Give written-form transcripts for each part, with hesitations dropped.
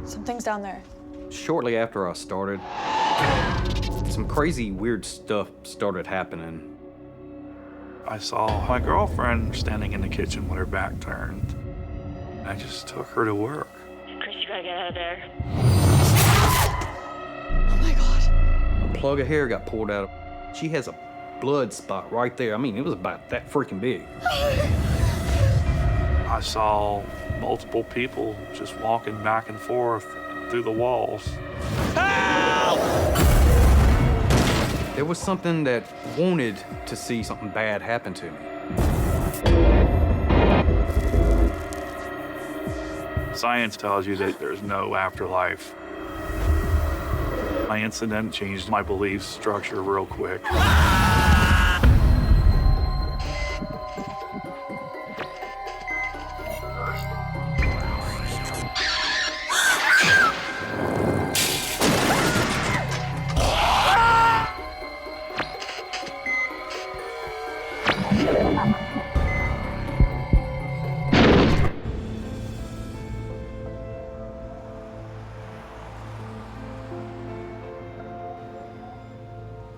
Something's down there. Shortly after I started, some crazy, weird stuff started happening. I saw my girlfriend standing in the kitchen with her back turned. I just took her to work. Chris, you gotta get out of there. Oh my God. A plug of hair got pulled out. She has a blood spot right there. I mean, it was about that freaking big. I saw multiple people just walking back and forth through the walls. Help! There was something that wanted to see something bad happen to me. Science tells you that there's no afterlife. My incident changed my belief structure real quick.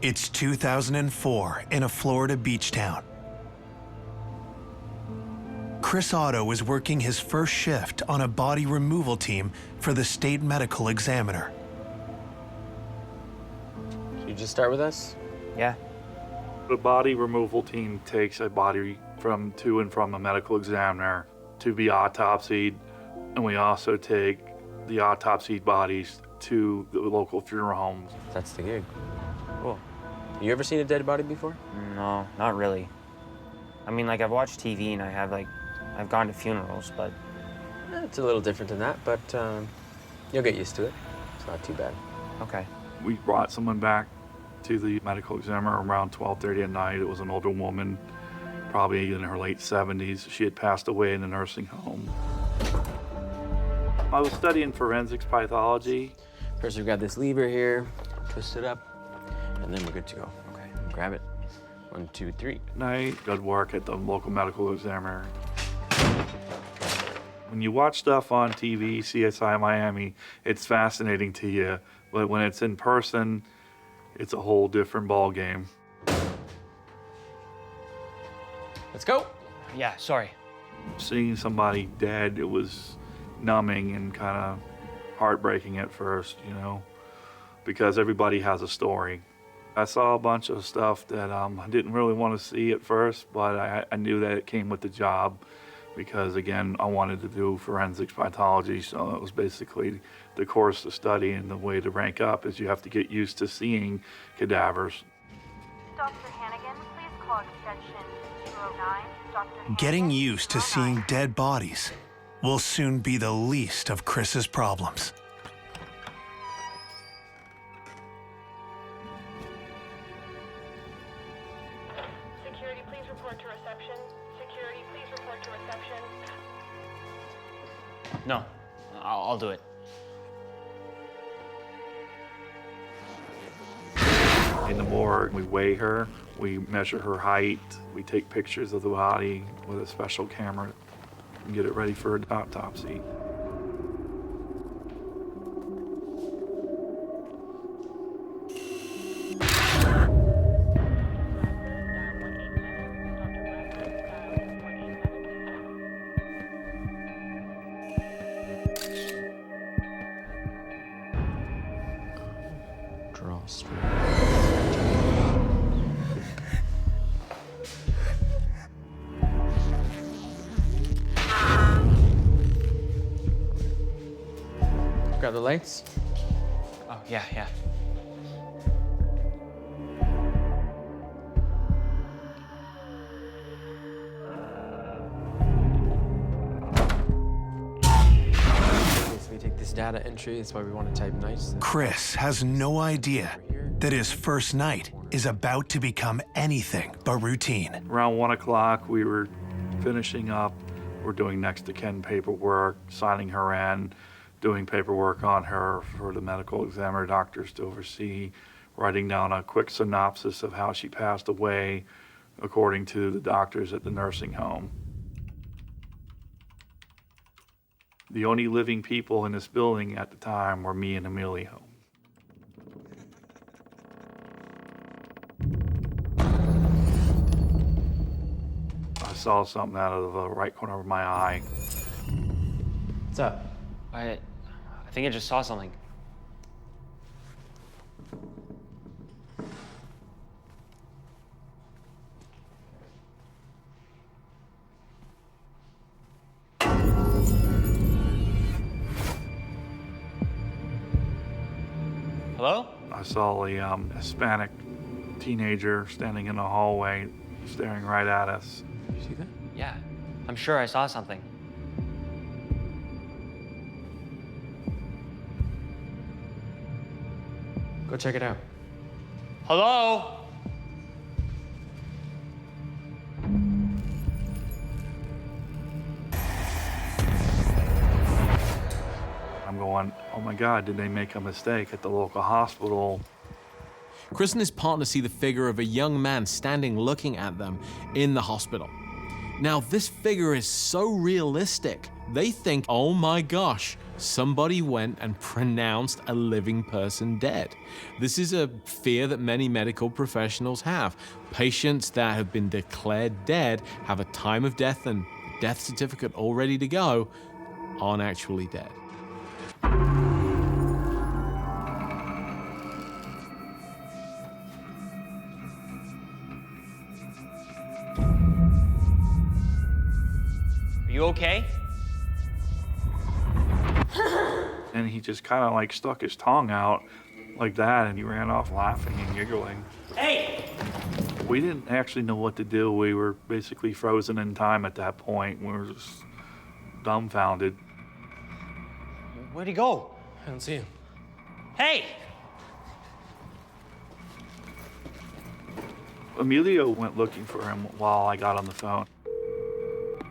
It's 2004 in a Florida beach town. Chris Otto is working his first shift on a body removal team for the state medical examiner. You just start with us? Yeah. The body removal team takes a body to and from a medical examiner to be autopsied, and we also take the autopsied bodies to the local funeral homes. That's the gig. Cool. You ever seen a dead body before? No, not really. I mean, like, I've watched TV and I've gone to funerals, but... It's a little different than that, but you'll get used to it. It's not too bad. Okay. We brought someone back to the medical examiner around 12:30 at night. It was an older woman, probably in her late 70s. She had passed away in a nursing home. I was studying forensics pathology. First, we've got this lever here. Twist it up, and then we're good to go. Okay, grab it. 1, 2, 3. Night, good work at the local medical examiner. When you watch stuff on TV, CSI Miami, it's fascinating to you. But when it's in person, it's a whole different ball game. Let's go. Yeah, sorry. Seeing somebody dead, it was numbing and kind of heartbreaking at first, you know, because everybody has a story. I saw a bunch of stuff that I didn't really want to see at first, but I knew that it came with the job because, again, I wanted to do forensics pathology, so it was basically the course to study, and the way to rank up is you have to get used to seeing cadavers. Dr. Hannigan, please call extension 209. Dr. Hannigan, Getting used to 209. seeing dead bodies will soon be the least of Chris's problems. Security, please report to reception. Security, please report to reception. No, I'll do it. In the morgue, we weigh her, we measure her height, we take pictures of the body with a special camera and get it ready for an autopsy. Draw straight. Grab the lights. Oh, yeah. Okay, so we take this data entry. That's why we want to type nice. Chris has no idea that his first night is about to become anything but routine. Around 1 o'clock, we were finishing up. We're doing next to kin paperwork, signing her in, doing paperwork on her for the medical examiner doctors to oversee, writing down a quick synopsis of how she passed away according to the doctors at the nursing home. The only living people in this building at the time were me and Emilio. I saw something out of the right corner of my eye. What's up? I think I just saw something. Hello? I saw a Hispanic teenager standing in the hallway, staring right at us. You see that? Yeah, I'm sure I saw something. Go check it out. Hello? I'm going, oh my God, did they make a mistake at the local hospital? Chris and his partner see the figure of a young man standing looking at them in the hospital. Now, this figure is so realistic, they think, oh my gosh, somebody went and pronounced a living person dead. This is a fear that many medical professionals have. Patients that have been declared dead, have a time of death and death certificate all ready to go, aren't actually dead. Are you okay? And he just kind of like stuck his tongue out like that, and he ran off laughing and giggling. Hey! We didn't actually know what to do. We were basically frozen in time at that point. We were just dumbfounded. Where'd he go? I don't see him. Hey! Emilio went looking for him while I got on the phone.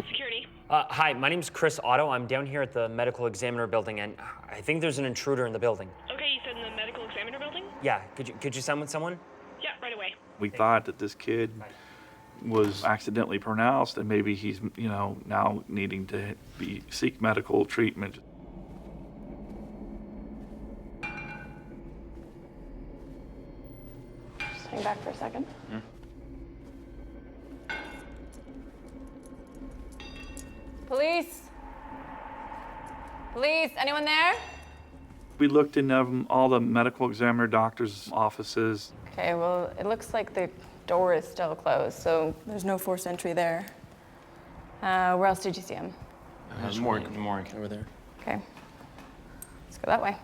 Security. Hi, my name's Chris Otto. I'm down here at the medical examiner building, and I think there's an intruder in the building. Okay, you said in the medical examiner building? Yeah, could you summon someone? Yeah, right away. We thought that this kid was accidentally pronounced, and maybe he's, now needing to seek medical treatment. Just hang back for a second. Police? Police, anyone there? We looked in all the medical examiner doctors' offices. Okay, well, it looks like the door is still closed, so there's no forced entry there. Where else did you see him? Morgue. Over there. Okay. Let's go that way.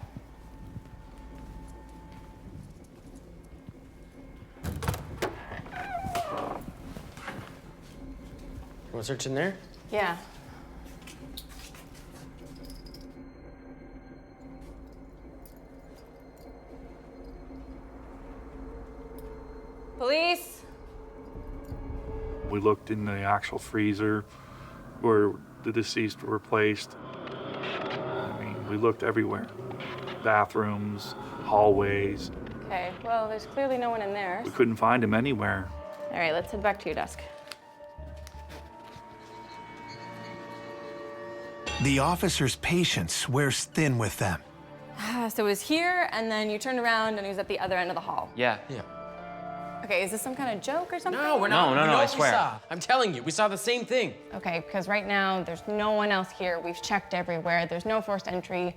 You want to search in there? Yeah. Police? We looked in the actual freezer where the deceased were placed. I mean, we looked everywhere. Bathrooms, hallways. Okay, well, there's clearly no one in there. We couldn't find him anywhere. All right, let's head back to your desk. The officer's patience wears thin with them. So it was here, and then you turned around, and he was at the other end of the hall. Yeah. Yeah. Okay, is this some kind of joke or something? No, we're not. No, We know I what swear. We saw. I'm telling you, we saw the same thing. Okay, because right now, there's no one else here. We've checked everywhere. There's no forced entry.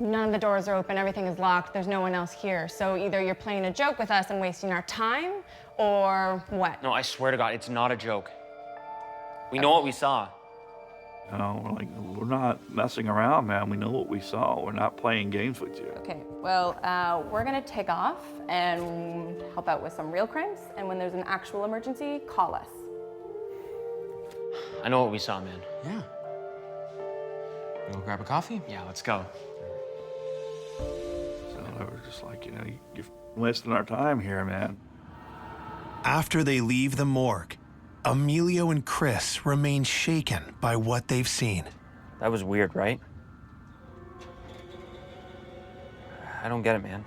None of the doors are open. Everything is locked. There's no one else here. So either you're playing a joke with us and wasting our time, or what? No, I swear to God, it's not a joke. We know what we saw. We're not messing around, man. We know what we saw. We're not playing games with you. Okay, well, we're gonna take off and help out with some real crimes. And when there's an actual emergency, call us. I know what we saw, man. Yeah. You want to grab a coffee? Yeah, let's go. So I was just like, you're wasting our time here, man. After they leave the morgue, Emilio and Chris remain shaken by what they've seen. That was weird, right? I don't get it, man.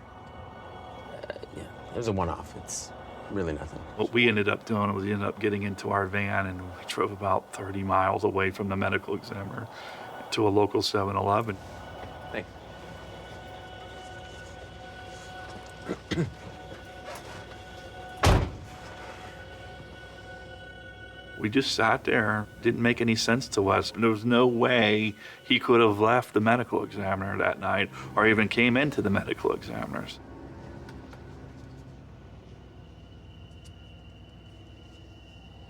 Yeah, it was a one-off. It's really nothing. What we ended up doing was we ended up getting into our van, and we drove about 30 miles away from the medical examiner to a local 7-Eleven. Thanks. We just sat there. Didn't make any sense to us. There was no way he could have left the medical examiner that night or even came into the medical examiner's.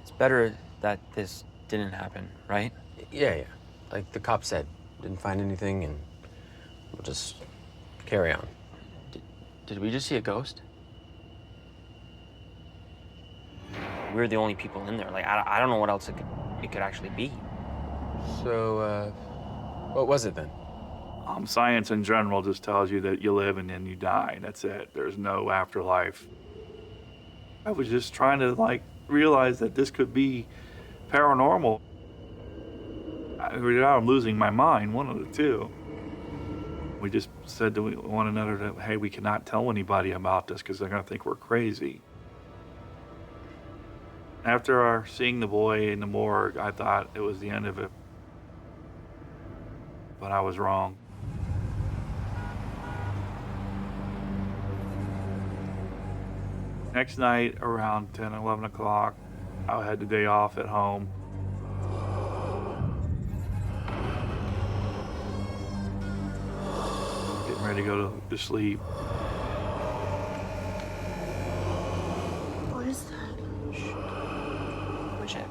It's better that this didn't happen, right? Yeah. Like the cop said, didn't find anything, and we'll just carry on. Did we just see a ghost? We're the only people in there. Like, I don't know what else it could actually be. So, what was it then? Science in general just tells you that you live and then you die. That's it. There's no afterlife. I was just trying to, like, realize that this could be paranormal. I'm losing my mind, one of the two. We just said to one another that, hey, we cannot tell anybody about this because they're going to think we're crazy. After our seeing the boy in the morgue, I thought it was the end of it. But I was wrong. Next night, around 10, 11 o'clock, I had the day off at home. Getting ready to go to sleep. What is that? We'll check.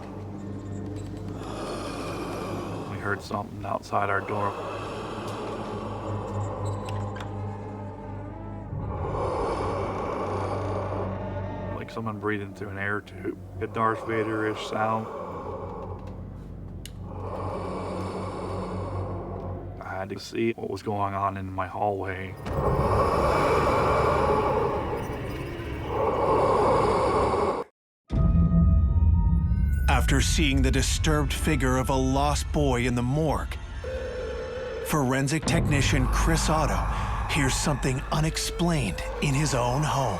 We heard something outside our door. Like someone breathing through an air tube. A Darth Vader-ish sound. I had to see what was going on in my hallway. After seeing the disturbed figure of a lost boy in the morgue, forensic technician Chris Otto hears something unexplained in his own home.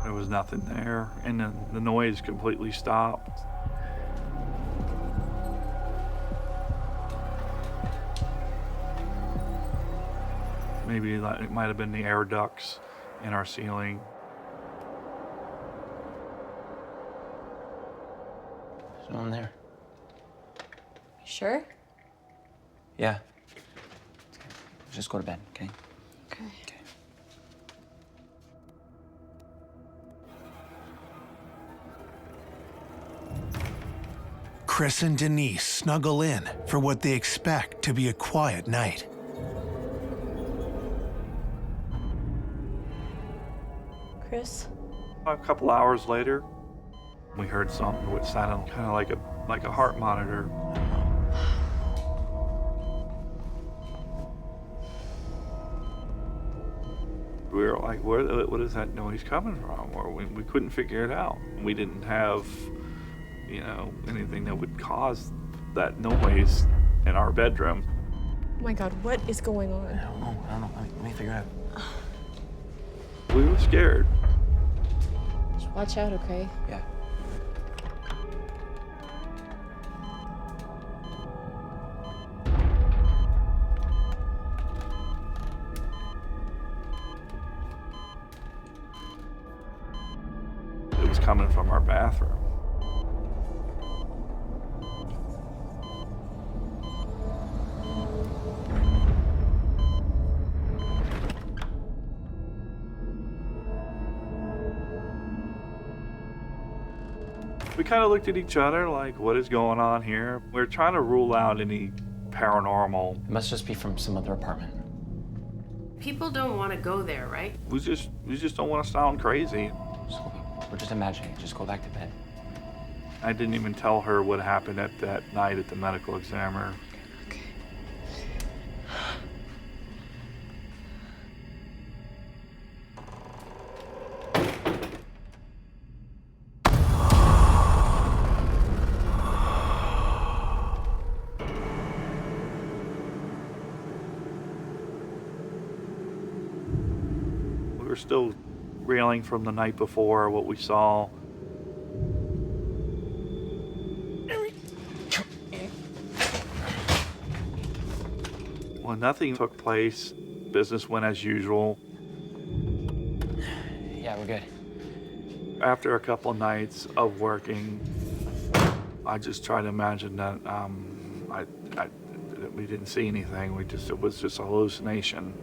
There was nothing there, and then the noise completely stopped. Maybe it might have been the air ducts in our ceiling. There's no one there. Sure? Yeah. Okay. Just go to bed, okay? Okay. Chris and Denise snuggle in for what they expect to be a quiet night. Chris? A couple hours later, we heard something which sounded kind of like a heart monitor. We were like, what is that noise coming from? Or we couldn't figure it out. We didn't have, anything that would cause that noise in our bedroom. Oh my God, what is going on? I don't know. Let me figure it out. We were scared. Just watch out, okay? Yeah. It was coming from our bathroom. We kind of looked at each other like, what is going on here? We're trying to rule out any paranormal. It must just be from some other apartment. People don't want to go there, right? We just don't want to sound crazy. We're just imagining it. Just go back to bed. I didn't even tell her what happened at that night at the medical examiner. Okay. We were still reeling from the night before, what we saw. Well, nothing took place. Business went as usual. Yeah, we're good. After a couple nights of working, I just tried to imagine that we didn't see anything. It was just a hallucination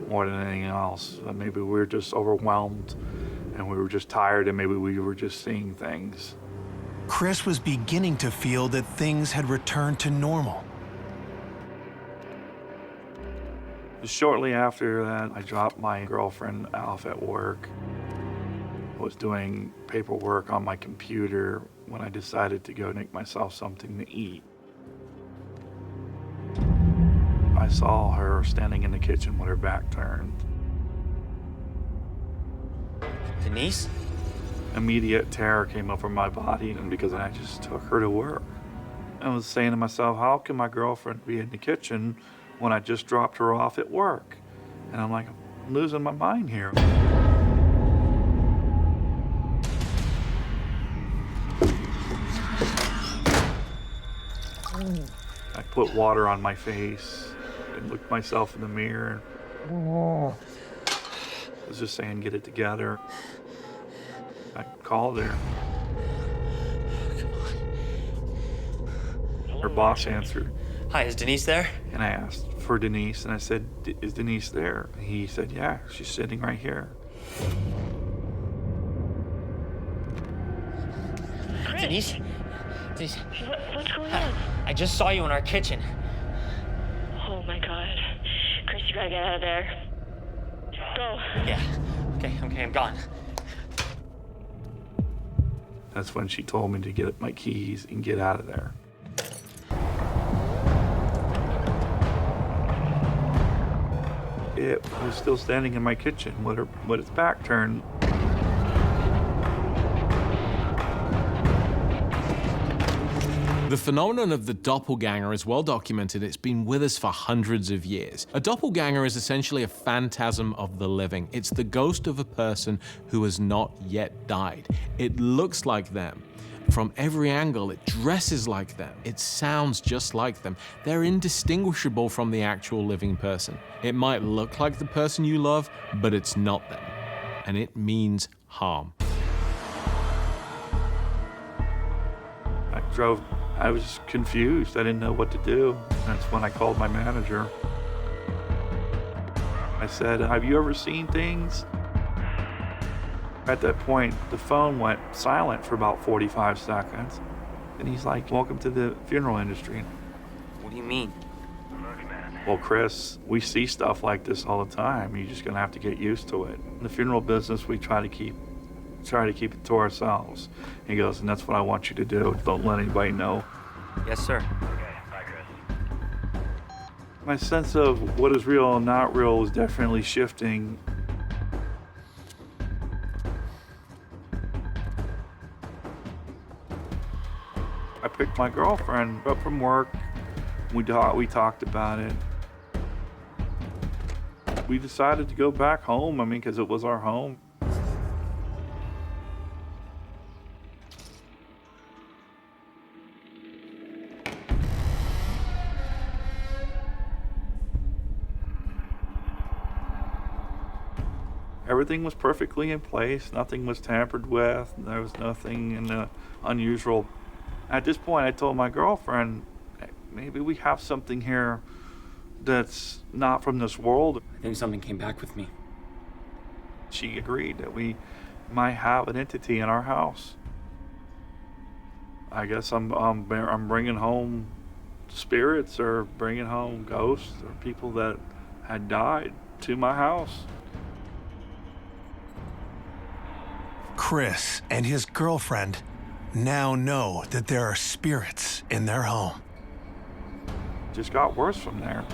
more than anything else. Maybe we were just overwhelmed and we were just tired, and maybe we were just seeing things. Chris was beginning to feel that things had returned to normal. Shortly after that, I dropped my girlfriend off at work. I was doing paperwork on my computer when I decided to go make myself something to eat. I saw her standing in the kitchen with her back turned. Denise? Immediate terror came over my body, and because I just took her to work. I was saying to myself, how can my girlfriend be in the kitchen when I just dropped her off at work? And I'm like, I'm losing my mind here. I put water on my face and looked myself in the mirror. I was just saying, get it together. I called her. Her boss answered. Hi, is Denise there? And I asked for Denise, and I said, is Denise there? And he said, yeah, she's sitting right here. Chris, Denise? Denise? What's going on? I just saw you in our kitchen. Oh my God. Chris, you gotta get out of there. Go. Yeah. Okay, I'm gone. That's when she told me to get my keys and get out of there. It was still standing in my kitchen with its back turned. The phenomenon of the doppelganger is well documented. It's been with us for hundreds of years. A doppelganger is essentially a phantasm of the living. It's the ghost of a person who has not yet died. It looks like them. From every angle, it dresses like them. It sounds just like them. They're indistinguishable from the actual living person. It might look like the person you love, but it's not them. And it means harm. I was confused. I didn't know what to do. That's when I called my manager. I said, have you ever seen things? At that point, the phone went silent for about 45 seconds. And he's like, welcome to the funeral industry. What do you mean? Well, Chris, we see stuff like this all the time. You're just gonna have to get used to it. In the funeral business, we try to keep it to ourselves. He goes, and that's what I want you to do. Don't let anybody know. Yes, sir. My sense of what is real and not real is definitely shifting. I picked my girlfriend up from work. We talked about it. We decided to go back home, because it was our home. Everything was perfectly in place. Nothing was tampered with. There was nothing unusual. At this point, I told my girlfriend, maybe we have something here that's not from this world. I think something came back with me. She agreed that we might have an entity in our house. I guess I'm bringing home spirits, or bringing home ghosts, or people that had died to my house. Chris and his girlfriend now know that there are spirits in their home. Just got worse from there.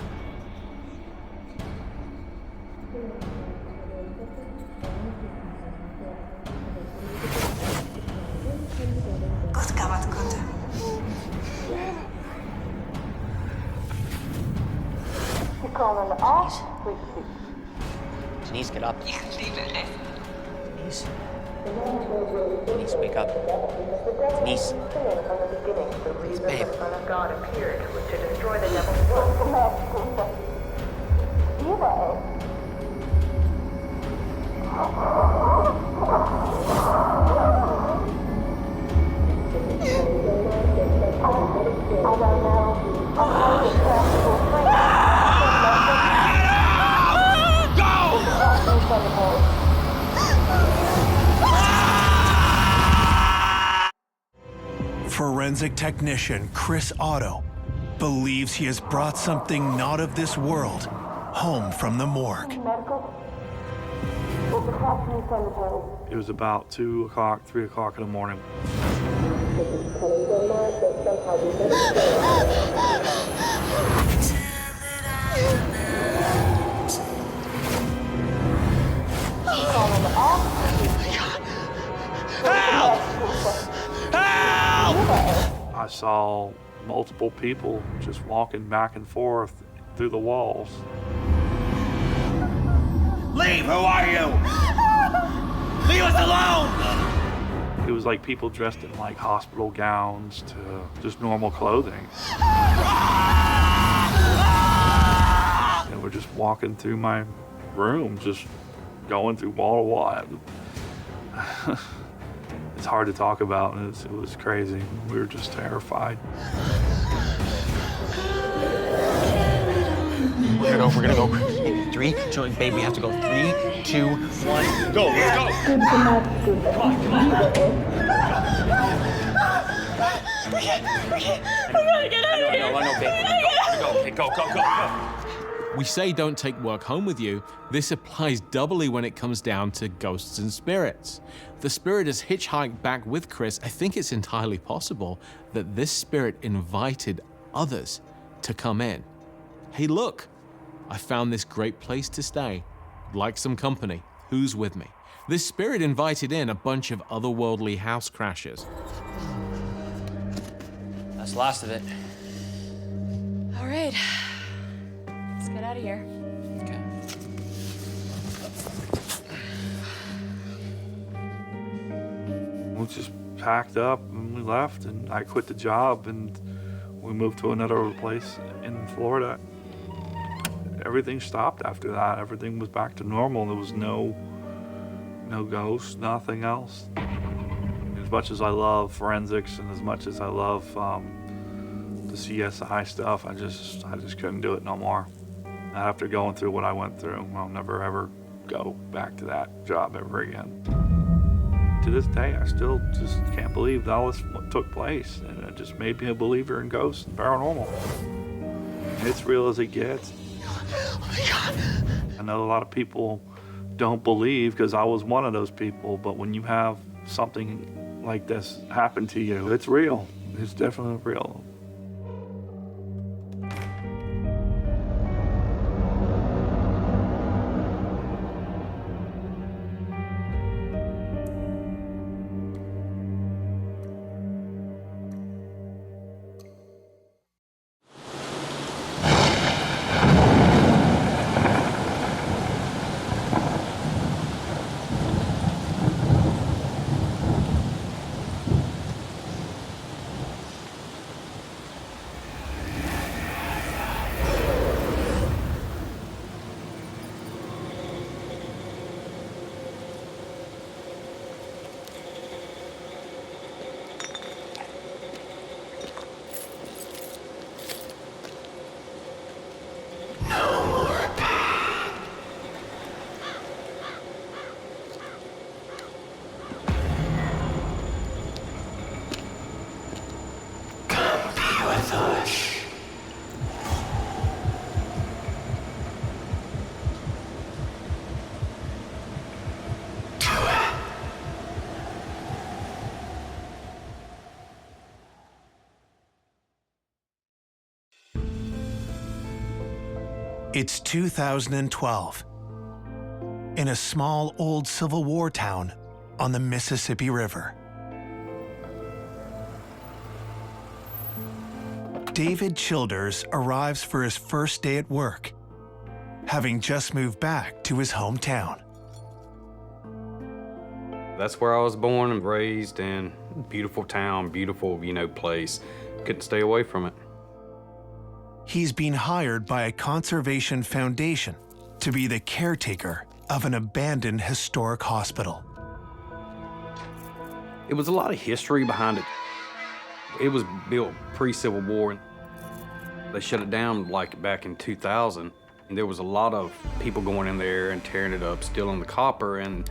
Denise, get up. Denise. Denise, wake up. Denise. Please, babe. God appeared to destroy the devil's work. Forensic technician Chris Otto believes he has brought something not of this world home from the morgue. It was about 2 o'clock, 3 o'clock in the morning. I saw multiple people just walking back and forth through the walls. Leave! Who are you? Leave us alone! It was like people dressed in like hospital gowns to just normal clothing. And we're just walking through my room, just going through wall to wall. It's hard to talk about, and it was crazy. We were just terrified. We're gonna go. 3, Jolene, babe, we have to go. 3, 2, 1, go, let's go. Come on. We gotta get out of here. No, babe. Go. We say don't take work home with you. This applies doubly when it comes down to ghosts and spirits. The spirit has hitchhiked back with Chris. I think it's entirely possible that this spirit invited others to come in. Hey, look, I found this great place to stay. Like some company. Who's with me? This spirit invited in a bunch of otherworldly house crashers. That's the last of it. All right. Let's get out of here. Okay. We just packed up and we left, and I quit the job and we moved to another place in Florida. Everything stopped after that. Everything was back to normal. There was no ghosts, nothing else. As much as I love forensics and as much as I love the CSI stuff, I just couldn't do it no more. Not after going through what I went through. I'll never ever go back to that job ever again. To this day, I still just can't believe all this what took place, and it just made me a believer in ghosts and paranormal. It's real as it gets. Oh my God. I know a lot of people don't believe, because I was one of those people, but when you have something like this happen to you, it's real. It's definitely real. It's 2012 in a small old Civil War town on the Mississippi River. David Childers arrives for his first day at work, having just moved back to his hometown. That's where I was born and raised in. Beautiful town, beautiful, place. Couldn't stay away from it. He's been hired by a conservation foundation to be the caretaker of an abandoned historic hospital. It was a lot of history behind it. It was built pre-Civil War. They shut it down like back in 2000. And there was a lot of people going in there and tearing it up, stealing the copper. And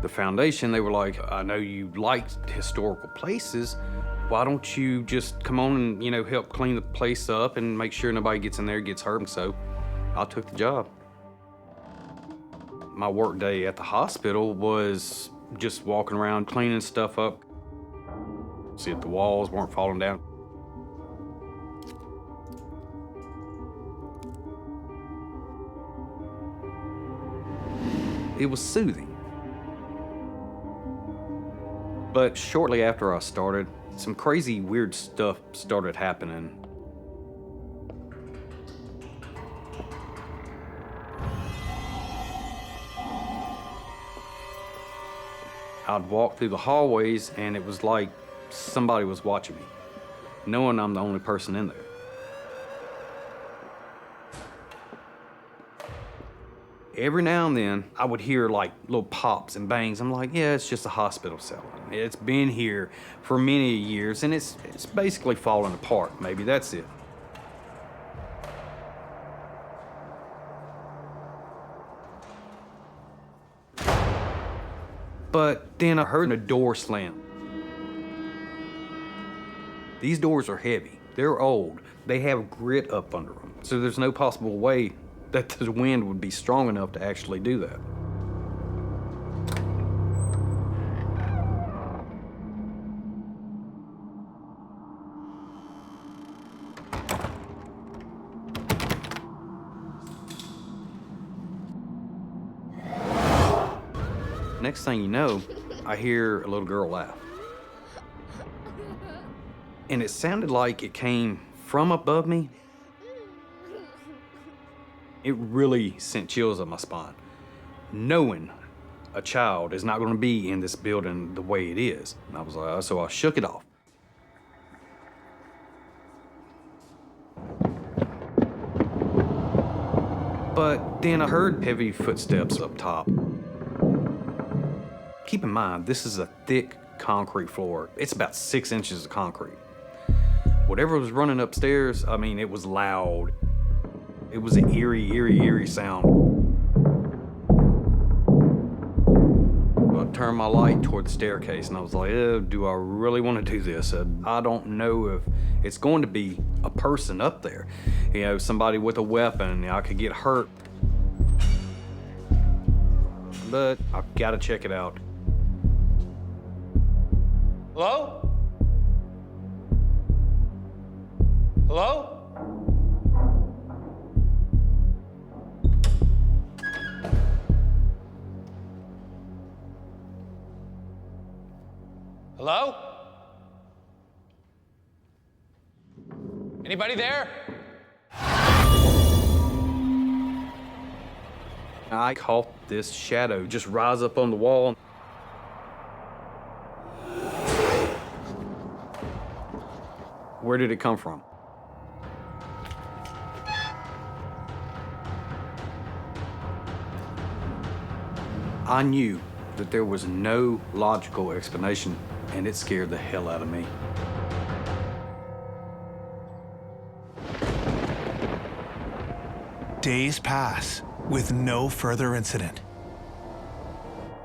the foundation, they were like, I know you liked historical places. Why don't you just come on and, help clean the place up and make sure nobody gets in there and gets hurt? And so I took the job. My work day at the hospital was just walking around cleaning stuff up. See if the walls weren't falling down. It was soothing. But shortly after I started, some crazy, weird stuff started happening. I'd walk through the hallways and it was like somebody was watching me, knowing I'm the only person in there. Every now and then, I would hear like little pops and bangs. I'm like, yeah, it's just a hospital cell. It's been here for many years and it's basically falling apart. Maybe that's it. But then I heard a door slam. These doors are heavy. They're old. They have grit up under them. So there's no possible way that the wind would be strong enough to actually do that. Next thing you know, I hear a little girl laugh. And it sounded like it came from above me. It really sent chills up my spine, knowing a child is not going to be in this building the way it is. And I was like, so I shook it off. But then I heard heavy footsteps up top. Keep in mind, this is a thick concrete floor. It's about 6 inches of concrete. Whatever was running upstairs, I mean, it was loud. It was an eerie sound. I turned my light toward the staircase and I was like, do I really want to do this? I don't know if it's going to be a person up there. Somebody with a weapon, I could get hurt. But I've got to check it out. Hello? Hello? Hello? Anybody there? I caught this shadow just rise up on the wall. Where did it come from? I knew that there was no logical explanation, and it scared the hell out of me. Days pass with no further incident.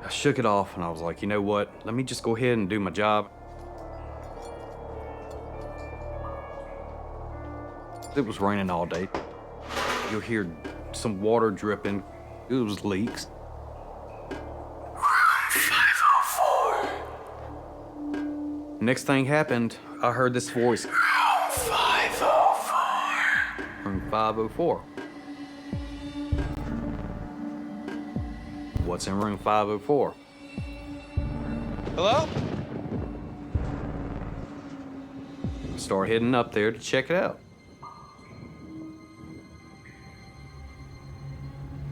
I shook it off and I was like, you know what? Let me just go ahead and do my job. It was raining all day. You'll hear some water dripping. It was leaks. 504. Next thing happened, I heard this voice. 504. From 504. What's in room 504? Hello? Start heading up there to check it out.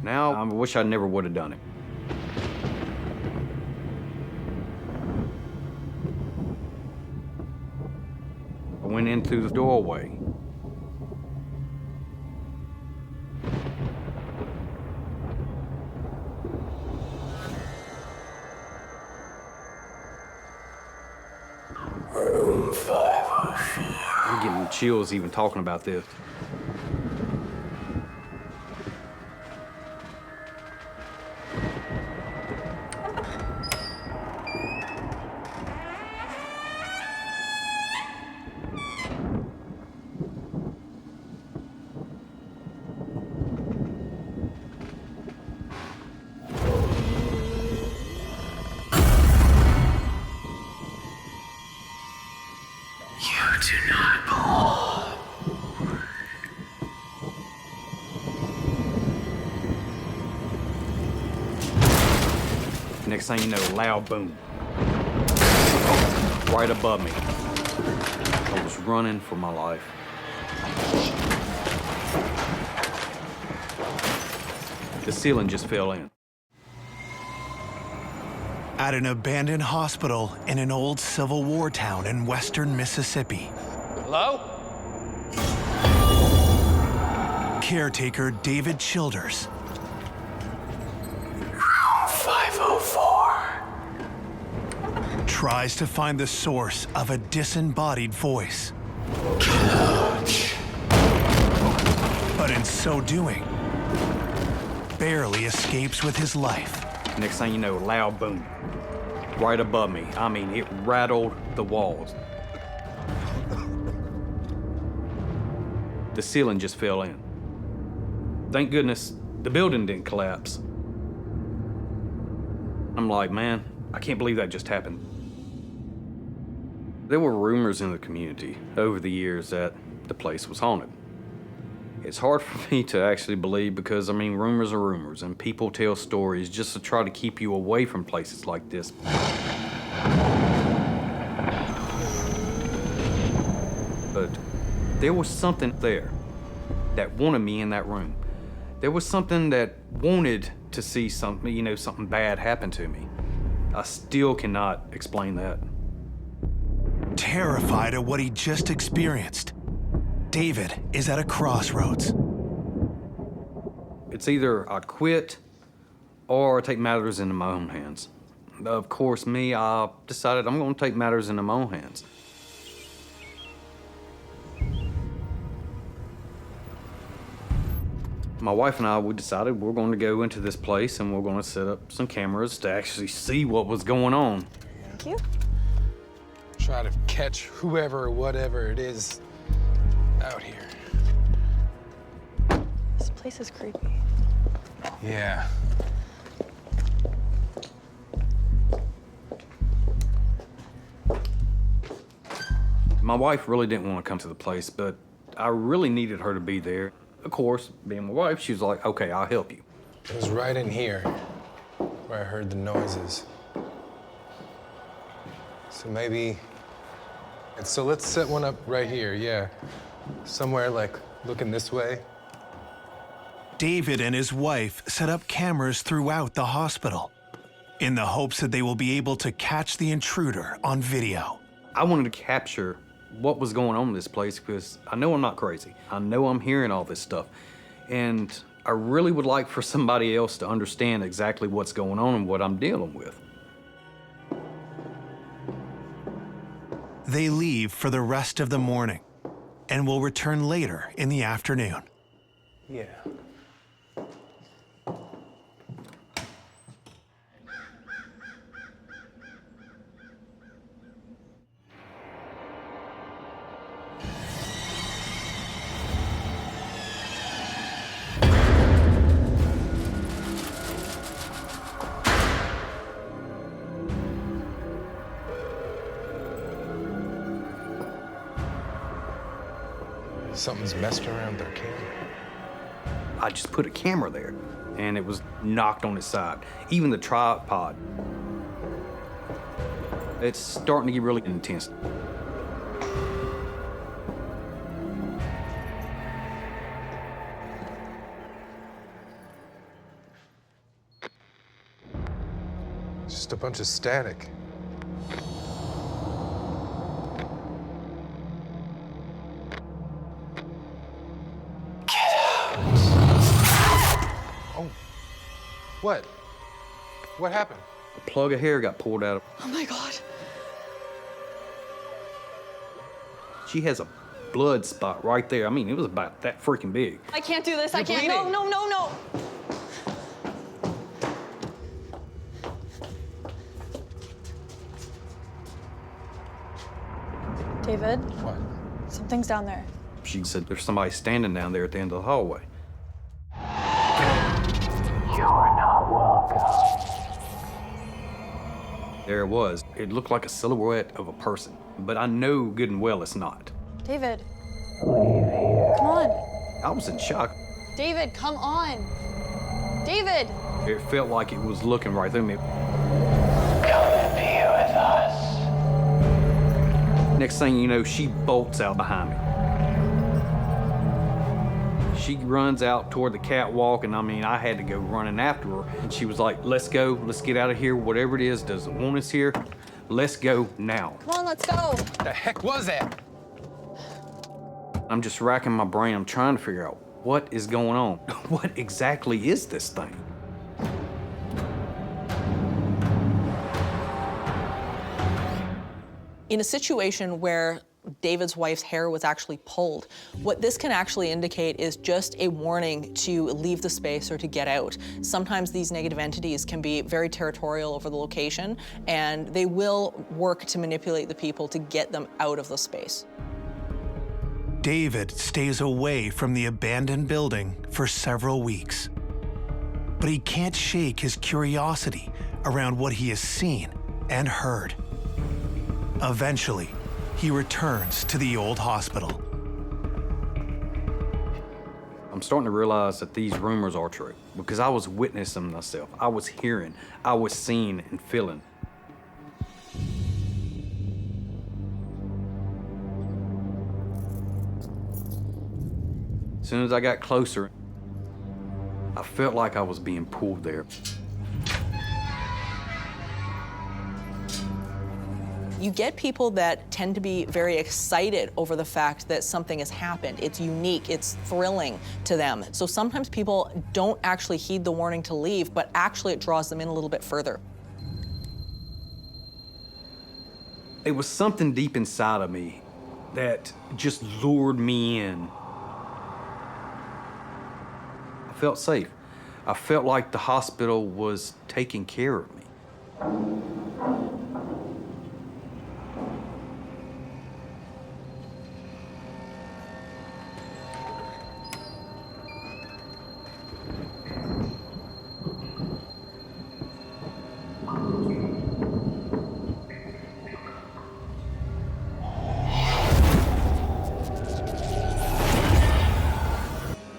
Now, I wish I never would have done it. I went in through the doorway. I'm getting chills even talking about this. Next thing you know, loud boom. Right above me. I was running for my life. The ceiling just fell in. At an abandoned hospital in an old Civil War town in western Mississippi. Hello? Caretaker David Childers 504. tries to find the source of a disembodied voice. But in so doing, barely escapes with his life. Next thing you know, loud boom. Right above me. I mean, it rattled the walls. The ceiling just fell in. Thank goodness the building didn't collapse. I'm like, man, I can't believe that just happened. There were rumors in the community over the years that the place was haunted. It's hard for me to actually believe because, I mean, rumors are rumors, and people tell stories just to try to keep you away from places like this. But there was something there that wanted me in that room. There was something that wanted to see something, you know, something bad happen to me. I still cannot explain that. Terrified of what he just experienced, David is at a crossroads. It's either I quit or I take matters into my own hands. Of course, I decided I'm going to take matters into my own hands. My wife and I, we decided we're going to go into this place and we're going to set up some cameras to actually see what was going on. Thank you. Try to catch whoever or whatever it is out here. This place is creepy. Yeah. My wife really didn't want to come to the place, but I really needed her to be there. Of course, being my wife, she was like, okay, I'll help you. It was right in here where I heard the noises. So maybe... So let's set one up right here, yeah. Somewhere like looking this way. David and his wife set up cameras throughout the hospital in the hopes that they will be able to catch the intruder on video. I wanted to capture what was going on in this place because I know I'm not crazy. I know I'm hearing all this stuff. And I really would like for somebody else to understand exactly what's going on and what I'm dealing with. They leave for the rest of the morning and will return later in the afternoon. Yeah. Something's messed around their camera. I just put a camera there, and it was knocked on its side. Even the tripod. It's starting to get really intense. Just a bunch of static. What? What happened? A plug of hair got pulled out of. Oh my God. She has a blood spot right there. I mean, it was about that freaking big. I can't do this. I You're can't. bleeding. No, no, no, no. David? What? Something's down there. She said there's somebody standing down there at the end of the hallway. You are not welcome. There it was. It looked like a silhouette of a person, but I know good and well it's not. David. Leave here. Come on. I was in shock. David, come on. David! It felt like it was looking right through me. Come and be with us. Next thing you know, she bolts out behind me. She runs out toward the catwalk, and I mean, I had to go running after her. And she was like, let's go, let's get out of here. Whatever it is, doesn't want us here. Let's go now. Come on, let's go. The heck was that? I'm just racking my brain. I'm trying to figure out what is going on. What exactly is this thing? In a situation where David's wife's hair was actually pulled, what this can actually indicate is just a warning to leave the space or to get out. Sometimes these negative entities can be very territorial over the location, and they will work to manipulate the people to get them out of the space. David stays away from the abandoned building for several weeks. But he can't shake his curiosity around what he has seen and heard. Eventually, he returns to the old hospital. I'm starting to realize that these rumors are true because I was witnessing myself. I was hearing, I was seeing and feeling. As soon as I got closer, I felt like I was being pulled there. You get people that tend to be very excited over the fact that something has happened. It's unique, it's thrilling to them. So sometimes people don't actually heed the warning to leave, but actually it draws them in a little bit further. It was something deep inside of me that just lured me in. I felt safe. I felt like the hospital was taking care of me.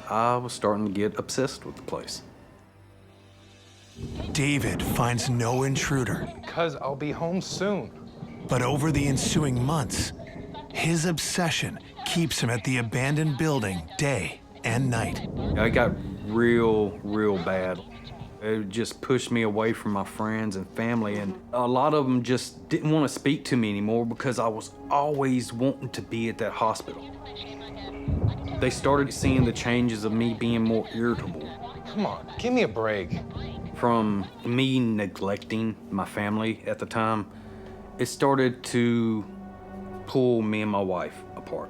I was starting to get obsessed with the place. David finds no intruder. Because I'll be home soon. But over the ensuing months, his obsession keeps him at the abandoned building day and night. I got real bad. It just pushed me away from my friends and family, and a lot of them just didn't want to speak to me anymore because I was always wanting to be at that hospital. They started seeing the changes of me being more irritable. Come on, give me a break. From me neglecting my family at the time, it started to pull me and my wife apart.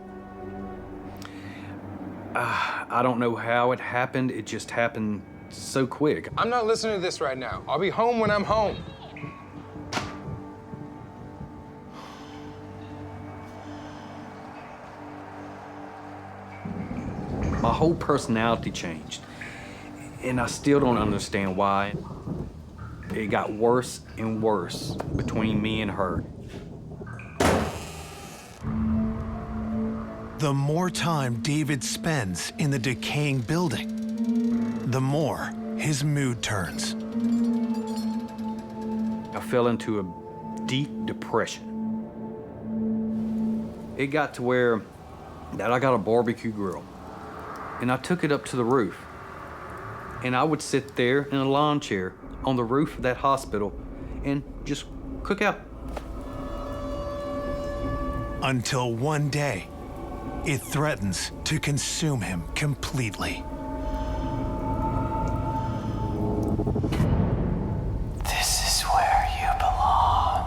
I don't know how it happened. It just happened so quick. I'm not listening to this right now. I'll be home when I'm home. My whole personality changed, and I still don't understand why. It got worse and worse between me and her. The more time David spends in the decaying building, the more his mood turns. I fell into a deep depression. It got to where that I got a barbecue grill, and I took it up to the roof. And I would sit there in a lawn chair on the roof of that hospital and just cook out. Until one day, it threatens to consume him completely. This is where you belong.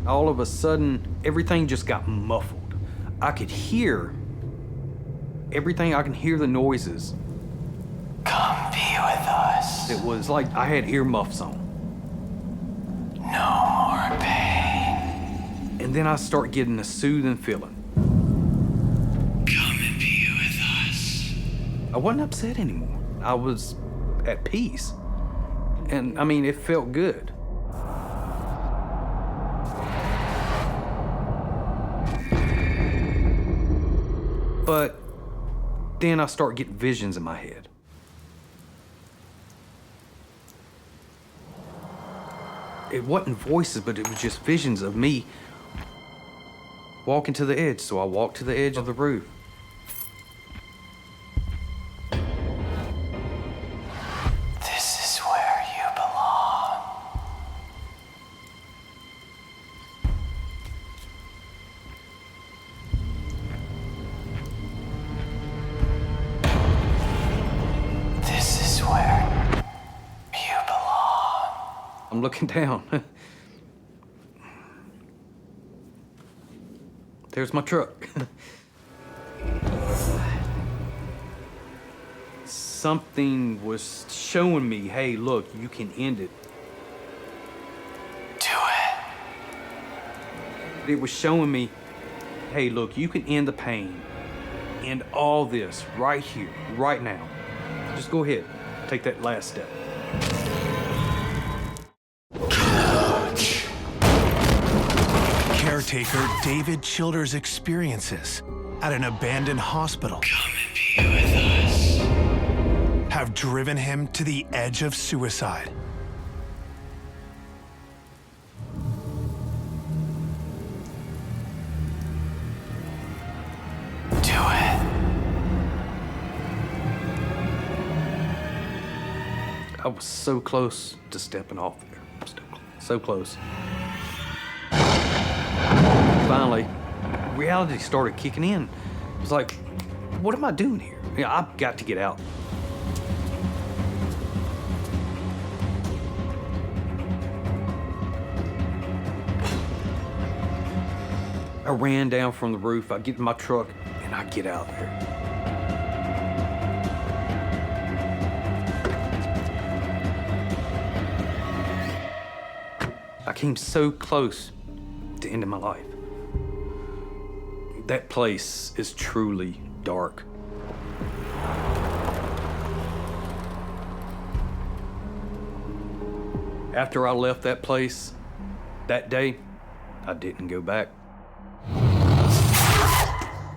All of a sudden, everything just got muffled. I could hear everything. I can hear the noises. Come be with us. It was like I had earmuffs on. No more pain. And then I start getting a soothing feeling. Come and be with us. I wasn't upset anymore. I was at peace. And I mean, it felt good. But then I start getting visions in my head. It wasn't voices, but it was just visions of me walking to the edge. So I walked to the edge of the roof. This is where you belong. This is where you belong. I'm looking down. There's my truck. Something was showing me, hey, look, you can end it. Do it. It was showing me, hey, look, you can end the pain. End all this right here, right now. Just go ahead, take that last step. Caretaker David Childers' experiences at an abandoned hospital have driven him to the edge of suicide. Do it. I was so close to stepping off there. So close. Finally, reality started kicking in. It was like, what am I doing here? Yeah, I've got to get out. I ran down from the roof, I get in my truck, and I get out there. I came so close to ending my life. That place is truly dark. After I left that place, that day, I didn't go back.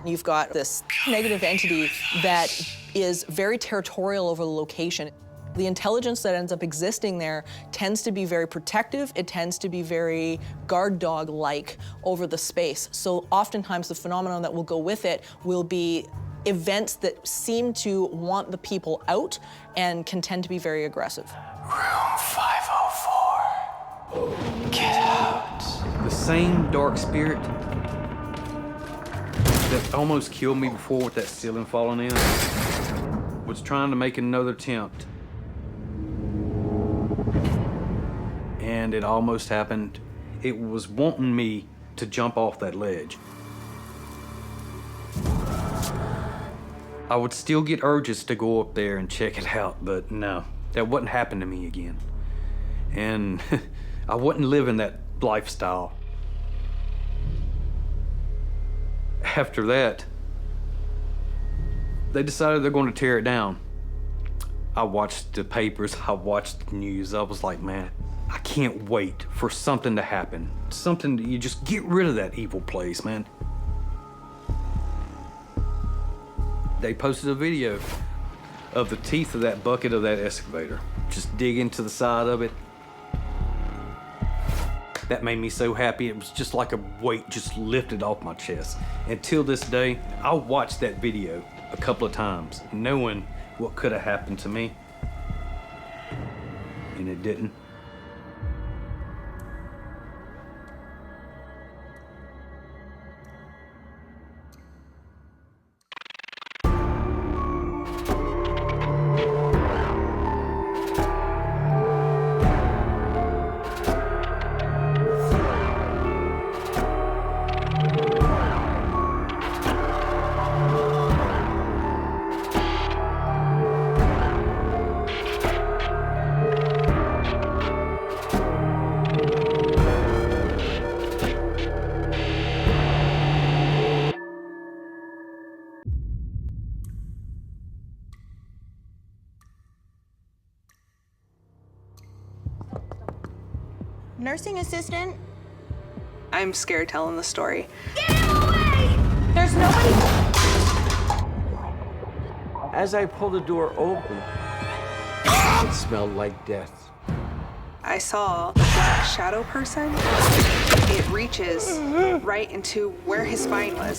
You've got this negative entity that is very territorial over the location. The intelligence that ends up existing there tends to be very protective. It tends to be very guard dog-like over the space. So oftentimes the phenomenon that will go with it will be events that seem to want the people out and can tend to be very aggressive. Room 504. Get out. The same dark spirit that almost killed me before with that ceiling falling in was trying to make another attempt. And it almost happened. It was wanting me to jump off that ledge. I would still get urges to go up there and check it out, but no, that wouldn't happen to me again. And I wouldn't live in that lifestyle. After that, they decided they're going to tear it down. I watched the papers, I watched the news. I was like, man, I can't wait for something to happen. Something that you just get rid of that evil place, man. They posted a video of the teeth of that bucket of that excavator. Just dig into the side of it. That made me so happy. It was just like a weight just lifted off my chest. Until this day, I'll watch that video a couple of times, knowing what could have happened to me. And it didn't. Nursing assistant? I'm scared telling the story. Get him away! There's nobody. As I pulled the door open, it smelled like death. I saw a black shadow person. It reaches right into where his spine was.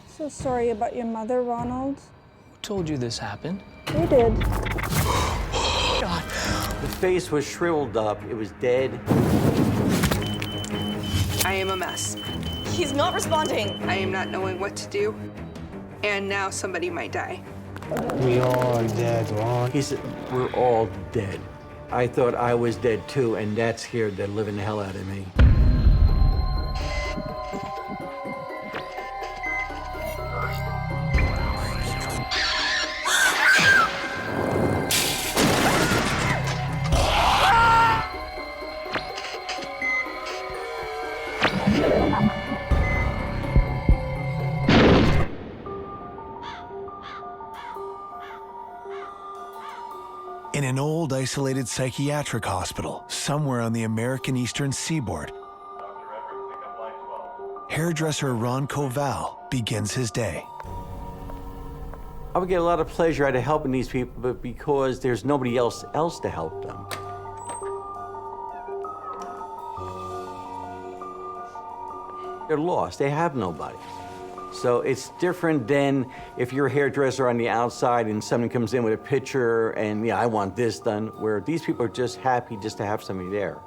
So sorry about your mother, Ronald. Who told you this happened? We did. God. The face was shriveled up. It was dead. I am a mess. He's not responding. I am not knowing what to do. And now somebody might die. We all dead, Ron. He said, we're all dead. I thought I was dead too, and that scared the living hell out of me. In an old, isolated psychiatric hospital somewhere on the American Eastern Seaboard, hairdresser Ron Koval begins his day. I would get a lot of pleasure out of helping these people, but because there's nobody else to help them. They're lost. They have nobody. So it's different than if you're a hairdresser on the outside and someone comes in with a picture and, yeah, I want this done, where these people are just happy just to have somebody there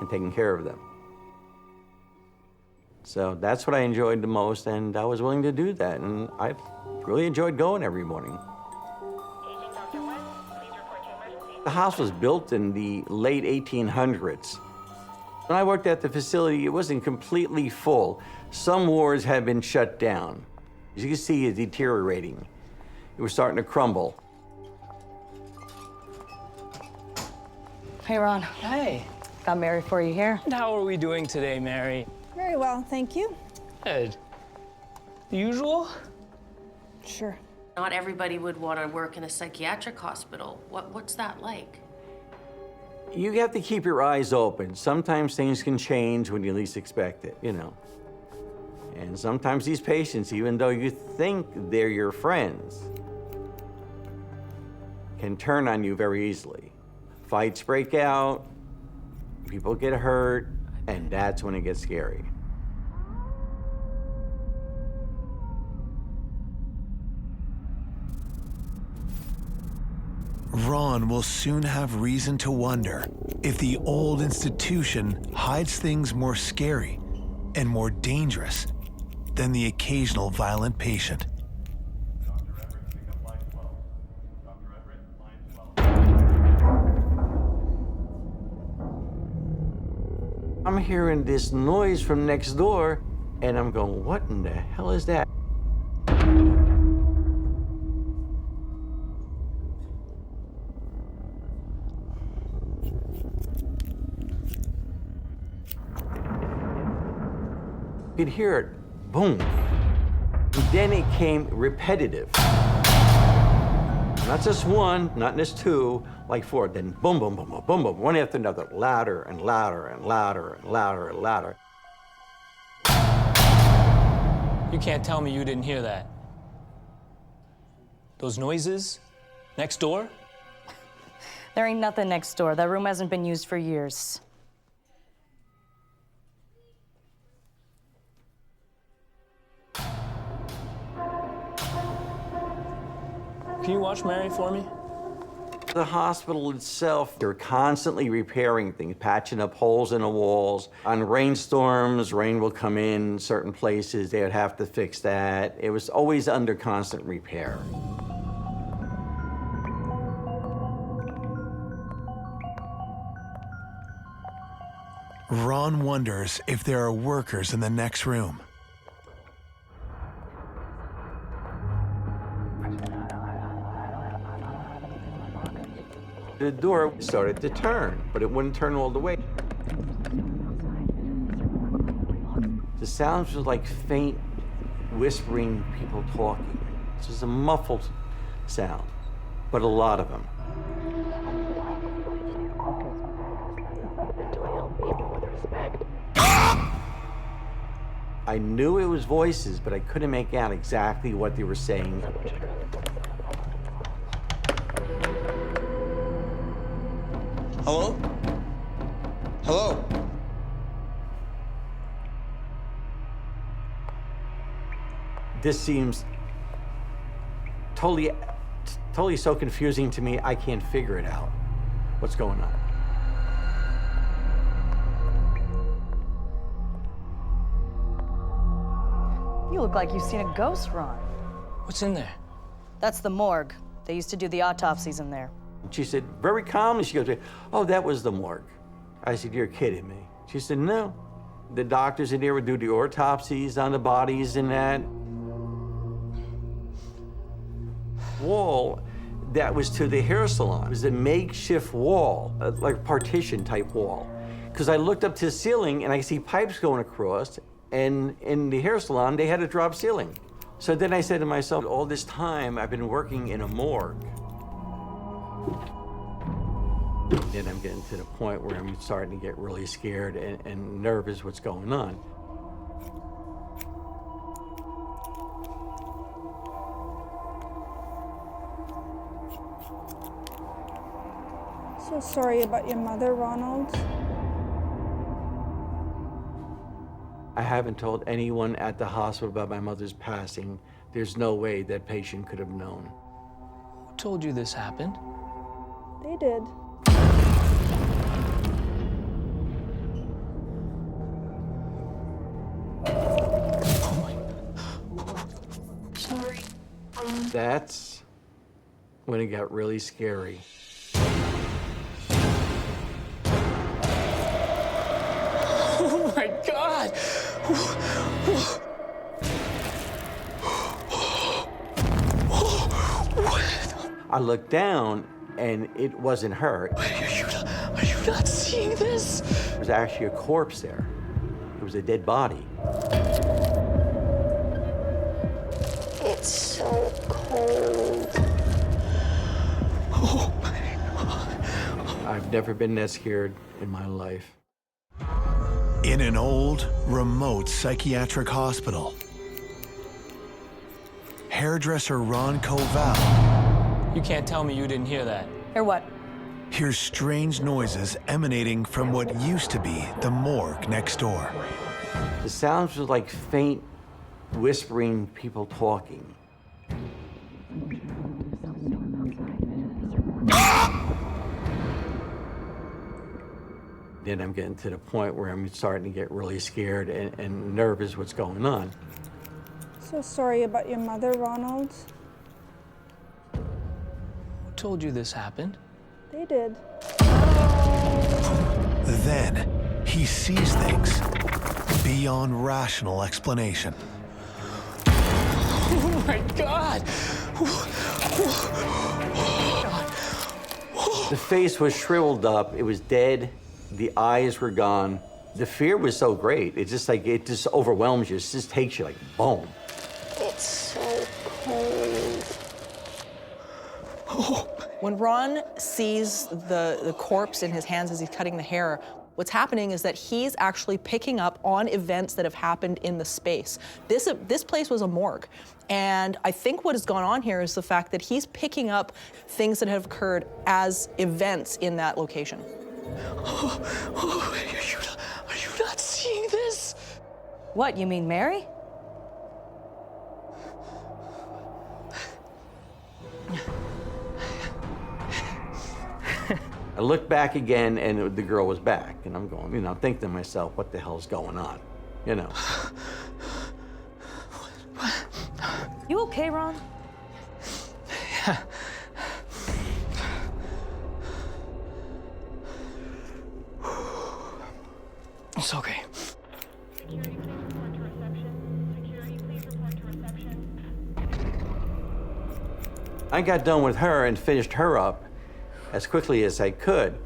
and taking care of them. So that's what I enjoyed the most, and I was willing to do that, and I really enjoyed going every morning. The house was built in the late 1800s. When I worked at the facility, it wasn't completely full. Some wards had been shut down. As you can see, it's deteriorating. It was starting to crumble. Hey, Ron. Hey. Got Mary for you here. How are we doing today, Mary? Very well, thank you. Good. The usual? Sure. Not everybody would want to work in a psychiatric hospital. What's that like? You have to keep your eyes open. Sometimes things can change when you least expect it, you know. And sometimes these patients, even though you think they're your friends, can turn on you very easily. Fights break out, people get hurt, and that's when it gets scary. Ron will soon have reason to wonder if the old institution hides things more scary and more dangerous than the occasional violent patient. I'm hearing this noise from next door, and I'm going, what in the hell is that? You could hear it, boom. And then it came repetitive. Not just one, not just two, like four. Then boom, boom, boom, boom, boom, boom, one after another, louder and louder and louder and louder and louder. You can't tell me you didn't hear that. Those noises next door? There ain't nothing next door. That room hasn't been used for years. Can you watch Mary for me? The hospital itself, they're constantly repairing things, patching up holes in the walls. On rainstorms, rain will come in certain places, they would have to fix that. It was always under constant repair. Ron wonders if there are workers in the next room. The door started to turn, but it wouldn't turn all the way. The sounds was like faint, whispering people talking. This was a muffled sound, but a lot of them. I knew it was voices, but I couldn't make out exactly what they were saying. Hello? Hello? This seems totally so confusing to me, I can't figure it out. What's going on? You look like you've seen a ghost, Ron. What's in there? That's the morgue. They used to do the autopsies in there. She said, very calmly, she goes, oh, that was the morgue. I said, you're kidding me. She said, no. The doctors in there would do the autopsies on the bodies and that. Wall that was to the hair salon. It was a makeshift wall, like a partition type wall. Because I looked up to the ceiling and I see pipes going across, and in the hair salon, they had a drop ceiling. So then I said to myself, all this time I've been working in a morgue. Then I'm getting to the point where I'm starting to get really scared and nervous what's going on. So sorry about your mother, Ronald. I haven't told anyone at the hospital about my mother's passing. There's no way that patient could have known. Who told you this happened? They did. Sorry. That's when it got really scary. Oh my God! I looked down and it wasn't her. Are you not seeing this? There was actually a corpse there. It was a dead body. It's so cold. Oh my God. I've never been that scared in my life. In an old, remote psychiatric hospital, hairdresser Ron Koval. You can't tell me you didn't hear that. Hear what? Hears strange noises emanating from what used to be the morgue next door. The sounds was like faint, whispering people talking. Then I'm getting to the point where I'm starting to get really scared and nervous what's going on. So sorry about your mother, Ronald. Who told you this happened? They did. Then he sees things beyond rational explanation. Oh my God! The face was shriveled up. It was dead. The eyes were gone. The fear was so great. It's just like, it just overwhelms you. It just takes you like, boom. It's so cold. When Ron sees the corpse in his hands as he's cutting the hair, what's happening is that he's actually picking up on events that have happened in the space. This place was a morgue. And I think what has gone on here is the fact that he's picking up things that have occurred as events in that location. Are you not seeing this? What, you mean Mary? I looked back again, and the girl was back. And I'm going, I'm thinking to myself, what the hell's going on? You okay, Ron? Yeah. It's okay. Security, please report to reception. Security, please report to reception. I got done with her and finished her up as quickly as I could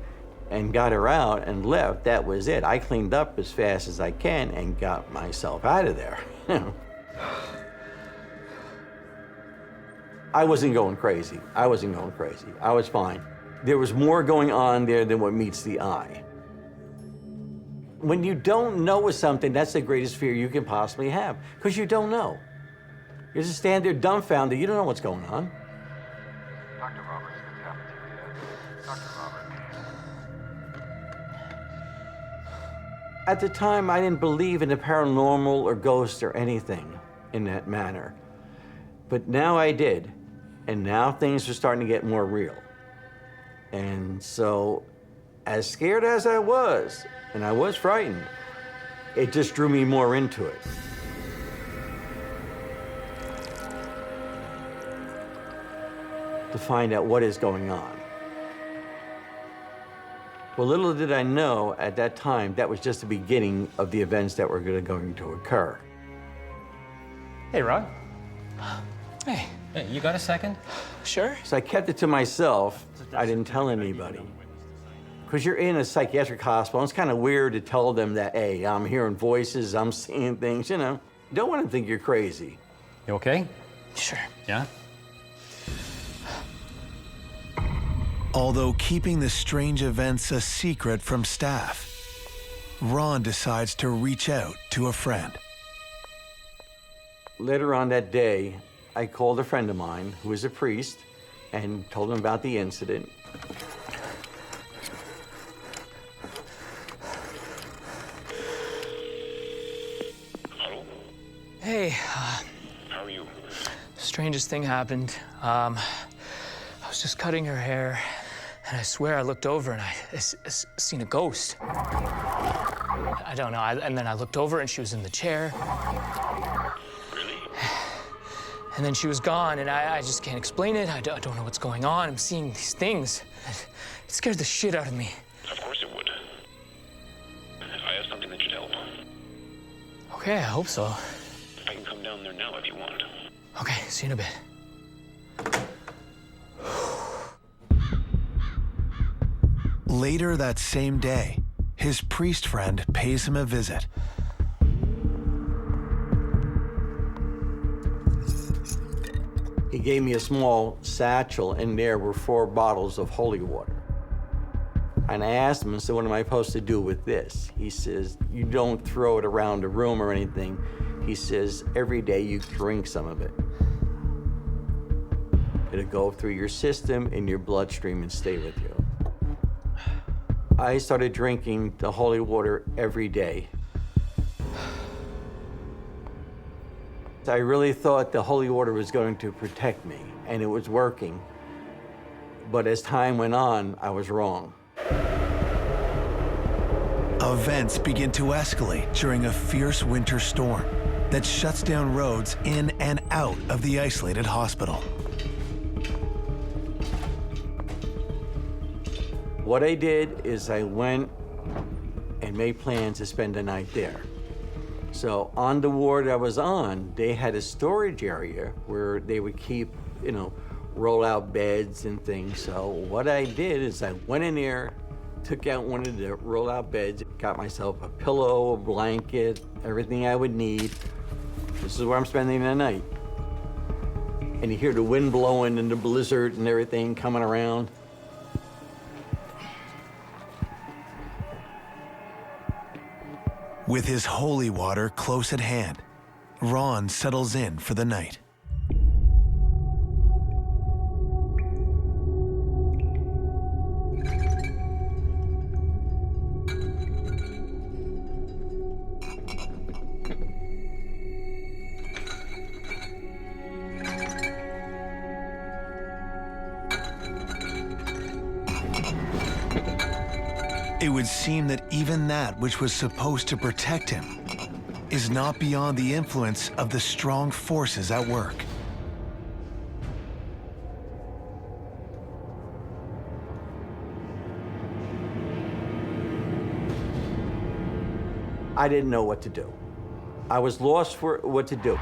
and got her out and left. That was it. I cleaned up as fast as I can and got myself out of there. I wasn't going crazy. I was fine. There was more going on there than what meets the eye. When you don't know something, that's the greatest fear you can possibly have, because you don't know. You just stand there dumbfounded. You don't know what's going on. Dr. Roberts, the cafeteria. Dr. Roberts. At the time, I didn't believe in the paranormal or ghosts or anything in that manner. But now I did. And now things are starting to get more real. And so, as scared as I was, and I was frightened, it just drew me more into it. To find out what is going on. Well, little did I know at that time, that was just the beginning of the events that were going to occur. Hey, Rod. Hey, you got a second? Sure. So I kept it to myself. I didn't tell anybody. Because you're in a psychiatric hospital, and it's kind of weird to tell them that, hey, I'm hearing voices, I'm seeing things, you know. You don't want to think you're crazy. You okay? Sure. Yeah? Although keeping the strange events a secret from staff, Ron decides to reach out to a friend. Later on that day, I called a friend of mine who is a priest and told him about the incident. Hey, How are you? strangest thing happened. I was just cutting her hair, and I swear I looked over and I seen a ghost. I don't know, and then I looked over and she was in the chair. Really? And then she was gone, and I just can't explain it. I don't know what's going on. I'm seeing these things. It scared the shit out of me. Of course it would. I have something that should help. Okay, I hope so. I can come down there now if you want. Okay, see you in a bit. Later that same day, his priest friend pays him a visit. He gave me a small satchel, and there were 4 bottles of holy water. And I asked him, I said, what am I supposed to do with this? He says, you don't throw it around the room or anything. He says, every day you drink some of it. It'll go through your system, in your bloodstream, and stay with you. I started drinking the holy water every day. I really thought the holy water was going to protect me, and it was working. But as time went on, I was wrong. Events begin to escalate during a fierce winter storm that shuts down roads in and out of the isolated hospital. What I did is I went and made plans to spend the night there. So on the ward I was on, they had a storage area where they would keep, you know, roll-out beds and things. So what I did is I went in there, took out one of the roll-out beds, got myself a pillow, a blanket, everything I would need. This is where I'm spending the night. And you hear the wind blowing and the blizzard and everything coming around. With his holy water close at hand, Ron settles in for the night. It would seem that even that which was supposed to protect him is not beyond the influence of the strong forces at work. I didn't know what to do. I was lost for what to do.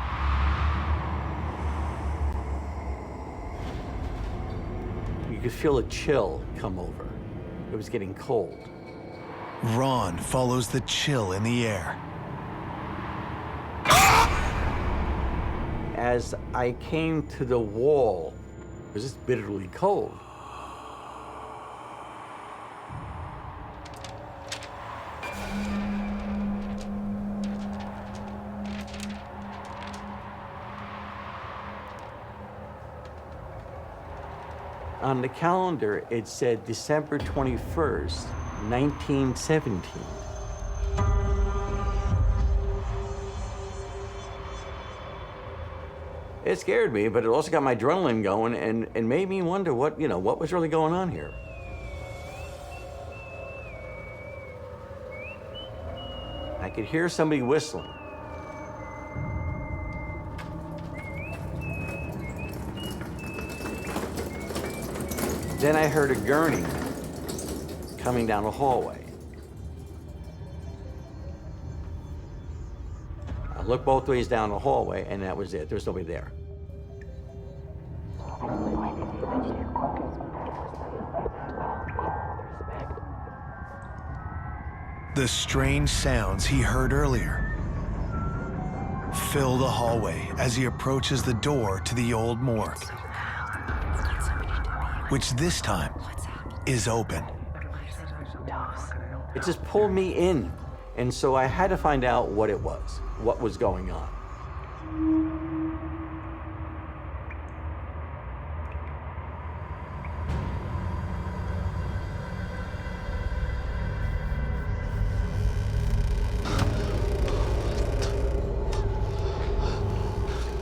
You could feel a chill come over. It was getting cold. Ron follows the chill in the air. As I came to the wall, it was just bitterly cold. on the calendar, it said December 21st, 1917. It scared me, but it also got my adrenaline going and made me wonder what was really going on here. I could hear somebody whistling. Then I heard a gurney coming down the hallway. I looked both ways down the hallway, and that was it. There was nobody there. The strange sounds he heard earlier fill the hallway as he approaches the door to the old morgue, which this time is open. It just pulled me in, and so I had to find out what it was, what was going on.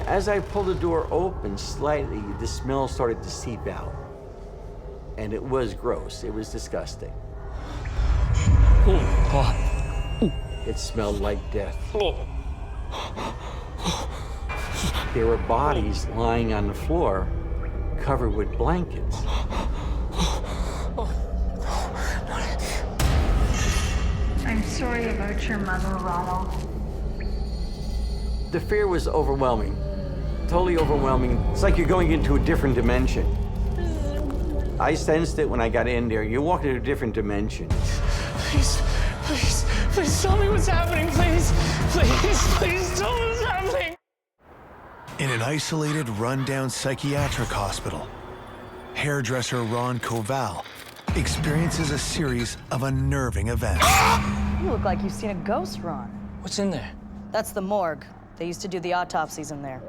As I pulled the door open slightly, the smell started to seep out. And it was gross. It was disgusting. It smelled like death. There were bodies lying on the floor, covered with blankets. I'm sorry about your mother, Ronald. The fear was overwhelming. Totally overwhelming. It's like you're going into a different dimension. I sensed it when I got in there. You're walking into a different dimension. Please, please, please tell me what's happening, please. Please, please tell me what's happening. In an isolated, run-down psychiatric hospital, hairdresser Ron Koval experiences a series of unnerving events. You look like you've seen a ghost, Ron. What's in there? That's the morgue. They used to do the autopsies in there.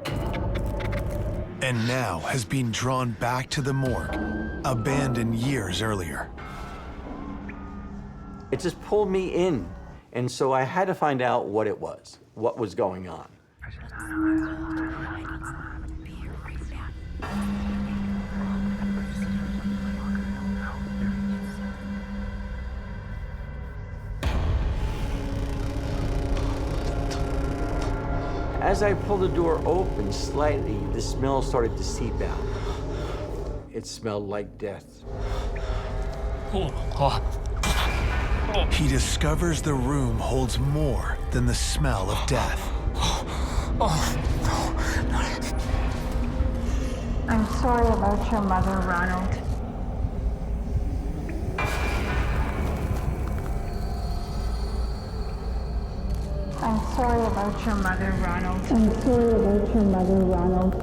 And now has been drawn back to the morgue, abandoned years earlier. It just pulled me in, and so I had to find out what it was, what was going on. As I pulled the door open slightly, the smell started to seep out. It smelled like death. He discovers the room holds more than the smell of death. I'm sorry about your mother, Ronald. I'm sorry about your mother, Ronald. I'm sorry about your mother, Ronald.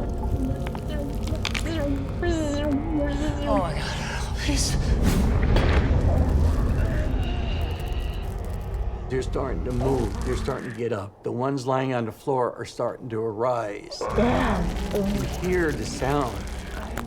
Oh my God, please. They're starting to move. They're starting to get up. The ones lying on the floor are starting to arise. You hear the sound.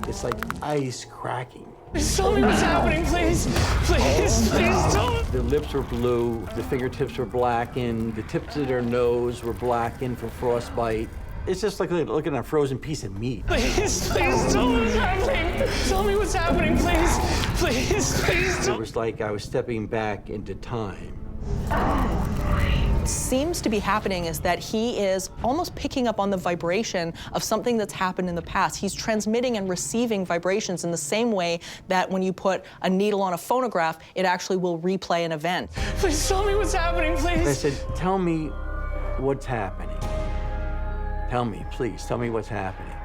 It's like ice cracking. Please tell me what's happening, please. Please, please tell me. Their lips were blue. The fingertips were blackened. The tips of their nose were blackened from frostbite. It's just like looking at a frozen piece of meat. Please, please tell me what's happening. Tell me what's happening, please. Please, please. It was like I was stepping back into time. What seems to be happening is that he is almost picking up on the vibration of something that's happened in the past. He's transmitting and receiving vibrations in the same way that when you put a needle on a phonograph, it actually will replay an event. Please tell me what's happening, please. I said, tell me what's happening. Tell me, please, tell me what's happening.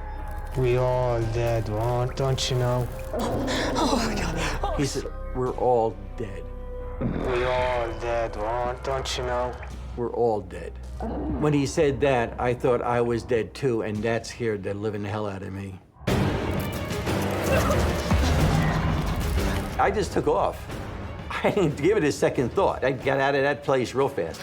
We all dead, Ron, don't you know? Oh my God. Oh. He said, we're all dead. We all dead, Ron, don't you know? We're all dead. When he said that, I thought I was dead too, and that scared the living hell out of me. I just took off. I didn't give it a second thought. I got out of that place real fast.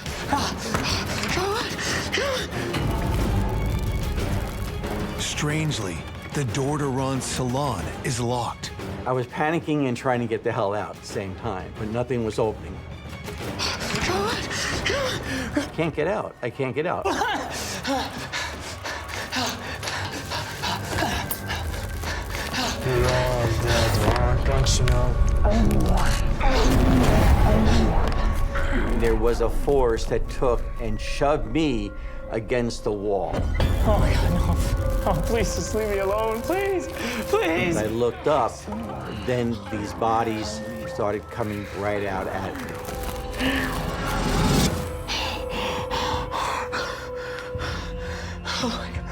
Strangely, the door to Ron's salon is locked. I was panicking and trying to get the hell out at the same time, but nothing was opening. Can't get out. I can't get out. You're all dead, don't you know? There was a force that took and shoved me against the wall. Oh my God, no. Oh, please just leave me alone, please, please. As I looked up, then these bodies started coming right out at me. Oh my God.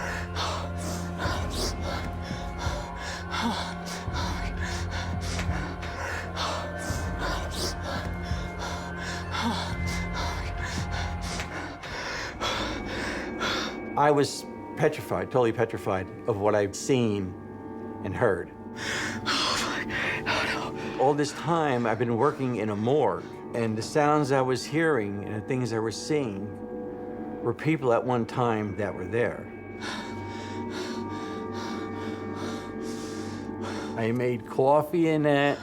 I was petrified, totally petrified of what I've seen and heard. All this time, I've been working in a morgue, and the sounds I was hearing and the things I was seeing were people at one time that were there. I made coffee and that.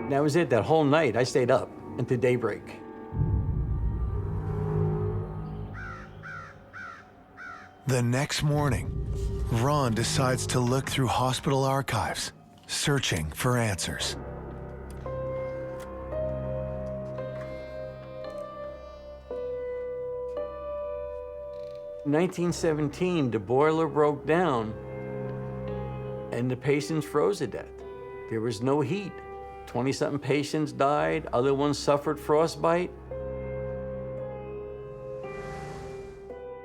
That was it, that whole night. I stayed up until daybreak. The next morning, Ron decides to look through hospital archives, searching for answers. In 1917, the boiler broke down and the patients froze to death. There was no heat. 20-something patients died, other ones suffered frostbite.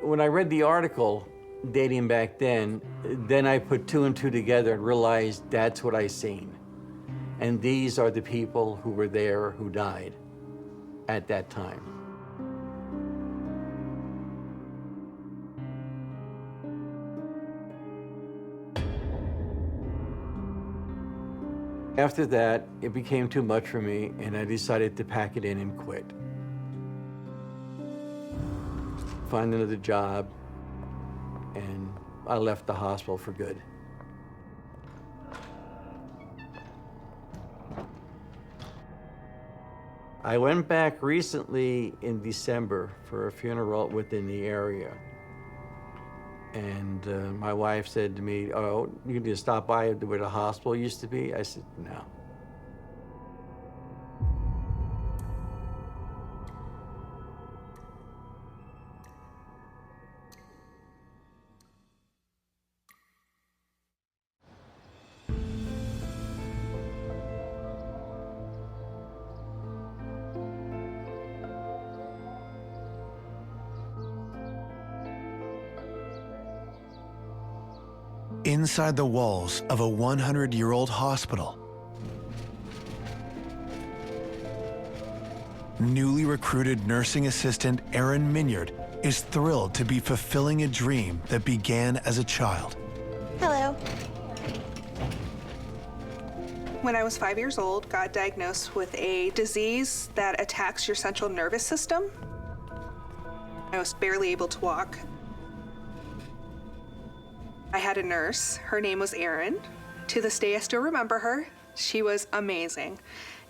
When I read the article dating back then I put two and two together and realized that's what I seen. And these are the people who were there who died at that time. After that, it became too much for me, and I decided to pack it in and quit. Find another job, and I left the hospital for good. I went back recently in December for a funeral within the area. And my wife said to me, "Oh, you can just stop by where the hospital used to be?" I said, "No." Inside the walls of a 100-year-old hospital, newly recruited nursing assistant Erin Minyard is thrilled to be fulfilling a dream that began as a child. Hello. When I was 5 years old, got diagnosed with a disease that attacks your central nervous system. I was barely able to walk. I had a nurse. Her name was Erin. To this day, I still remember her. She was amazing.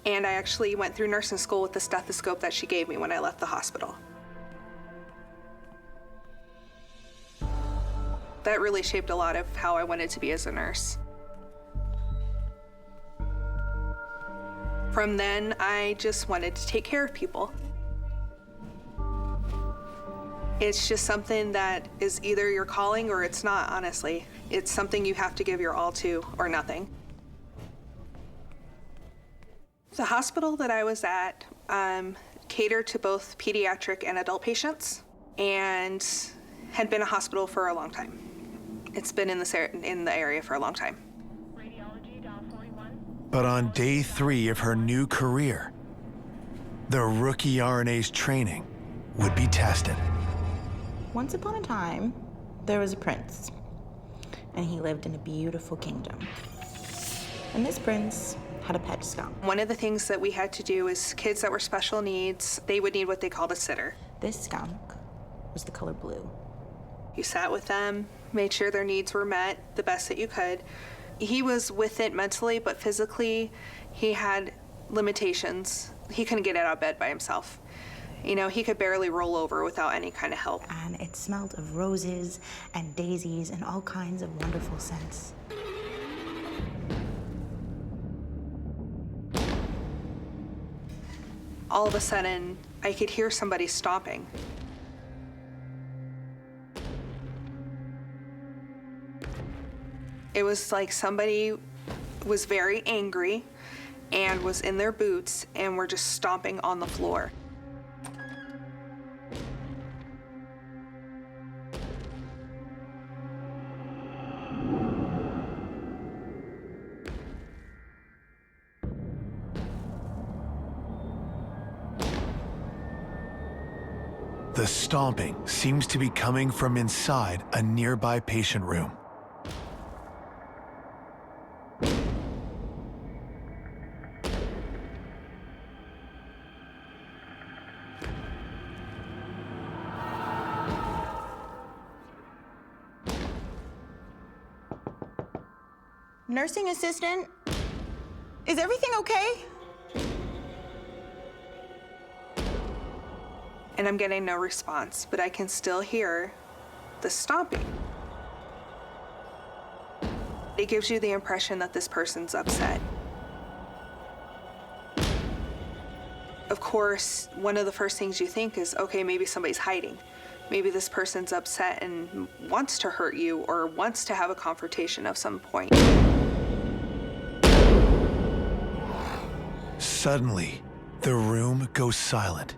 And I actually went through nursing school with the stethoscope that she gave me when I left the hospital. That really shaped a lot of how I wanted to be as a nurse. From then, I just wanted to take care of people. It's just something that is either your calling or it's not, honestly. It's something you have to give your all to or nothing. The hospital that I was at catered to both pediatric and adult patients and had been a hospital for a long time. It's been in the area for a long time. But on day 3 of her new career, the rookie RNA's training would be tested. Once upon a time, there was a prince, and he lived in a beautiful kingdom. And this prince had a pet skunk. One of the things that we had to do is kids that were special needs, they would need what they called a sitter. This skunk was the color blue. You sat with them, made sure their needs were met the best that you could. He was with it mentally, but physically, he had limitations. He couldn't get out of bed by himself. You know, he could barely roll over without any kind of help. And it smelled of roses and daisies and all kinds of wonderful scents. All of a sudden, I could hear somebody stomping. It was like somebody was very angry and was in their boots and were just stomping on the floor. The stomping seems to be coming from inside a nearby patient room. Nursing assistant, is everything okay? And I'm getting no response, but I can still hear the stomping. It gives you the impression that this person's upset. Of course, one of the first things you think is, okay, maybe somebody's hiding. Maybe this person's upset and wants to hurt you or wants to have a confrontation of some point. Suddenly, the room goes silent.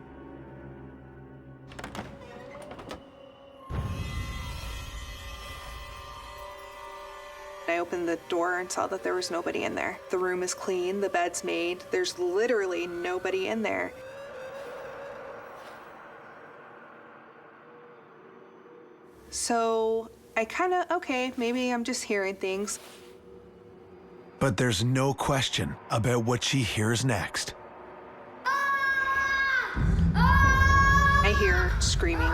I opened the door and saw that there was nobody in there. The room is clean, the bed's made, there's literally nobody in there. So I okay, maybe I'm just hearing things. But there's no question about what she hears next. I hear screaming.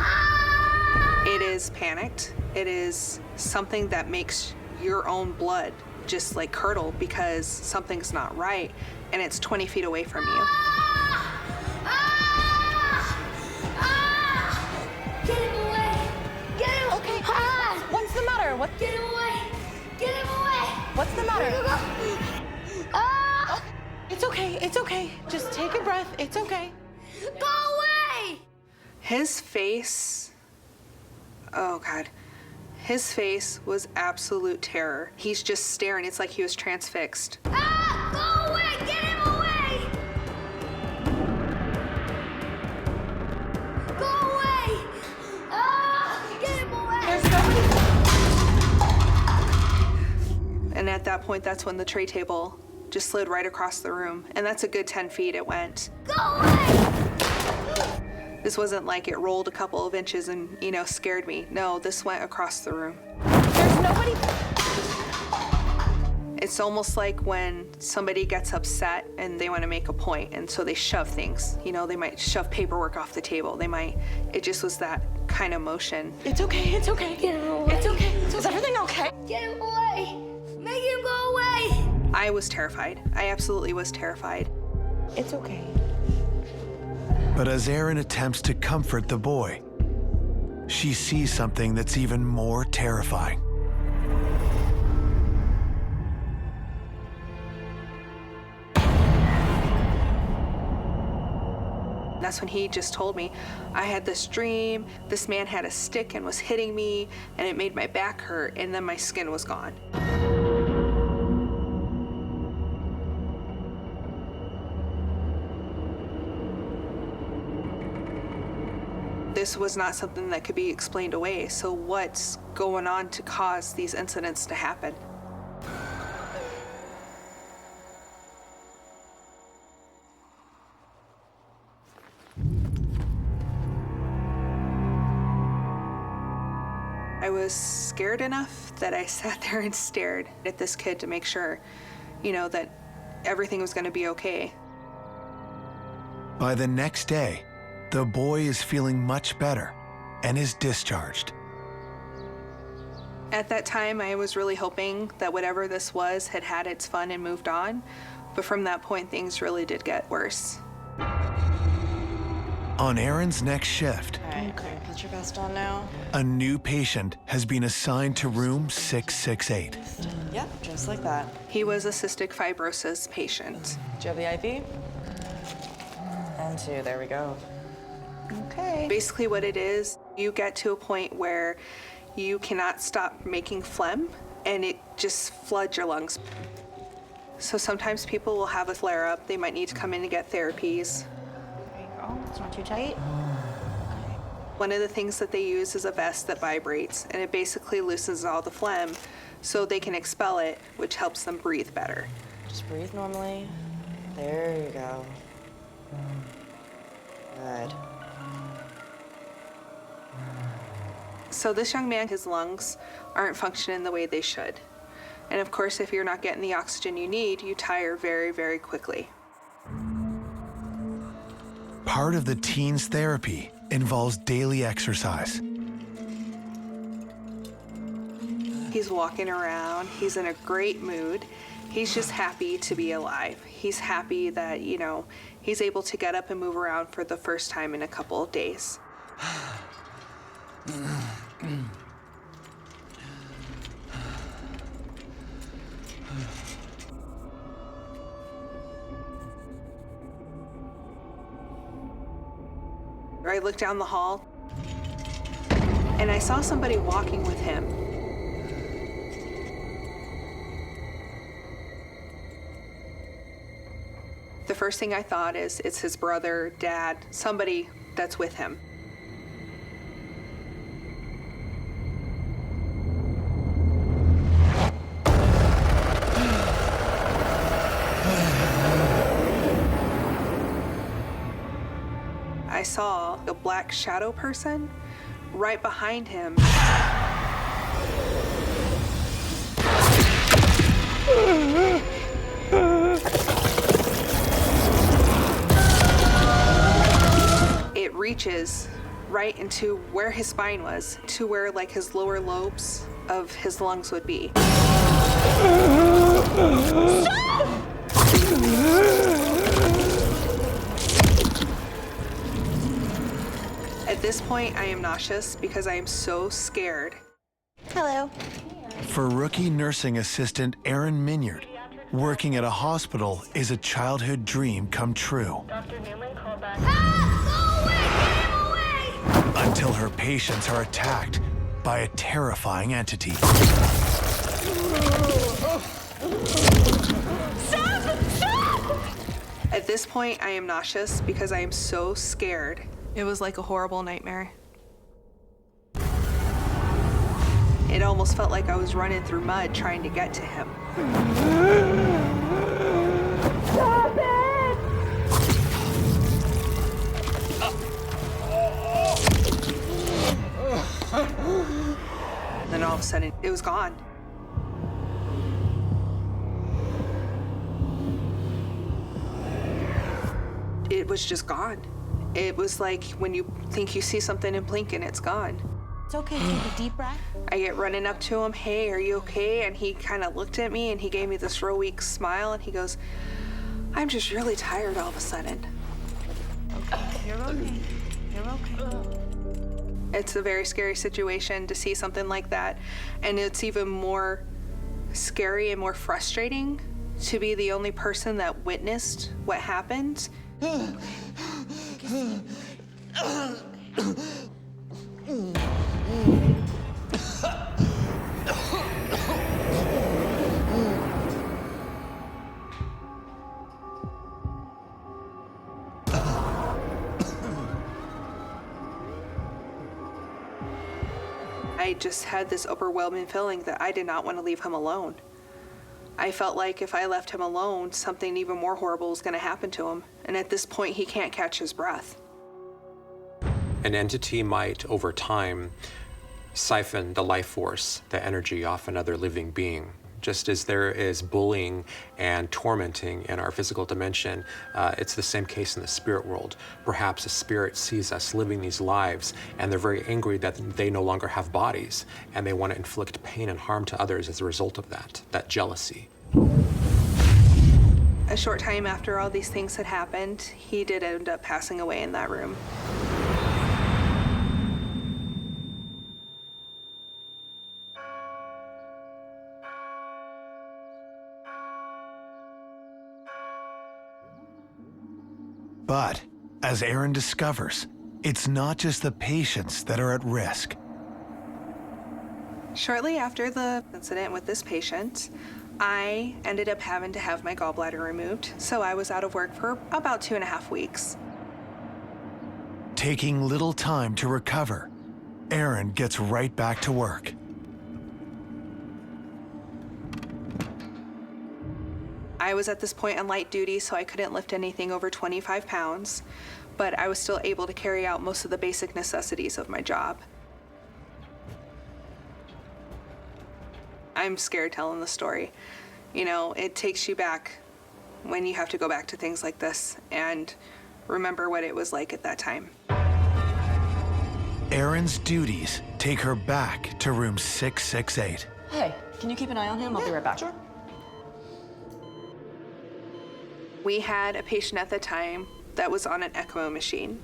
It is panicked. It is something that makes your own blood just like curdle because something's not right and it's 20 feet away from you. Get him away! Get him! Okay, what's the matter? What? Get him away! Get him away! What's the matter? Ah! It's okay, it's okay. Just take a breath, it's okay. Go away! His face, oh God. His face was absolute terror. He's just staring. It's like he was transfixed. Ah! Go away! Get him away! Go away! Ah! Get him away! There's nobody. And at that point, that's when the tray table just slid right across the room. And that's a good 10 feet it went. Go away! This wasn't like it rolled a couple of inches and, you know, scared me. No, this went across the room. There's nobody. It's almost like when somebody gets upset and they want to make a point, and so they shove things. You know, they might shove paperwork off the table. It just was that kind of motion. It's okay, it's okay. Get him away! It's okay. Is everything okay? Get him away! Make him go away! I was terrified. I absolutely was terrified. It's okay. But as Erin attempts to comfort the boy, she sees something that's even more terrifying. That's when he just told me, I had this dream, this man had a stick and was hitting me, and it made my back hurt, and then my skin was gone. This was not something that could be explained away, so what's going on to cause these incidents to happen? I was scared enough that I sat there and stared at this kid to make sure, you know, that everything was going to be okay. By the next day, the boy is feeling much better and is discharged. At that time, I was really hoping that whatever this was had had its fun and moved on. But from that point, things really did get worse. On Erin's next shift, Okay, put your vest on now. a new patient has been assigned to room 668. Yep, just like that. He was a cystic fibrosis patient. Do you have the IV? And 2, there we go. Okay. Basically what it is, you get to a point where you cannot stop making phlegm and it just floods your lungs. So sometimes people will have a flare-up. They might need to come in and get therapies. There you go. It's not too tight. One of the things that they use is a vest that vibrates, and it basically loosens all the phlegm so they can expel it, which helps them breathe better. Just breathe normally. There you go. Good. So this young man, his lungs aren't functioning the way they should. And of course, if you're not getting the oxygen you need, you tire very, very quickly. Part of the teen's therapy involves daily exercise. He's walking around, he's in a great mood. He's just happy to be alive. He's happy that, you know, he's able to get up and move around for the first time in a couple of days. I looked down the hall and I saw somebody walking with him. The first thing I thought is it's his brother, dad, somebody that's with him. I saw a black shadow person right behind him. It reaches right into where his spine was, to where like his lower lobes of his lungs would be. At this point, I am nauseous because I am so scared. Hello. For rookie nursing assistant Erin Minyard, working at a hospital is a childhood dream come true. Until her patients are attacked by a terrifying entity. At this point, I am nauseous because I am so scared. It was like a horrible nightmare. It almost felt like I was running through mud trying to get to him. Stop it! Then all of a sudden, it was gone. It was just gone. It was like when you think you see something and blink and it's gone. It's okay, take a deep breath. I get running up to him, hey, are you okay? And he kind of looked at me and he gave me this real weak smile and he goes, I'm just really tired all of a sudden. You're okay. You're okay. It's a very scary situation to see something like that. And it's even more scary and more frustrating to be the only person that witnessed what happened. I just had this overwhelming feeling that I did not want to leave him alone. I felt like if I left him alone, something even more horrible was going to happen to him. And at this point, he can't catch his breath. An entity might, over time, siphon the life force, the energy off another living being. Just as there is bullying and tormenting in our physical dimension, it's the same case in the spirit world. Perhaps a spirit sees us living these lives, and they're very angry that they no longer have bodies, and they want to inflict pain and harm to others as a result of that jealousy. A short time after all these things had happened, he did end up passing away in that room. But, as Erin discovers, it's not just the patients that are at risk. Shortly after the incident with this patient, I ended up having to have my gallbladder removed, so I was out of work for about 2.5 weeks. Taking little time to recover, Erin gets right back to work. I was at this point on light duty, so I couldn't lift anything over 25 pounds, but I was still able to carry out most of the basic necessities of my job. I'm scared telling the story. You know, it takes you back when you have to go back to things like this and remember what it was like at that time. Erin's duties take her back to room 668. Hey, can you keep an eye on him? I'll be right back. Sure. We had a patient at the time that was on an ECMO machine.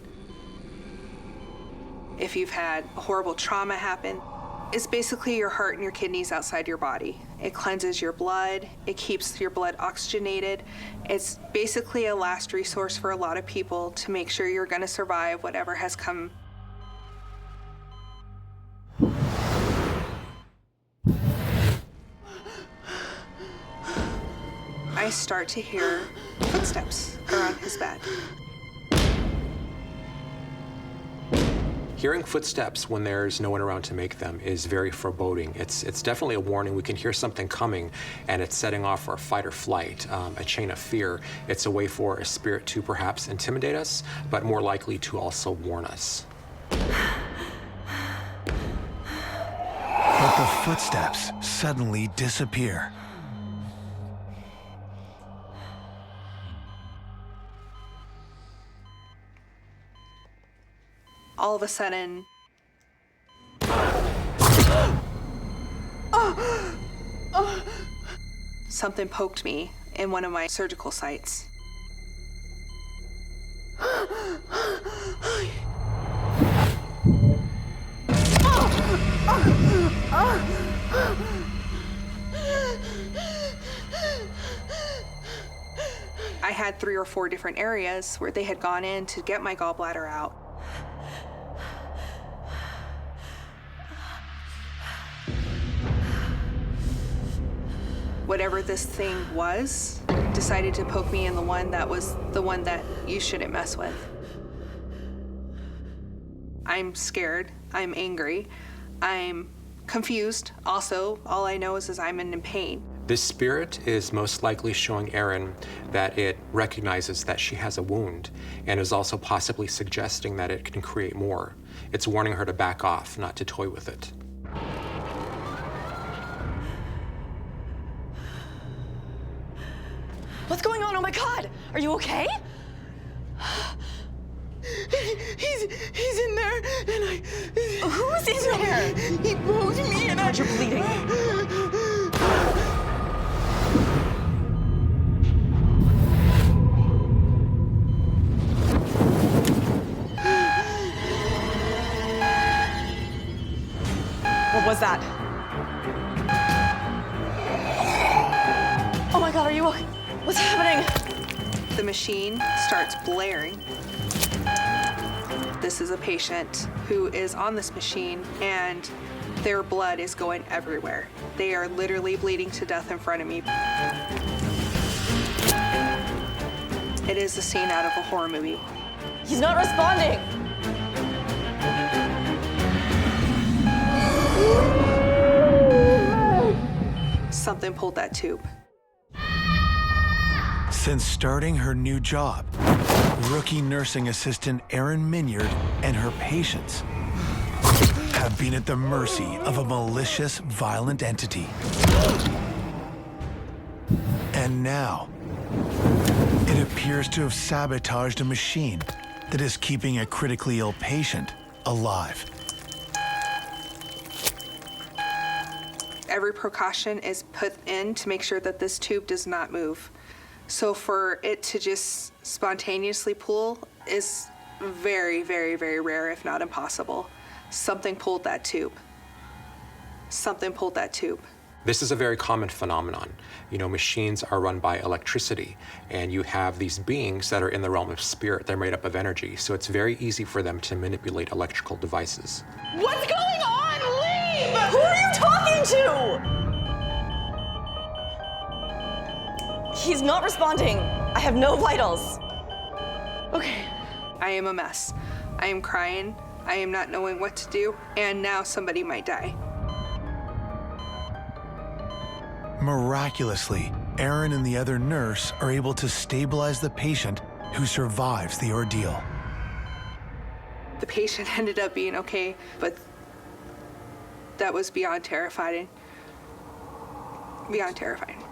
If you've had a horrible trauma happen, it's basically your heart and your kidneys outside your body. It cleanses your blood, it keeps your blood oxygenated. It's basically a last resource for a lot of people to make sure you're gonna survive whatever has come. I start to hear footsteps around his bed. Hearing footsteps when there's no one around to make them is very foreboding. It's definitely a warning. We can hear something coming, and it's setting off our fight or flight, a chain of fear. It's a way for a spirit to perhaps intimidate us, but more likely to also warn us. But the footsteps suddenly disappear. All of a sudden, something poked me in one of my surgical sites. I had 3 or 4 different areas where they had gone in to get my gallbladder out. Whatever this thing was, decided to poke me in the one that was the one that you shouldn't mess with. I'm scared, I'm angry, I'm confused. Also, all I know is I'm in pain. This spirit is most likely showing Erin that it recognizes that she has a wound and is also possibly suggesting that it can create more. It's warning her to back off, not to toy with it. What's going on? Oh my God! Are you okay? He's in there, and I... Who's in there? He poked me, and You're bleeding. What was that? Oh my God, are you okay? What's happening? The machine starts blaring. This is a patient who is on this machine, and their blood is going everywhere. They are literally bleeding to death in front of me. It is a scene out of a horror movie. He's not responding. Something pulled that tube. Since starting her new job, rookie nursing assistant Erin Minyard and her patients have been at the mercy of a malicious, violent entity. And now, it appears to have sabotaged a machine that is keeping a critically ill patient alive. Every precaution is put in to make sure that this tube does not move. So for it to just spontaneously pull is very, very, very rare, if not impossible. Something pulled that tube. Something pulled that tube. This is a very common phenomenon. You know, machines are run by electricity, and you have these beings that are in the realm of spirit. They're made up of energy, so it's very easy for them to manipulate electrical devices. What's going on? Leave! Who are you talking to? He's not responding. I have no vitals. Okay. I am a mess. I am crying. I am not knowing what to do, and now somebody might die. Miraculously, Aaron and the other nurse are able to stabilize the patient who survives the ordeal. The patient ended up being okay, but that was beyond terrifying. Beyond terrifying.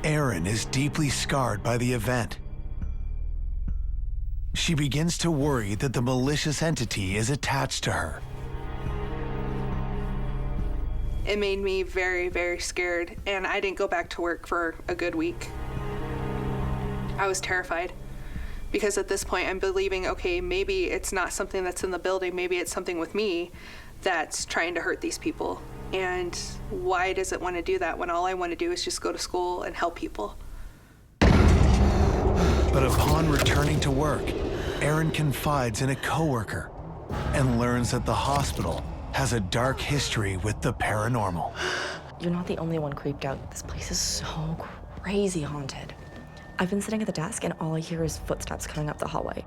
Erin is deeply scarred by the event. She begins to worry that the malicious entity is attached to her. It made me very, very scared, and I didn't go back to work for a good week. I was terrified because at this point I'm believing, okay, maybe it's not something that's in the building, maybe it's something with me that's trying to hurt these people. And why does it want to do that when all I want to do is just go to school and help people? But upon returning to work, Erin confides in a coworker and learns that the hospital has a dark history with the paranormal. You're not the only one creeped out. This place is so crazy haunted. I've been sitting at the desk and all I hear is footsteps coming up the hallway.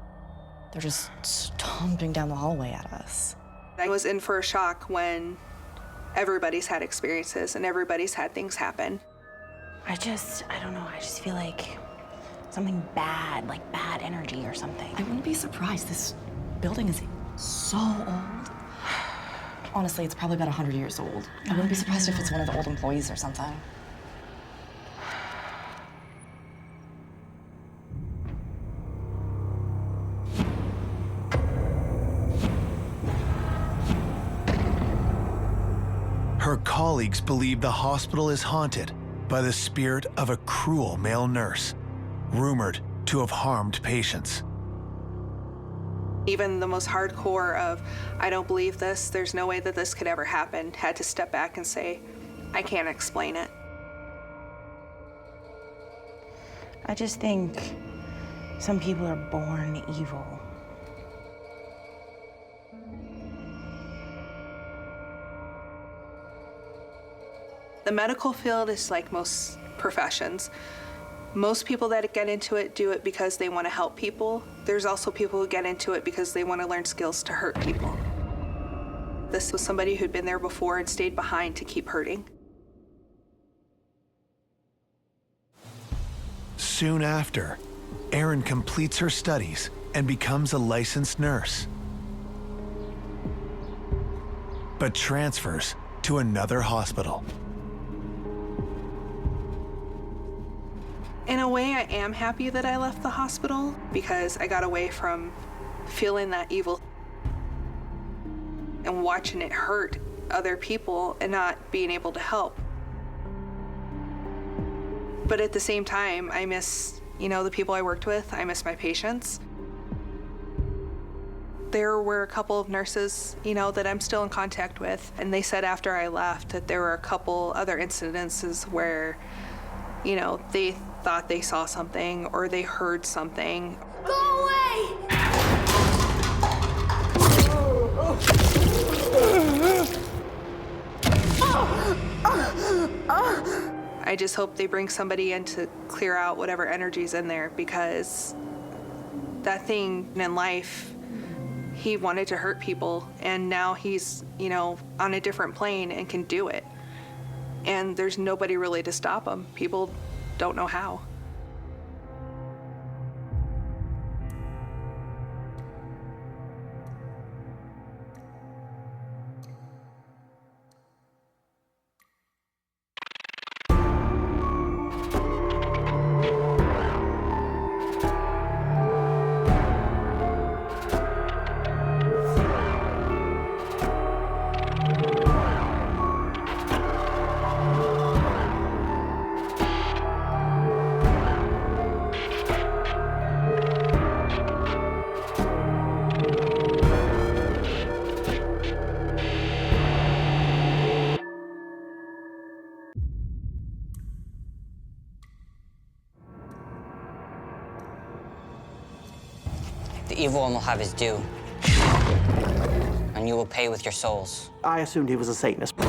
They're just stomping down the hallway at us. I was in for a shock when everybody's had experiences and everybody's had things happen. I don't know, I just feel like something bad, like bad energy or something. I wouldn't be surprised. This building is so old. Honestly, it's probably about 100 years old. I wouldn't be surprised if it's one of the old employees or something. Her colleagues believe the hospital is haunted by the spirit of a cruel male nurse, rumored to have harmed patients. Even the most hardcore of, I don't believe this, there's no way that this could ever happen, had to step back and say, I can't explain it. I just think some people are born evil. The medical field is like most professions. Most people that get into it do it because they want to help people. There's also people who get into it because they want to learn skills to hurt people. This was somebody who'd been there before and stayed behind to keep hurting. Soon after, Erin completes her studies and becomes a licensed nurse, but transfers to another hospital. In a way, I am happy that I left the hospital because I got away from feeling that evil and watching it hurt other people and not being able to help. But at the same time, I miss, the people I worked with. I miss my patients. There were a couple of nurses, that I'm still in contact with, and they said after I left that there were a couple other incidences where, they thought they saw something or they heard something. Go away! I just hope they bring somebody in to clear out whatever energy's in there, because that thing in life, he wanted to hurt people, and now he's, on a different plane and can do it. And there's nobody really to stop him. People don't know how. The evil one will have his due. And you will pay with your souls. I assumed he was a Satanist. He's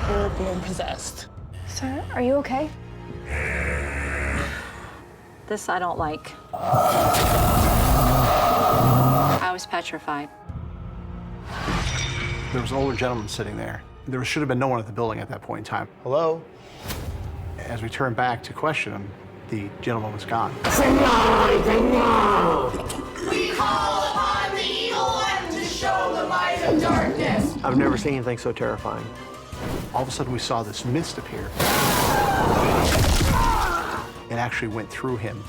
full-blown possessed. Sir, are you okay? This I don't like. I was petrified. There was an older gentleman sitting there. There should have been no one at the building at that point in time. Hello? As we turned back to question him, the gentleman was gone. We call upon the evil one to show the light of darkness. I've never seen anything so terrifying. All of a sudden, we saw this mist appear. It actually went through him.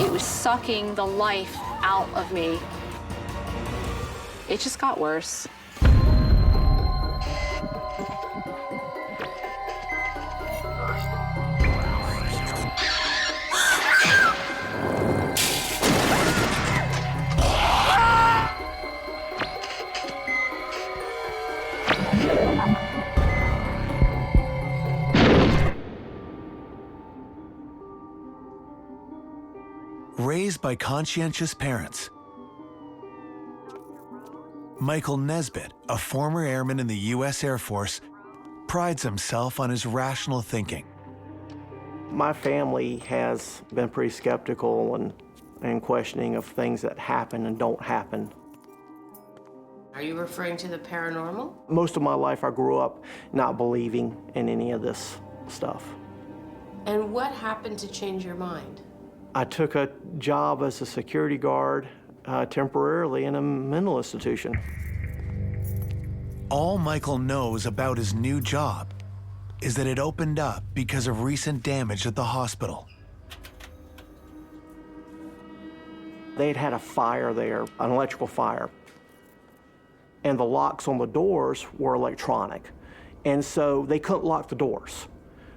It was sucking the life out of me. It just got worse. Raised by conscientious parents, Michael Nesbitt, a former airman in the U.S. Air Force, prides himself on his rational thinking. My family has been pretty skeptical and questioning of things that happen and don't happen. Are you referring to the paranormal? Most of my life I grew up not believing in any of this stuff. And what happened to change your mind? I took a job as a security guard temporarily in a mental institution. All Michael knows about his new job is that it opened up because of recent damage at the hospital. They'd had a fire there, an electrical fire, and the locks on the doors were electronic, and so they couldn't lock the doors.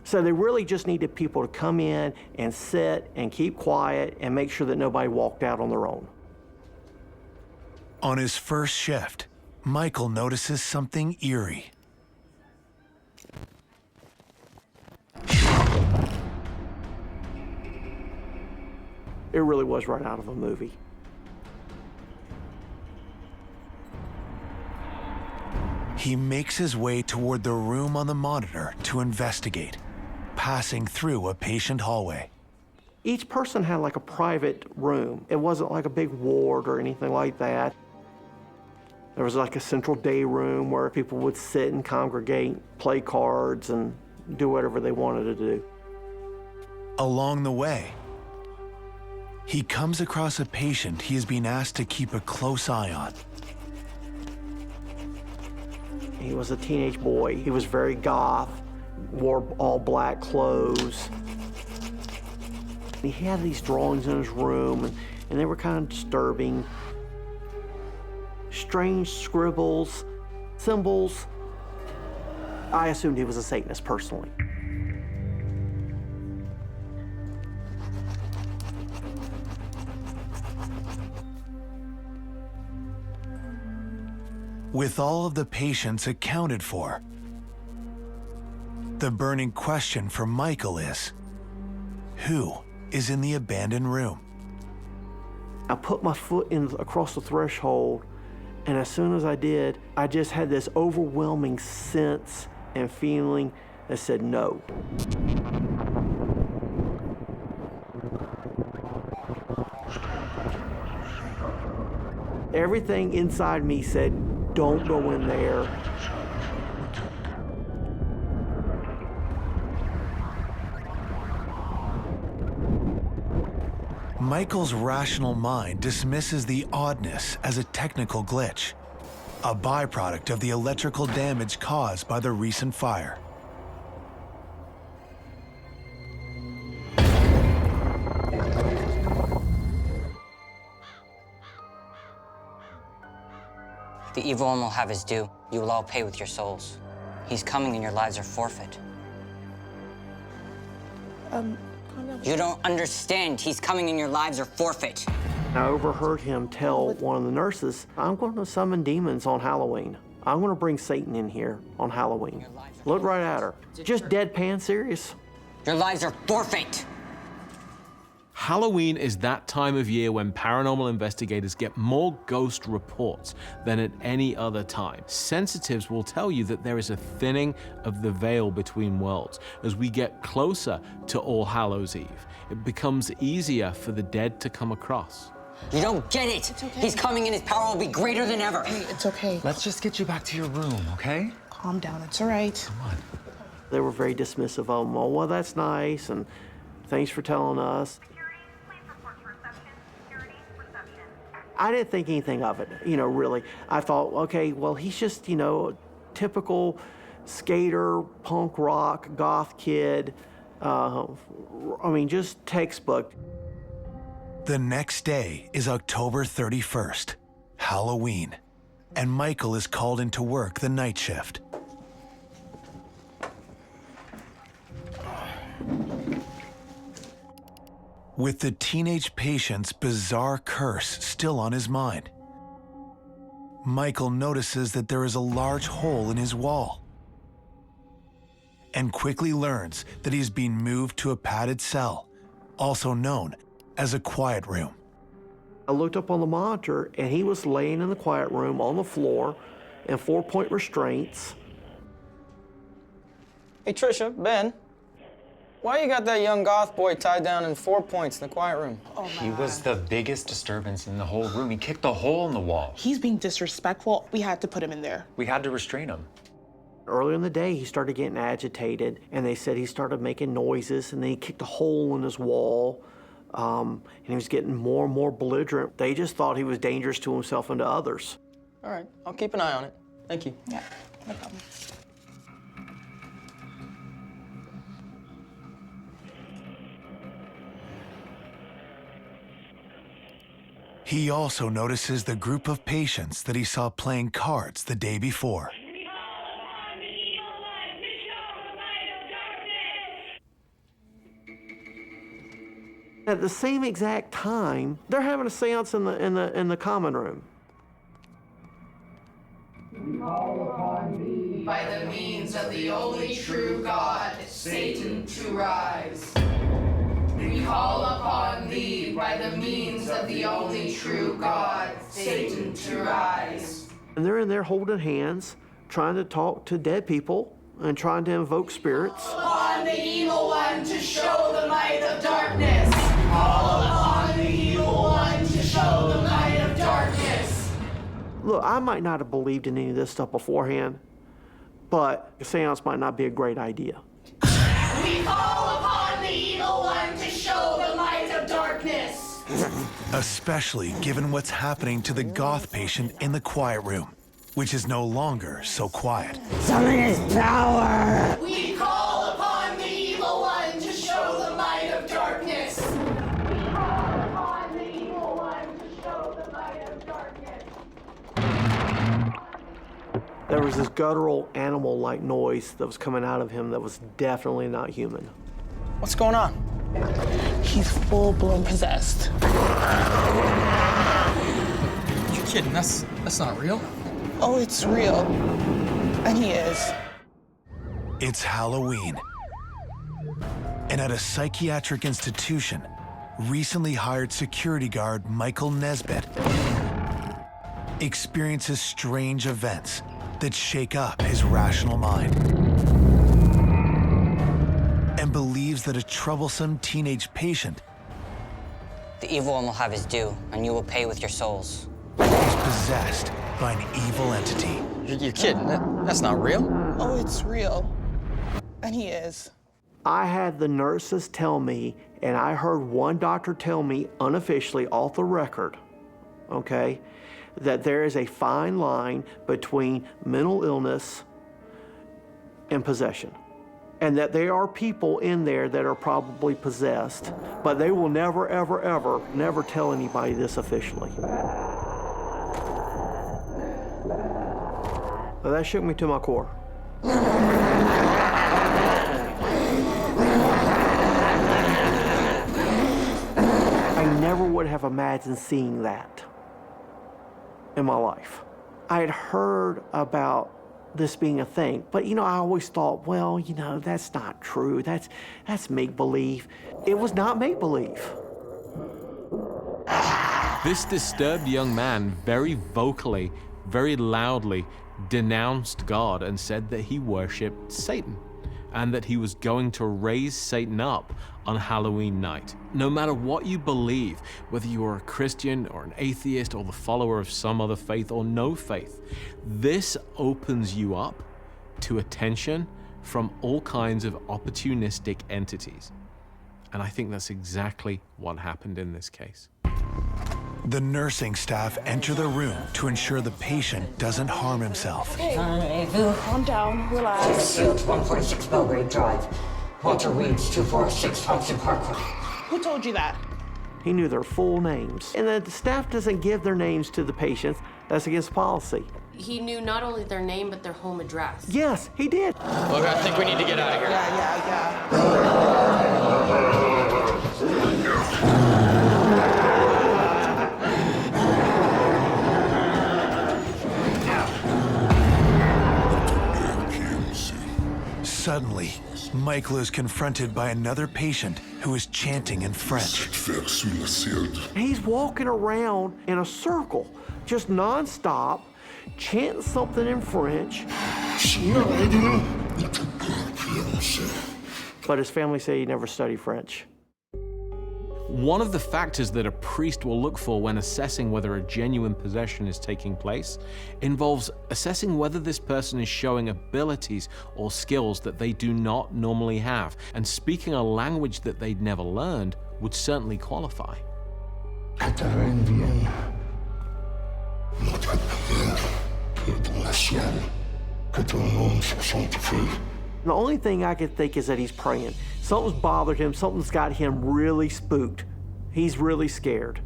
So they really just needed people to come in and sit and keep quiet and make sure that nobody walked out on their own. On his first shift, Michael notices something eerie. It really was right out of a movie. He makes his way toward the room on the monitor to investigate, passing through a patient hallway. Each person had like a private room. It wasn't like a big ward or anything like that. There was like a central day room where people would sit and congregate, play cards, and do whatever they wanted to do. Along the way, he comes across a patient he has been asked to keep a close eye on. He was a teenage boy. He was very goth, wore all black clothes. He had these drawings in his room, and they were kind of disturbing. Strange scribbles, symbols. I assumed he was a Satanist personally. With all of the patients accounted for, the burning question for Michael is, who is in the abandoned room? I put my foot in across the threshold, and as soon as I did, I just had this overwhelming sense and feeling that said no. Everything inside me said, don't go in there. Michael's rational mind dismisses the oddness as a technical glitch, a byproduct of the electrical damage caused by the recent fire. The evil one will have his due. You will all pay with your souls. He's coming and your lives are forfeit. You don't understand. He's coming and your lives are forfeit. I overheard him tell one of the nurses, I'm going to summon demons on Halloween. I'm going to bring Satan in here on Halloween. Look right at her. Just deadpan serious. Your lives are forfeit. Halloween is that time of year when paranormal investigators get more ghost reports than at any other time. Sensitives will tell you that there is a thinning of the veil between worlds. As we get closer to All Hallows Eve, it becomes easier for the dead to come across. You don't get it. It's okay. He's coming and his power will be greater than ever. Hey, it's okay. Let's just get you back to your room, okay? Calm down, it's all right. Come on. They were very dismissive of them. Oh, well, that's nice, and thanks for telling us. I didn't think anything of it, really. I thought, okay, well, he's just, typical skater, punk rock, goth kid. Just textbook. The next day is October 31st, Halloween, and Michael is called into work the night shift. With the teenage patient's bizarre curse still on his mind, Michael notices that there is a large hole in his wall and quickly learns that he's being moved to a padded cell, also known as a quiet room. I looked up on the monitor, and he was laying in the quiet room on the floor in 4-point restraints. Hey, Trisha, Ben. Why you got that young goth boy tied down in 4 points in the quiet room? Oh, He was the biggest disturbance in the whole room. He kicked a hole in the wall. He's being disrespectful. We had to put him in there. We had to restrain him. Earlier in the day, he started getting agitated, and they said he started making noises, and then he kicked a hole in his wall, and he was getting more and more belligerent. They just thought he was dangerous to himself and to others. All right, I'll keep an eye on it. Thank you. Yeah, no problem. He also notices the group of patients that he saw playing cards the day before. At the same exact time, they're having a seance in the common room. We call upon thee by the means of the only true God, Satan, to rise. We call upon thee by the means of the only true God, Satan, to rise. And they're in there holding hands, trying to talk to dead people and trying to invoke spirits. Call upon the evil one to show the might of darkness. Call upon the evil one to show the might of darkness. Look, I might not have believed in any of this stuff beforehand, but a seance might not be a great idea. We call upon the evil one to show the might of darkness. Especially given what's happening to the goth patient in the quiet room, which is no longer so quiet. Summon his power. We call upon the evil one to show the might of darkness. We call upon the evil one to show the might of darkness. There was this guttural animal-like noise that was coming out of him that was definitely not human. What's going on? He's full-blown possessed. You kidding? That's not real. Oh, it's real. And he is. It's Halloween. And at a psychiatric institution, recently hired security guard Michael Nesbitt experiences strange events that shake up his rational mind and believes that a troublesome teenage patient The evil one will have his due, and you will pay with your souls. is possessed by an evil entity. You're kidding? That's not real. Oh, it's real. And he is. I had the nurses tell me, and I heard one doctor tell me unofficially off the record, okay, that there is a fine line between mental illness and possession. And that there are people in there that are probably possessed, but they will never, ever, ever, never tell anybody this officially. So that shook me to my core. I never would have imagined seeing that in my life. I had heard about this being a thing, but I always thought, well, that's not true. That's make-believe. It was not make-believe. This disturbed young man very vocally, very loudly denounced God and said that he worshipped Satan and that he was going to raise Satan up on Halloween night. No matter what you believe, whether you are a Christian or an atheist or the follower of some other faith or no faith, this opens you up to attention from all kinds of opportunistic entities. And I think that's exactly what happened in this case. The nursing staff enter the room to ensure the patient doesn't harm himself. Calm down, relax. Field 146 Belgrade Drive. Walter Weeds 246 Thompson Parkway. Who told you that? He knew their full names. And the staff doesn't give their names to the patients. That's against policy. He knew not only their name, but their home address. Yes, he did. Look, I think we need to get out of here. Suddenly, Michael is confronted by another patient who is chanting in French. He's walking around in a circle, just nonstop, chanting something in French. But his family say he never studied French. One of the factors that a priest will look for when assessing whether a genuine possession is taking place involves assessing whether this person is showing abilities or skills that they do not normally have, and speaking a language that they'd never learned would certainly qualify. The only thing I can think is that he's praying. Something's bothered him, something's got him really spooked. He's really scared.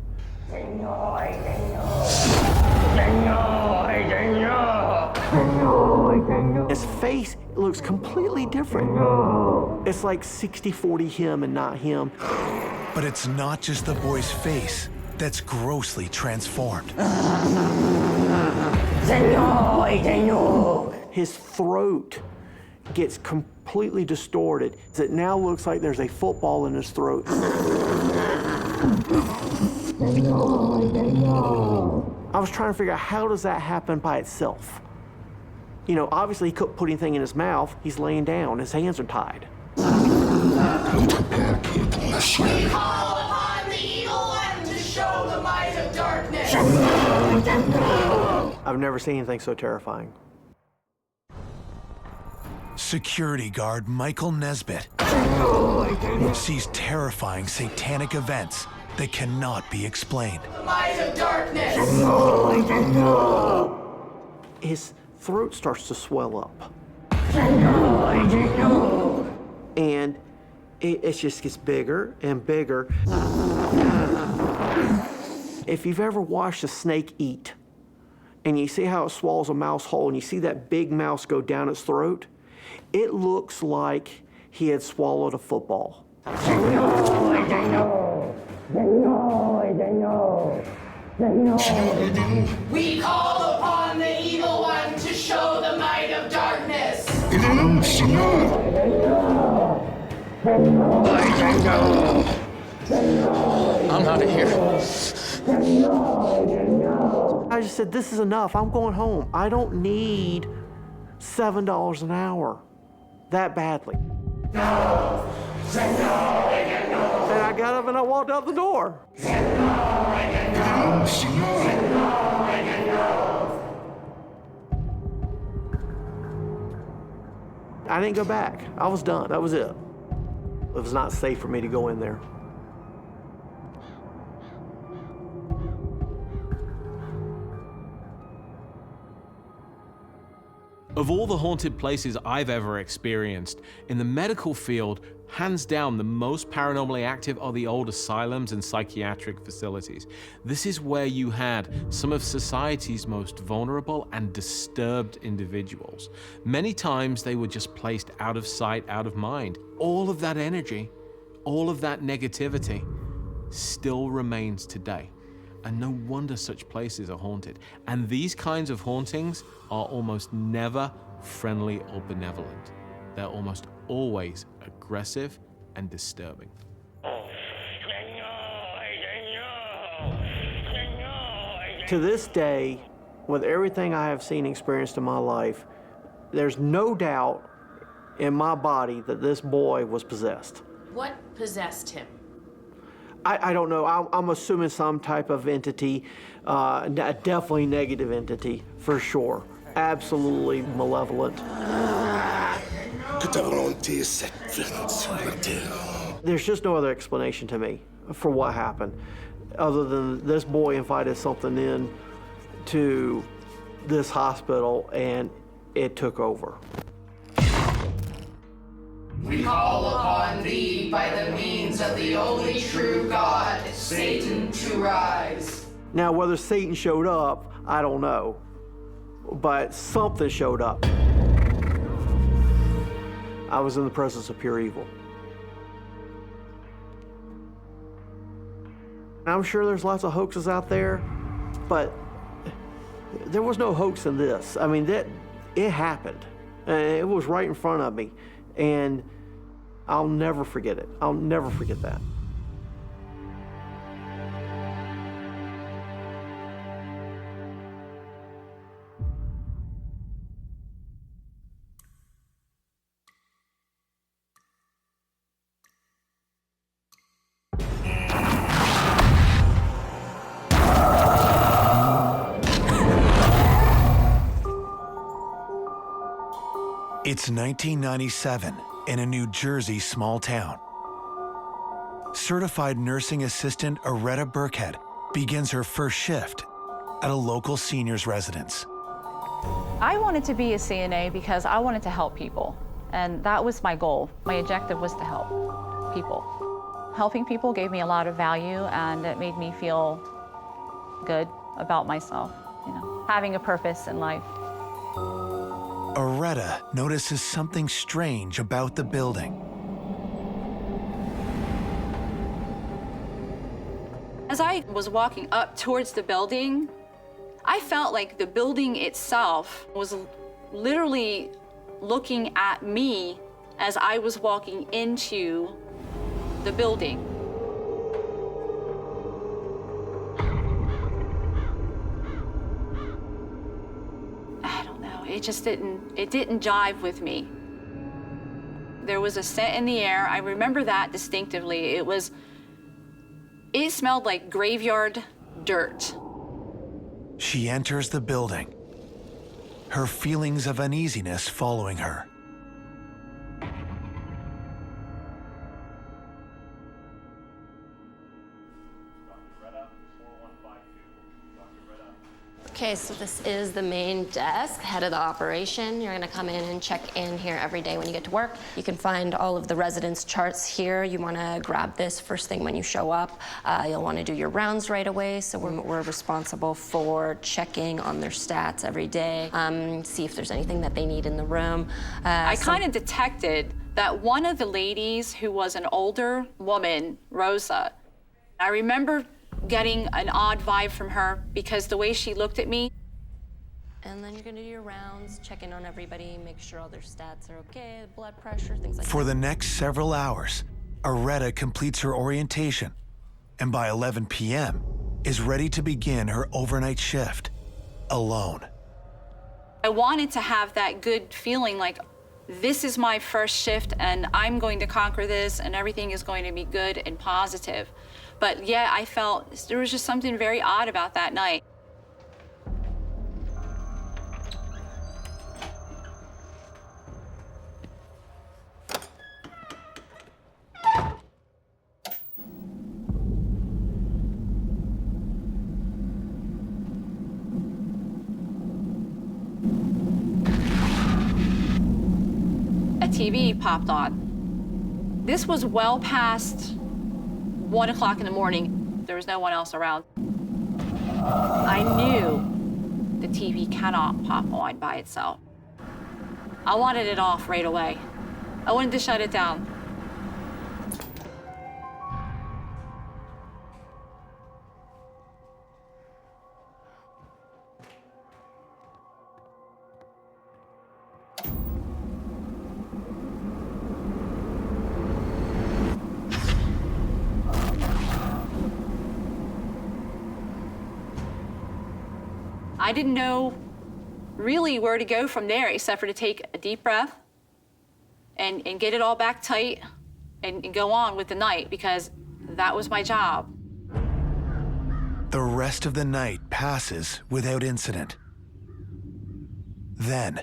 His face looks completely different. It's like 60-40 him and not him. But it's not just the boy's face that's grossly transformed. His throat gets completely distorted. It now looks like there's a football in his throat. I was trying to figure out, how does that happen by itself? You know, obviously he couldn't put anything in his mouth. He's laying down, his hands are tied. We call upon the evil one to show the might of darkness. I've never seen anything so terrifying. Security guard Michael Nesbitt sees terrifying satanic events that cannot be explained. The might of darkness. His throat starts to swell up. And it just gets bigger and bigger. If you've ever watched a snake eat, and you see how it swallows a mouse whole, and you see that big mouse go down its throat, it looks like he had swallowed a football. We call upon the evil one to show the might of darkness. I'm out of here. I just said, this is enough. I'm going home. I don't need $7 an hour that badly. And I got up and I walked out the door. I didn't go back. I was done. That was it. It was not safe for me to go in there. Of all the haunted places I've ever experienced, in the medical field, hands down, the most paranormally active are the old asylums and psychiatric facilities. This is where you had some of society's most vulnerable and disturbed individuals. Many times they were just placed out of sight, out of mind. All of that energy, all of that negativity still remains today. And no wonder such places are haunted. And these kinds of hauntings are almost never friendly or benevolent. They're almost always aggressive and disturbing. To this day, with everything I have seen and experienced in my life, there's no doubt in my body that this boy was possessed. What possessed him? I don't know. I'm assuming some type of entity, definitely negative entity, for sure. Absolutely malevolent. There's just no other explanation to me for what happened, other than this boy invited something in to this hospital and it took over. We call upon thee by the means of the only true God, Satan, to rise. Now, whether Satan showed up, I don't know, but something showed up. I was in the presence of pure evil. I'm sure there's lots of hoaxes out there, but there was no hoax in this. I mean, it happened. It was right in front of me, and I'll never forget it. I'll never forget that. It's 1997 in a New Jersey small town. Certified nursing assistant Aretta Burkhead begins her first shift at a local seniors residence. I wanted to be a CNA because I wanted to help people, and that was my goal. My objective was to help people. Helping people gave me a lot of value, and it made me feel good about myself, you know, having a purpose in life. Aretta notices something strange about the building. As I was walking up towards the building, I felt like the building itself was literally looking at me as I was walking into the building. It didn't jive with me. There was a scent in the air. I remember that distinctively. It smelled like graveyard dirt. She enters the building, her feelings of uneasiness following her. Okay, so this is the main desk, head of the operation. You're gonna come in and check in here every day when you get to work. You can find all of the residents' charts here. You wanna grab this first thing when you show up. You'll wanna do your rounds right away, so we're responsible for checking on their stats every day, see if there's anything that they need in the room. I kind of detected that one of the ladies who was an older woman, Rosa, I remember getting an odd vibe from her because the way she looked at me. And then you're gonna do your rounds, check in on everybody, make sure all their stats are okay, blood pressure, things like that. For the next several hours, Aretta completes her orientation, and by 11 p.m. is ready to begin her overnight shift, alone. I wanted to have that good feeling like, this is my first shift and I'm going to conquer this and everything is going to be good and positive. But yeah, I felt there was just something very odd about that night. A TV popped on. This was well past 1 o'clock in the morning. There was no one else around. I knew the TV cannot pop on by itself. I wanted it off right away. I wanted to shut it down. I didn't know really where to go from there except for to take a deep breath and get it all back tight and go on with the night because that was my job. The rest of the night passes without incident. Then,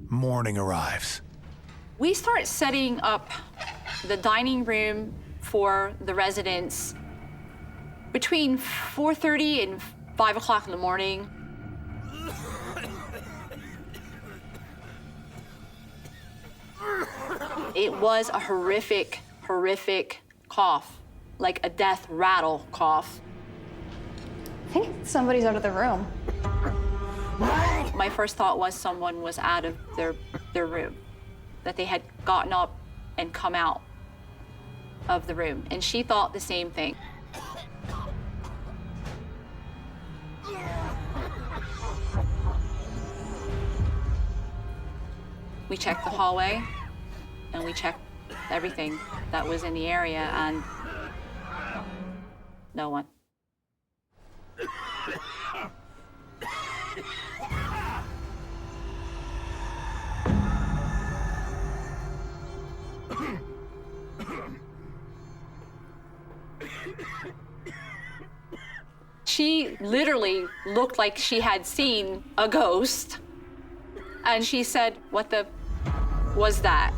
morning arrives. We start setting up the dining room for the residents between 4:30 and 5 o'clock in the morning. It was a horrific, horrific cough, like a death rattle cough. I think somebody's out of the room. My first thought was someone was out of their room, that they had gotten up and come out of the room. And she thought the same thing. We checked the hallway and we checked everything that was in the area and no one. She literally looked like she had seen a ghost. And she said, "What the was that?"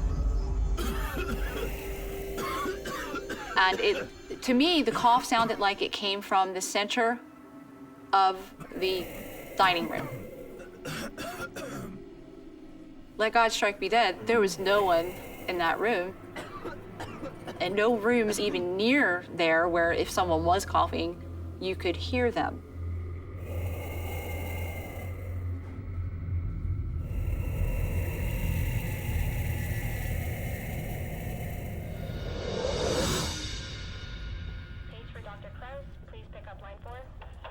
And to me, the cough sounded like it came from the center of the dining room. Let God strike me dead, there was no one in that room. And no rooms even near there where if someone was coughing, you could hear them.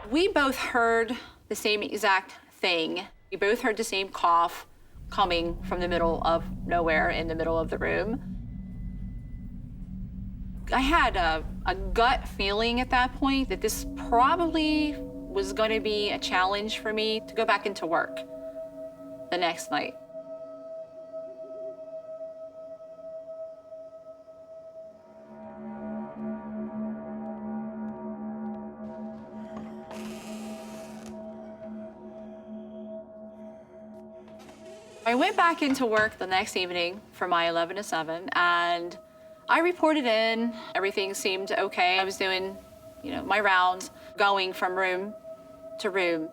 We both heard the same exact thing. We both heard the same cough coming from the middle of nowhere in the middle of the room. I had a gut feeling at that point that this probably was going to be a challenge for me to go back into work the next night. I went back into work the next evening for my 11 to 7, and I reported in. Everything seemed okay. I was doing, my rounds, going from room to room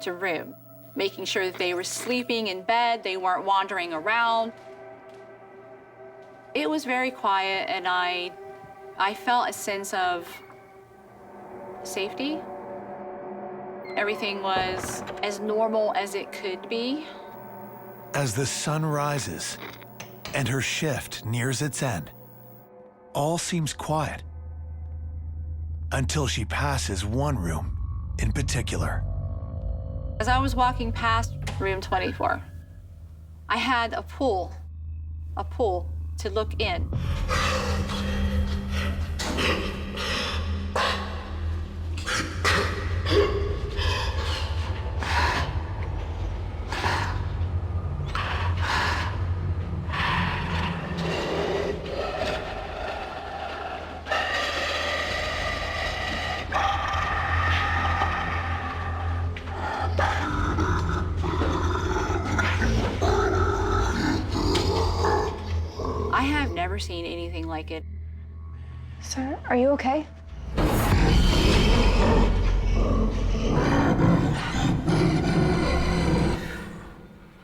to room, making sure that they were sleeping in bed, they weren't wandering around. It was very quiet, and I felt a sense of safety. Everything was as normal as it could be. As the sun rises and her shift nears its end, all seems quiet until she passes one room in particular. As I was walking past room 24, I had a pool to look in. Never seen anything like it. Sir, are you okay?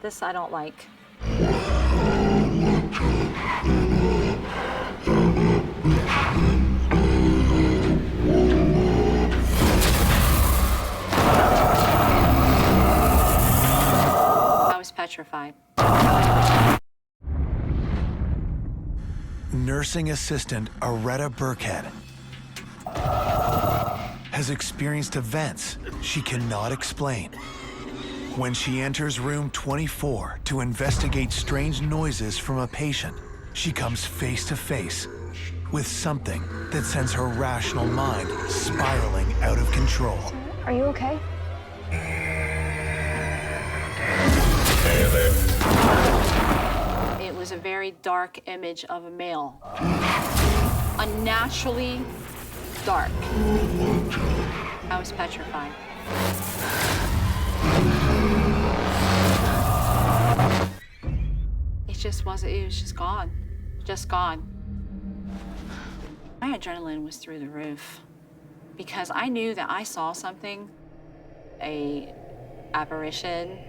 This I don't like. I was petrified. Nursing assistant Aretta Burkhead has experienced events she cannot explain. When she enters room 24 to investigate strange noises from a patient, she comes face to face with something that sends her rational mind spiraling out of control. Are you okay? was a very dark image of a male. Unnaturally dark. I was petrified. It was just gone. Just gone. My adrenaline was through the roof because I knew that I saw something, a apparition,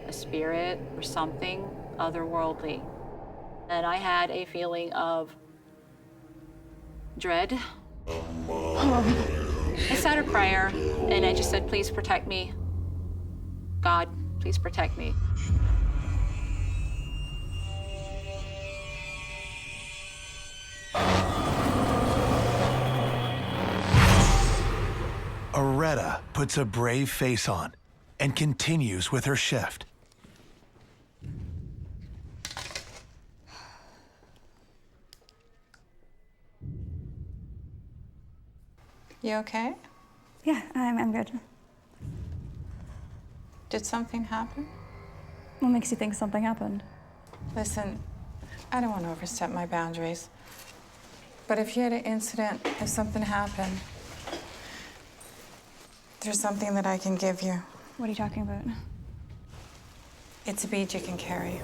a spirit, or something otherworldly. And I had a feeling of dread. I said a prayer, and I just said, please protect me. God, please protect me. Aretta puts a brave face on and continues with her shift. You okay? Yeah, I'm good. Did something happen? What makes you think something happened? Listen, I don't want to overstep my boundaries. But if you had an incident, if something happened, there's something that I can give you. What are you talking about? It's a bead you can carry.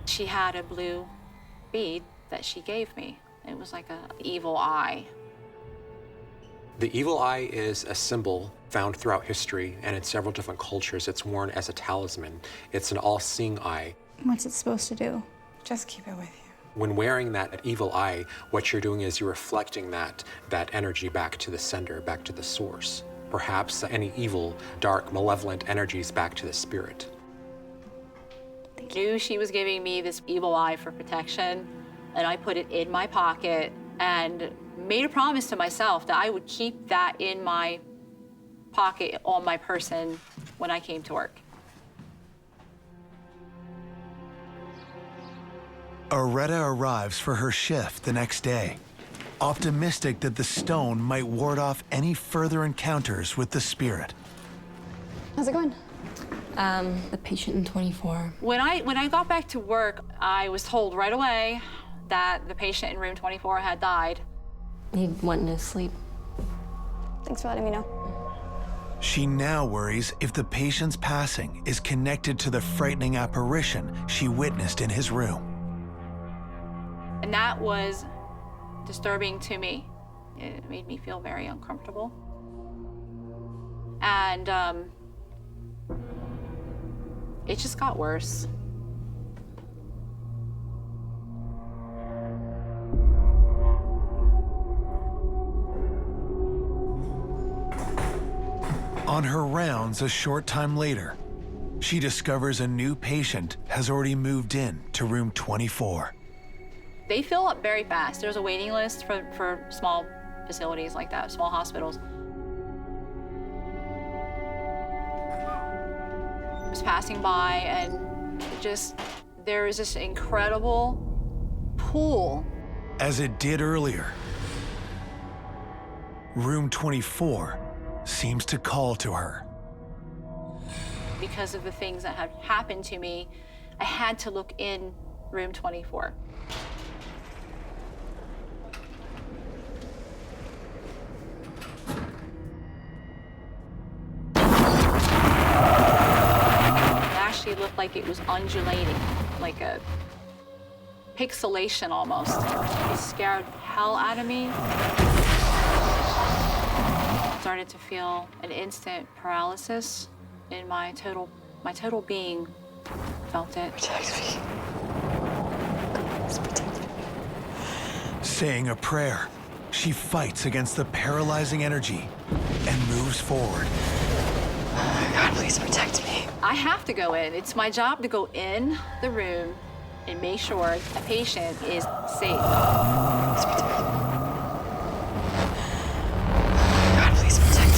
She had a blue bead that she gave me. It was like an evil eye. The evil eye is a symbol found throughout history, and in several different cultures. It's worn as a talisman. It's an all-seeing eye. What's it supposed to do? Just keep it with you. When wearing that evil eye, what you're doing is you're reflecting that energy back to the sender, back to the source. Perhaps any evil, dark, malevolent energies back to the spirit. I knew she was giving me this evil eye for protection, and I put it in my pocket and made a promise to myself that I would keep that in my pocket on my person when I came to work. Aretta arrives for her shift the next day, optimistic that the stone might ward off any further encounters with the spirit. How's it going? The patient in 24. When I got back to work, I was told right away that the patient in room 24 had died. He went into sleep. Thanks for letting me know. She now worries if the patient's passing is connected to the frightening apparition she witnessed in his room. And that was disturbing to me. It made me feel very uncomfortable. And it just got worse. On her rounds a short time later, she discovers a new patient has already moved in to room 24. They fill up very fast. There's a waiting list for small facilities like that, small hospitals. I was passing by and there was this incredible pool. As it did earlier, room 24 seems to call to her. Because of the things that had happened to me, I had to look in room 24. It actually looked like it was undulating, like a pixelation almost. It scared the hell out of me. Started to feel an instant paralysis in my total being. Felt it. Protect me. Please protect me. Saying a prayer, she fights against the paralyzing energy and moves forward. God, please protect me. I have to go in. It's my job to go in the room and make sure a patient is safe. Please protect me. God, please protect me.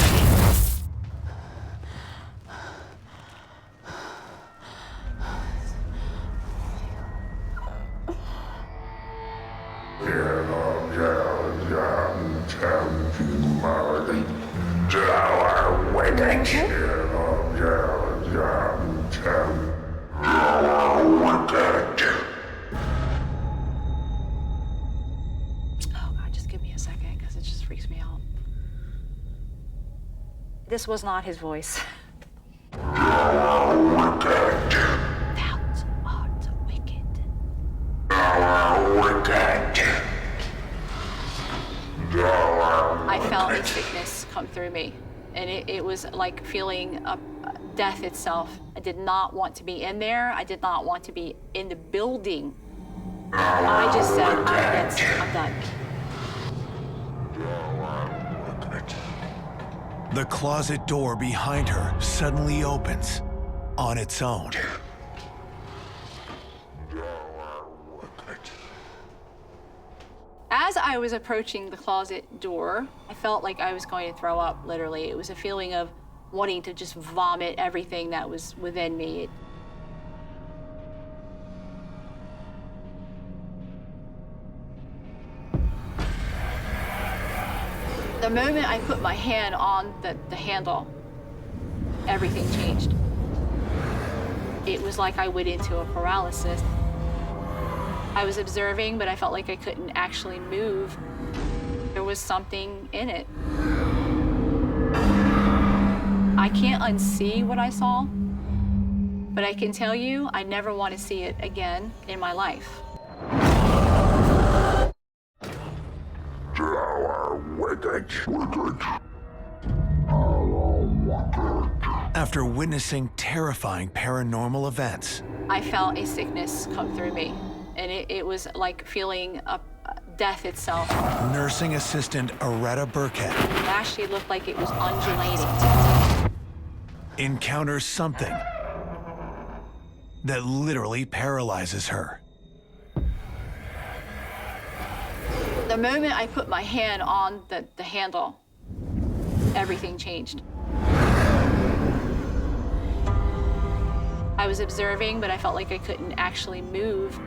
This was not his voice. I felt a sickness come through me, and it was like feeling death itself. I did not want to be in there. I did not want to be in the building. I just said, I'm done. The closet door behind her suddenly opens on its own. As I was approaching the closet door, I felt like I was going to throw up, literally. It was a feeling of wanting to just vomit everything that was within me. The moment I put my hand on the handle, everything changed. It was like I went into a paralysis. I was observing, but I felt like I couldn't actually move. There was something in it. I can't unsee what I saw, but I can tell you I never want to see it again in my life. After witnessing terrifying paranormal events, I felt a sickness come through me, and it was like feeling death itself. nursing assistant Aretta Burkett Actually looked like it was undulating. encounters something that literally paralyzes her. The moment I put my hand on the handle, everything changed. I was observing, but I felt like I couldn't actually move.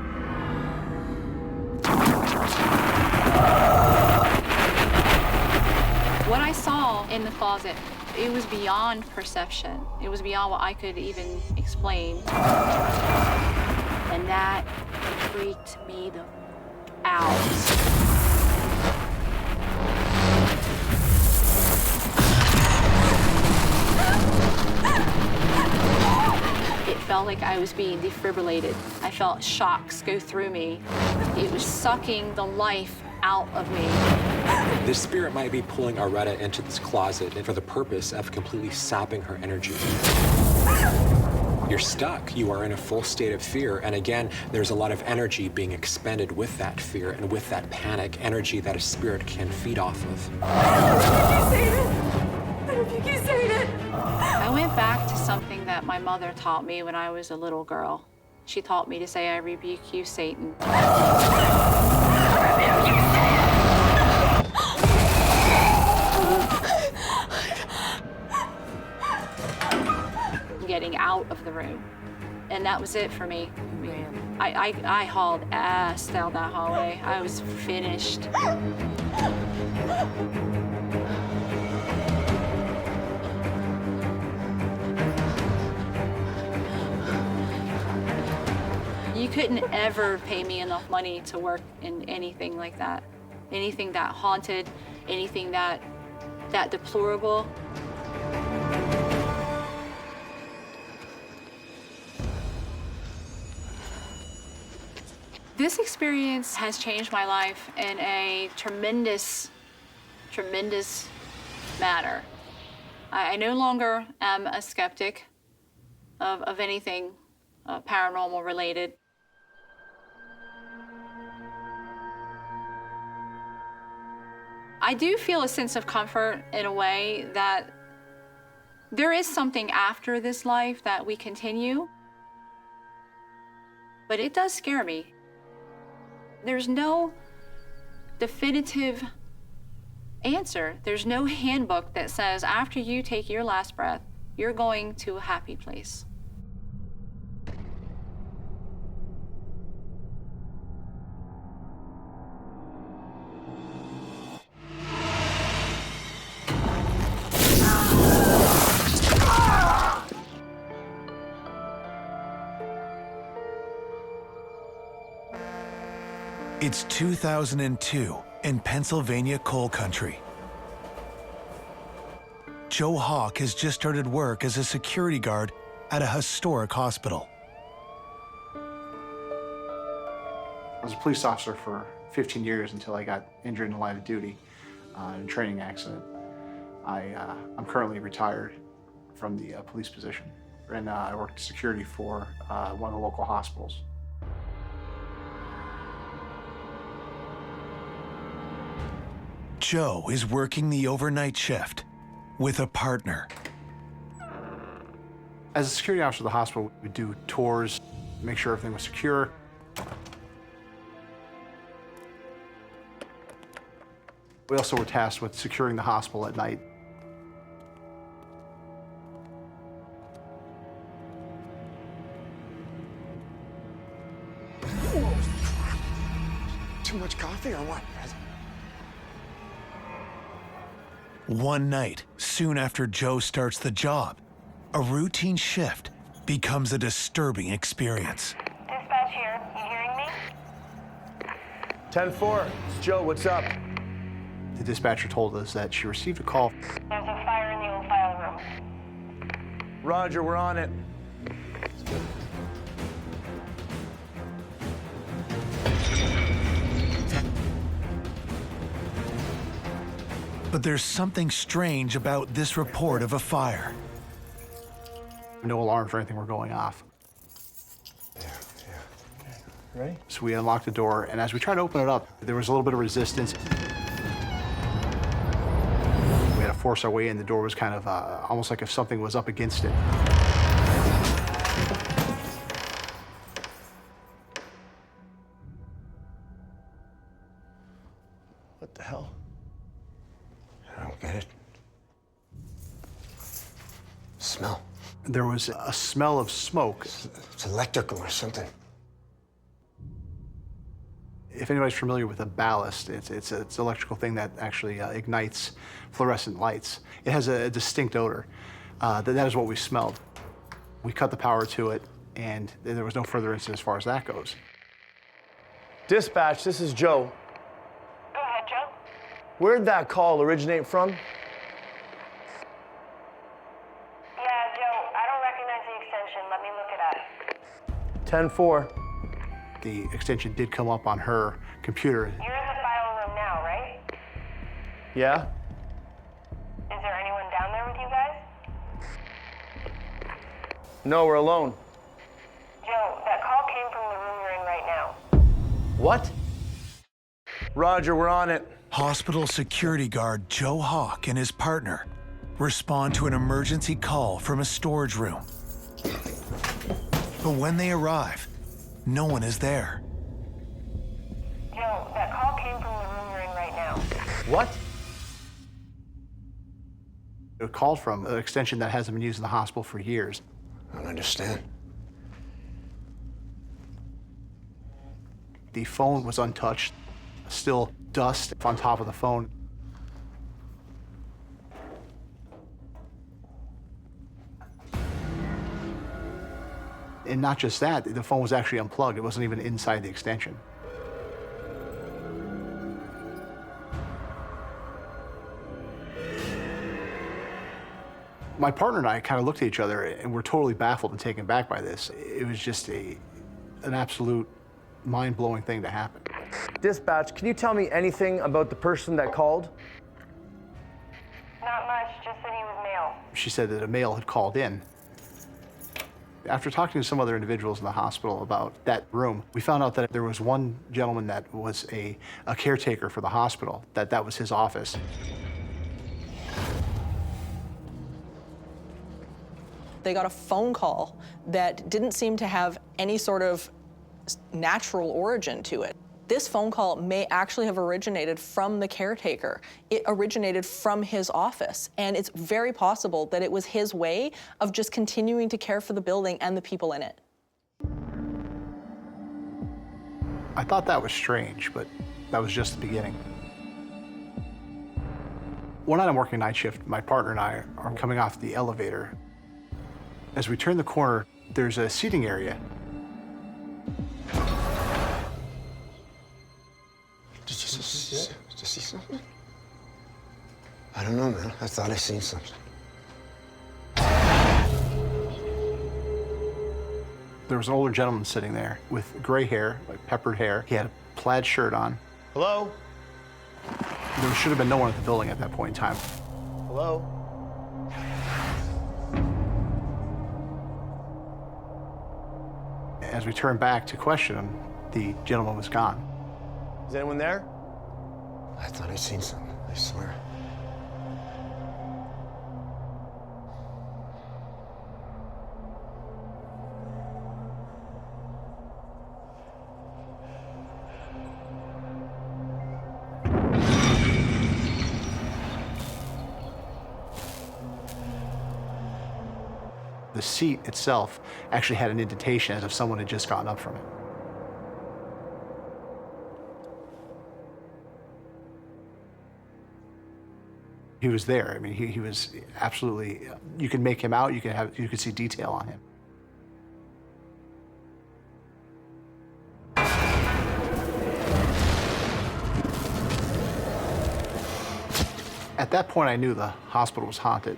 What I saw in the closet, it was beyond perception. It was beyond what I could even explain. And that freaked me out. It felt like I was being defibrillated. I felt shocks go through me. It was sucking the life out of me. The spirit might be pulling Aretta into this closet for the purpose of completely sapping her energy. You're stuck. You are in a full state of fear. And again, there's a lot of energy being expended with that fear and with that panic, energy that a spirit can feed off of. I went back to something that my mother taught me when I was a little girl. She taught me to say, "I rebuke you, Satan." Getting out of the room. And that was it for me. I hauled ass down that hallway. I was finished. You couldn't ever pay me enough money to work in anything like that. Anything that haunted, anything that deplorable. This experience has changed my life in a tremendous, tremendous manner. I no longer am a skeptic of anything paranormal related. I do feel a sense of comfort in a way that there is something after this life that we continue, but it does scare me. There's no definitive answer. There's no handbook that says after you take your last breath, you're going to a happy place. It's 2002 in Pennsylvania coal country. Joe Hawk has just started work as a security guard at a historic hospital. I was a police officer for 15 years until I got injured in the line of duty in a training accident. I'm currently retired from the police position, and I worked security for one of the local hospitals. Joe is working the overnight shift with a partner. As a security officer of the hospital, we do tours, make sure everything was secure. We also were tasked with securing the hospital at night. Too much coffee or what? One night, soon after Joe starts the job, a routine shift becomes a disturbing experience. Dispatch here. You hearing me? 10-4, it's Joe, what's up? The dispatcher told us that she received a call. There's a fire in the old file room. Roger, we're on it. But there's something strange about this report of a fire. No alarms or anything were going off. Ready? So we unlocked the door, and as we tried to open it up, there was a little bit of resistance. We had to force our way in. The door was kind of almost like if something was up against it. What the hell? I don't get it. Smell. There was a smell of smoke. It's electrical or something. If anybody's familiar with a ballast, it's an electrical thing that actually ignites fluorescent lights. It has a distinct odor. That is what we smelled. We cut the power to it, and there was no further incident as far as that goes. Dispatch, this is Joe. Go ahead, Joe. Where'd that call originate from? Yeah, Joe, I don't recognize the extension. Let me look it up. 10-4. The extension did come up on her computer. You're in the file room now, right? Yeah? Is there anyone down there with you guys? No, we're alone. Joe, that call came from the room you're in right now. What? Roger, we're on it. Hospital security guard Joe Hawk and his partner respond to an emergency call from a storage room. But when they arrive, no one is there. Joe, that call came from the room you're in right now. What? It called from an extension that hasn't been used in the hospital for years. I don't understand. The phone was untouched, still dust on top of the phone. And not just that, the phone was actually unplugged. It wasn't even inside the extension. My partner and I kind of looked at each other and were totally baffled and taken back by this. It was just an absolute mind-blowing thing to happen. Dispatch, can you tell me anything about the person that called? Not much, just that he was male. She said that a male had called in. After talking to some other individuals in the hospital about that room, we found out that there was one gentleman that was a caretaker for the hospital, that was his office. They got a phone call that didn't seem to have any sort of natural origin to it. This phone call may actually have originated from the caretaker. It originated from his office, and it's very possible that it was his way of just continuing to care for the building and the people in it. I thought that was strange, but that was just the beginning. One night I'm working night shift, my partner and I are coming off the elevator. As we turn the corner, there's a seating area. Did you see something? I don't know, man. I thought I seen something. There was an older gentleman sitting there with gray hair, like peppered hair. He had a plaid shirt on. Hello? There should have been no one at the building at that point in time. Hello? As we turned back to question him, the gentleman was gone. Is anyone there? I thought I'd seen something, I swear. The seat itself actually had an indentation as if someone had just gotten up from it. He was there. I mean, he was absolutely, you could make him out, you could see detail on him. At that point, I knew the hospital was haunted.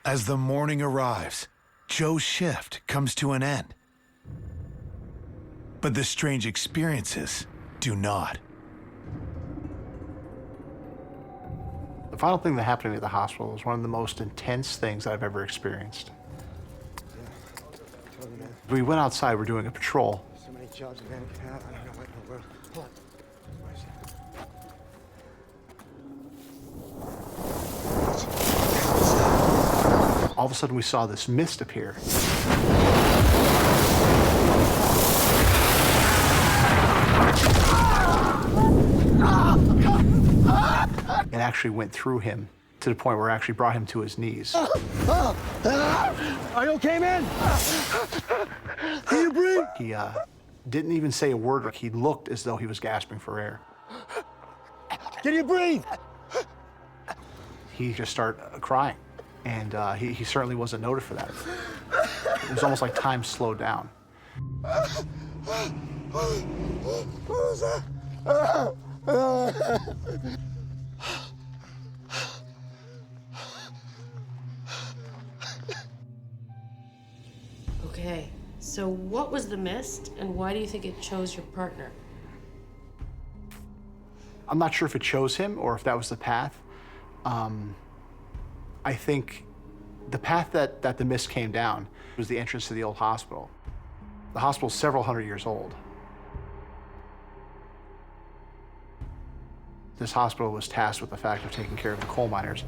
As the morning arrives, Joe's shift comes to an end. But the strange experiences do not. The final thing that happened to me at the hospital was one of the most intense things that I've ever experienced. We went outside, we're doing a patrol. So many jobs a man can have, I don't know what in the world. Hold on. Where is it? All of a sudden, we saw this mist appear. It actually went through him to the point where it actually brought him to his knees. Are you okay, man? Can you breathe? He didn't even say a word. He looked as though he was gasping for air. Can you breathe? He just started crying, and he certainly wasn't noted for that. It was almost like time slowed down. What was that? Okay, so what was the mist, and why do you think it chose your partner? I'm not sure if it chose him or if that was the path. I think the path that the mist came down was the entrance to the old hospital. The hospital's several hundred years old. This hospital was tasked with the fact of taking care of the coal miners.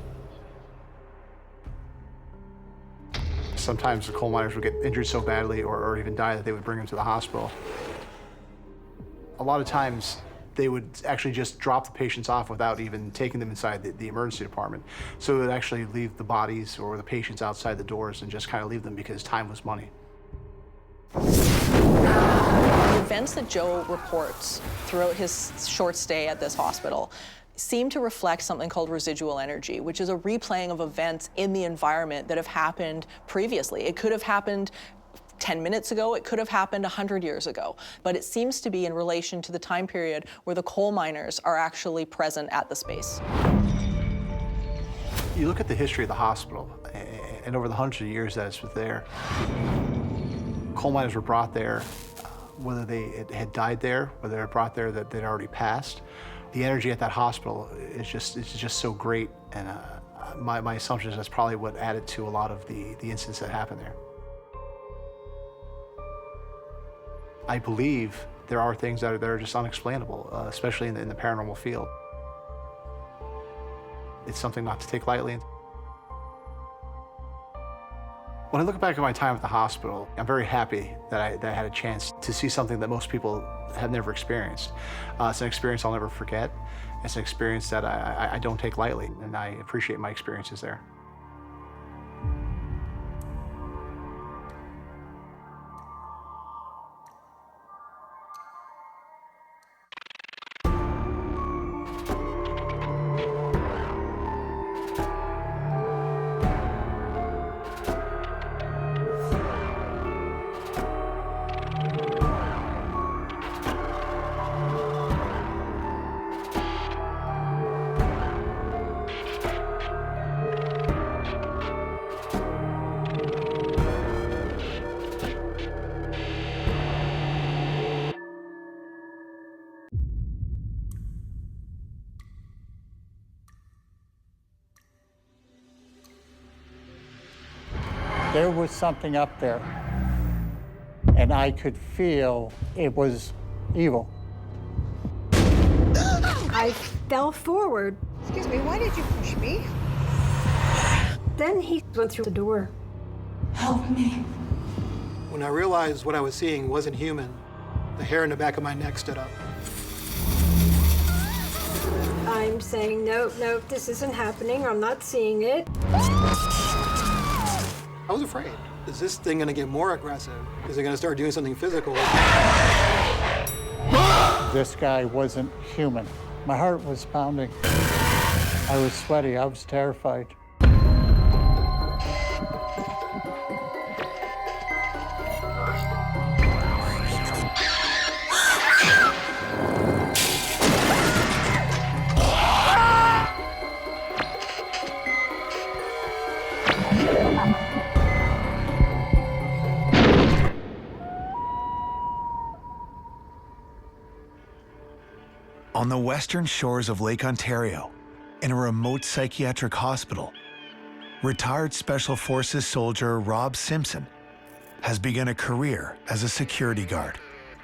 Sometimes the coal miners would get injured so badly or even die that they would bring them to the hospital. A lot of times, they would actually just drop the patients off without even taking them inside the emergency department. So it would actually leave the bodies or the patients outside the doors and just kind of leave them because time was money. The events that Joe reports throughout his short stay at this hospital seem to reflect something called residual energy, which is a replaying of events in the environment that have happened previously. It could have happened 10 minutes ago, it could have happened 100 years ago, but it seems to be in relation to the time period where the coal miners are actually present at the space. You look at the history of the hospital, and over the hundreds of years that it's been there, coal miners were brought there, whether they had died there, whether they were brought there that they'd already passed. The energy at that hospital is just so great, and my assumption is that's probably what added to a lot of the incidents that happened there. I believe there are things that are just unexplainable, especially in the paranormal field. It's something not to take lightly. When I look back at my time at the hospital, I'm very happy that I had a chance to see something that most people have never experienced. It's an experience I'll never forget. It's an experience that I don't take lightly, and I appreciate my experiences there. There was something up there, and I could feel it was evil. I fell forward. Excuse me, why did you push me? Then he went through the door. Help me. When I realized what I was seeing wasn't human, the hair in the back of my neck stood up. I'm saying, nope, this isn't happening. I'm not seeing it. I was afraid. Is this thing gonna get more aggressive? Is it gonna start doing something physical? This guy wasn't human. My heart was pounding. I was sweaty. I was terrified. On the western shores of Lake Ontario, in a remote psychiatric hospital, retired Special Forces soldier Rob Simpson has begun a career as a security guard.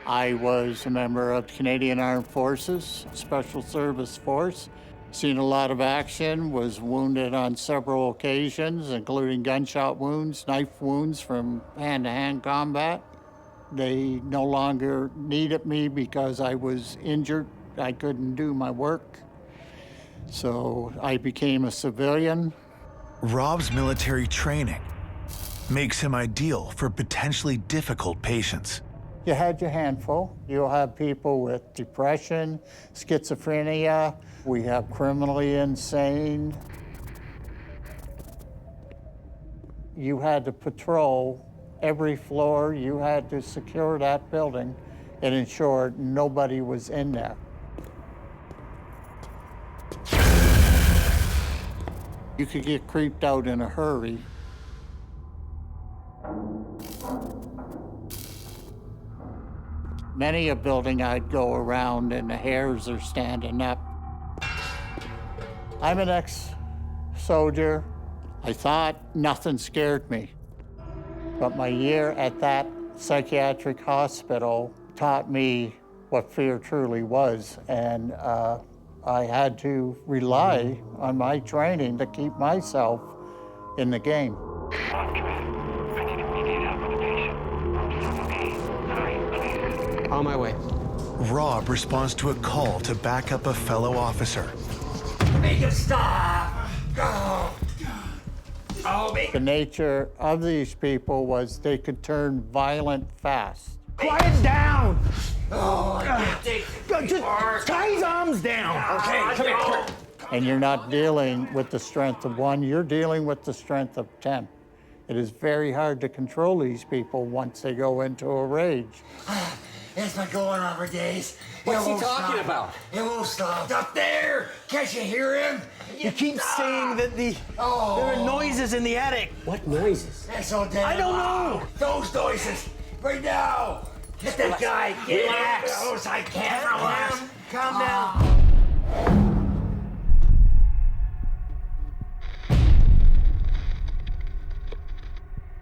I was a member of the Canadian Armed Forces, Special Service Force, seen a lot of action, was wounded on several occasions, including gunshot wounds, knife wounds from hand-to-hand combat. They no longer needed me because I was injured. I couldn't do my work, so I became a civilian. Rob's military training makes him ideal for potentially difficult patients. You had your handful. You'll have people with depression, schizophrenia. We have criminally insane. You had to patrol every floor. You had to secure that building and ensure nobody was in there. You could get creeped out in a hurry. Many a building I'd go around and the hairs are standing up. I'm an ex-soldier. I thought nothing scared me. But my year at that psychiatric hospital taught me what fear truly was, and I had to rely on my training to keep myself in the game. On my way. Rob responds to a call to back up a fellow officer. Make him stop! Go! Oh, make The nature of these people was they could turn violent fast. Quiet down! Oh, I can't take it. Just tie his arms down. Okay, come here. And you're not dealing with the strength of one, you're dealing with the strength of 10. It is very hard to control these people once they go into a rage. It's been going on for days. What's he talking about? It won't stop. Up there! Can't you hear him? You keep saying that there are noises in the attic. What noises? That's so damn I don't know. Those noises, right now. Get that guy. Get Relax. Those I can't relax. Calm down.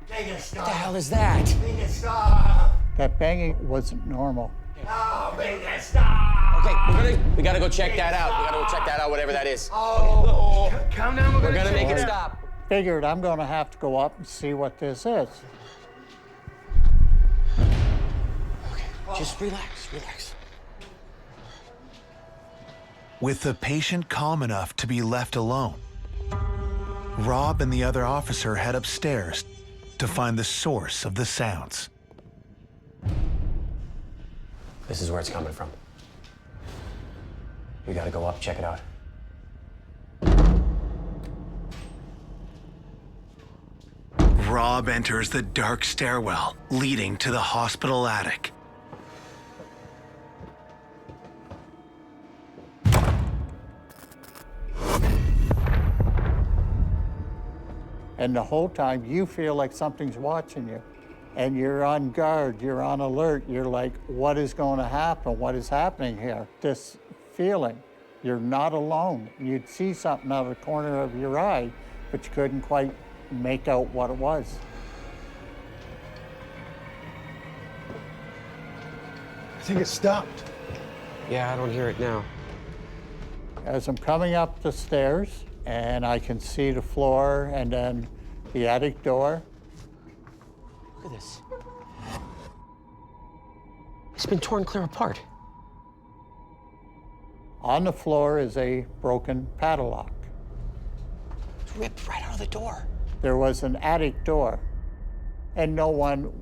Make it stop. What the hell is that? Make it stop. That banging wasn't normal. Oh, make it stop. Okay, we gotta go check that out. We gotta go check that out, whatever that is. Oh, calm down. We're gonna make it stop. Figured I'm gonna have to go up and see what this is. Okay, just relax. With the patient calm enough to be left alone, Rob and the other officer head upstairs to find the source of the sounds. This is where it's coming from. We gotta go up, check it out. Rob enters the dark stairwell leading to the hospital attic. And the whole time you feel like something's watching you. And you're on guard, you're on alert, you're like, what is going to happen? What is happening here? This feeling, you're not alone. You'd see something out of the corner of your eye, but you couldn't quite make out what it was. think it stopped. Yeah, I don't hear it now. As I'm coming up the stairs, and I can see the floor and then the attic door. Look at this. It's been torn clear apart. On the floor is a broken padlock. It's ripped right out of the door. There was an attic door, and no one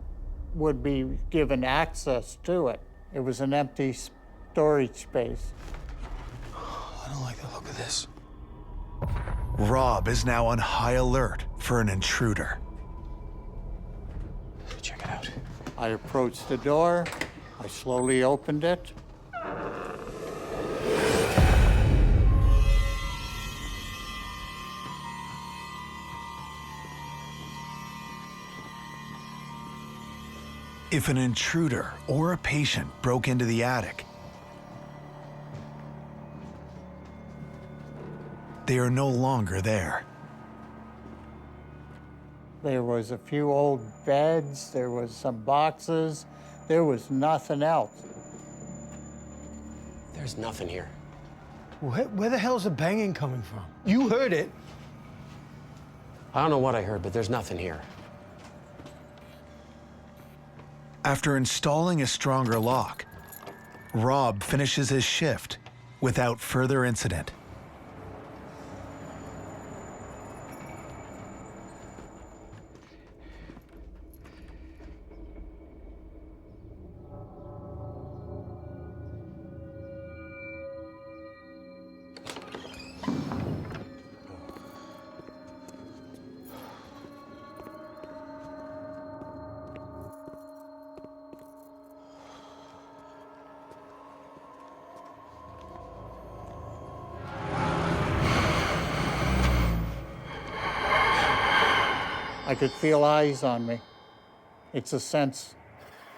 would be given access to it. It was an empty storage space. I don't like the look of this. Rob is now on high alert for an intruder. Check it out. I approached the door. I slowly opened it. If an intruder or a patient broke into the attic, they are no longer there. There was a few old beds, there was some boxes, there was nothing else. There's nothing here. Where the hell's the banging coming from? You heard it. I don't know what I heard, but there's nothing here. After installing a stronger lock, Rob finishes his shift without further incident. I could feel eyes on me. It's a sense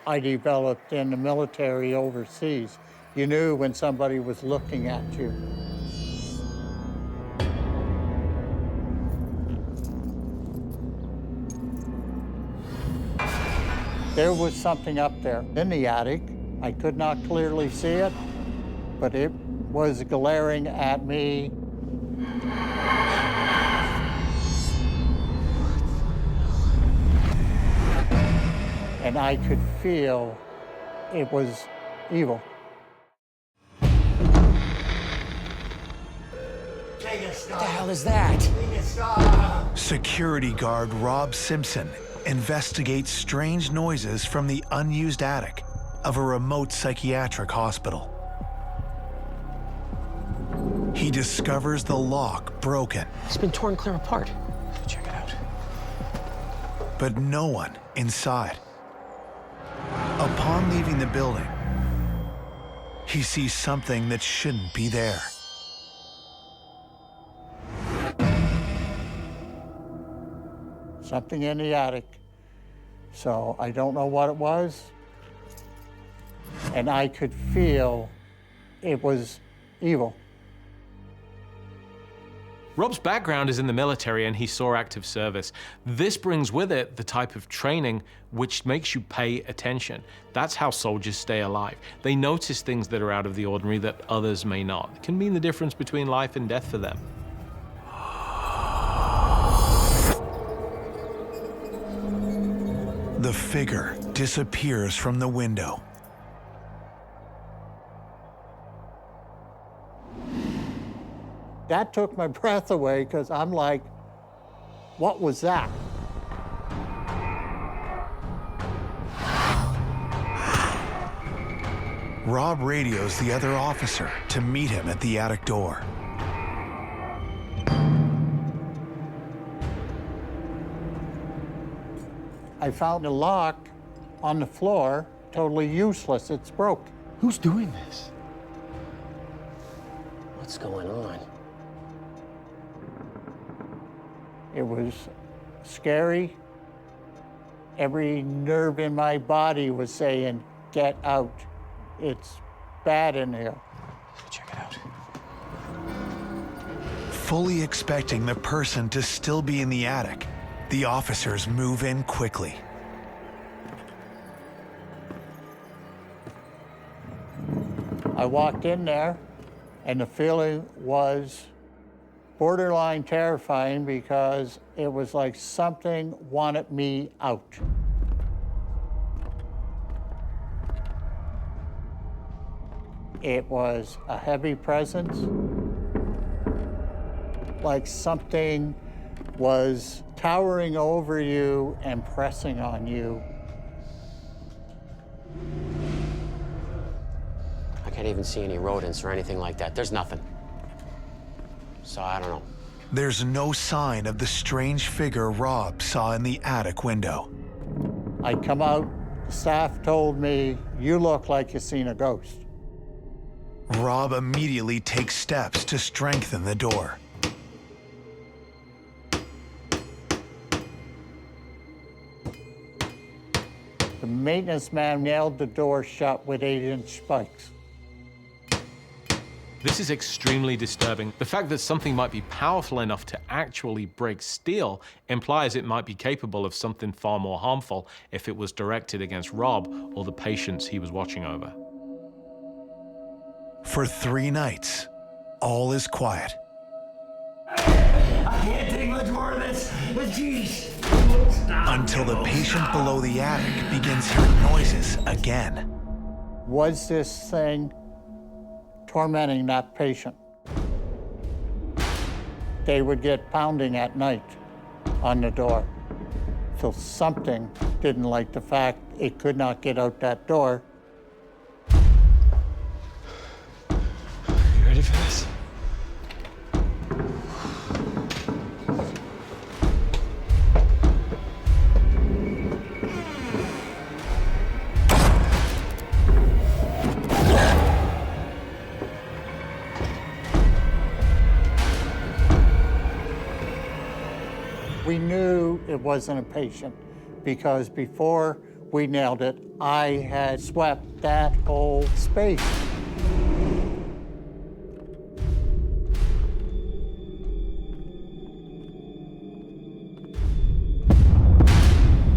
I developed in the military overseas. You knew when somebody was looking at you. There was something up there in the attic. I could not clearly see it, but it was glaring at me. And I could feel it was evil. What the hell is that? Security guard Rob Simpson investigates strange noises from the unused attic of a remote psychiatric hospital. He discovers the lock broken. It's been torn clear apart. Check it out. But no one inside. Upon leaving the building, he sees something that shouldn't be there. Something in the attic. So I don't know what it was. And I could feel it was evil. Rob's background is in the military and he saw active service. This brings with it the type of training which makes you pay attention. That's how soldiers stay alive. They notice things that are out of the ordinary that others may not. It can mean the difference between life and death for them. The figure disappears from the window. That took my breath away because I'm like, what was that? Rob radios the other officer to meet him at the attic door. I found a lock on the floor, totally useless. It's broke. Who's doing this? What's going on? It was scary. Every nerve in my body was saying, get out. It's bad in here. Check it out. Fully expecting the person to still be in the attic, the officers move in quickly. I walked in there, and the feeling was borderline terrifying because it was like something wanted me out. It was a heavy presence, like something was towering over you and pressing on you. I can't even see any rodents or anything like that. There's nothing. So I don't know. There's no sign of the strange figure Rob saw in the attic window. I come out, the staff told me, "You look like you've seen a ghost." Rob immediately takes steps to strengthen the door. The maintenance man nailed the door shut with 8-inch spikes. This is extremely disturbing. The fact that something might be powerful enough to actually break steel implies it might be capable of something far more harmful if it was directed against Rob or the patients he was watching over. For 3 nights, all is quiet. I can't take much more of this. Jeez. Until the patient below the attic begins hearing noises again. Was this thing tormenting that patient? They would get pounding at night on the door. So something didn't like the fact it could not get out that door. You ready for this? We knew it wasn't a patient because before we nailed it, I had swept that whole space.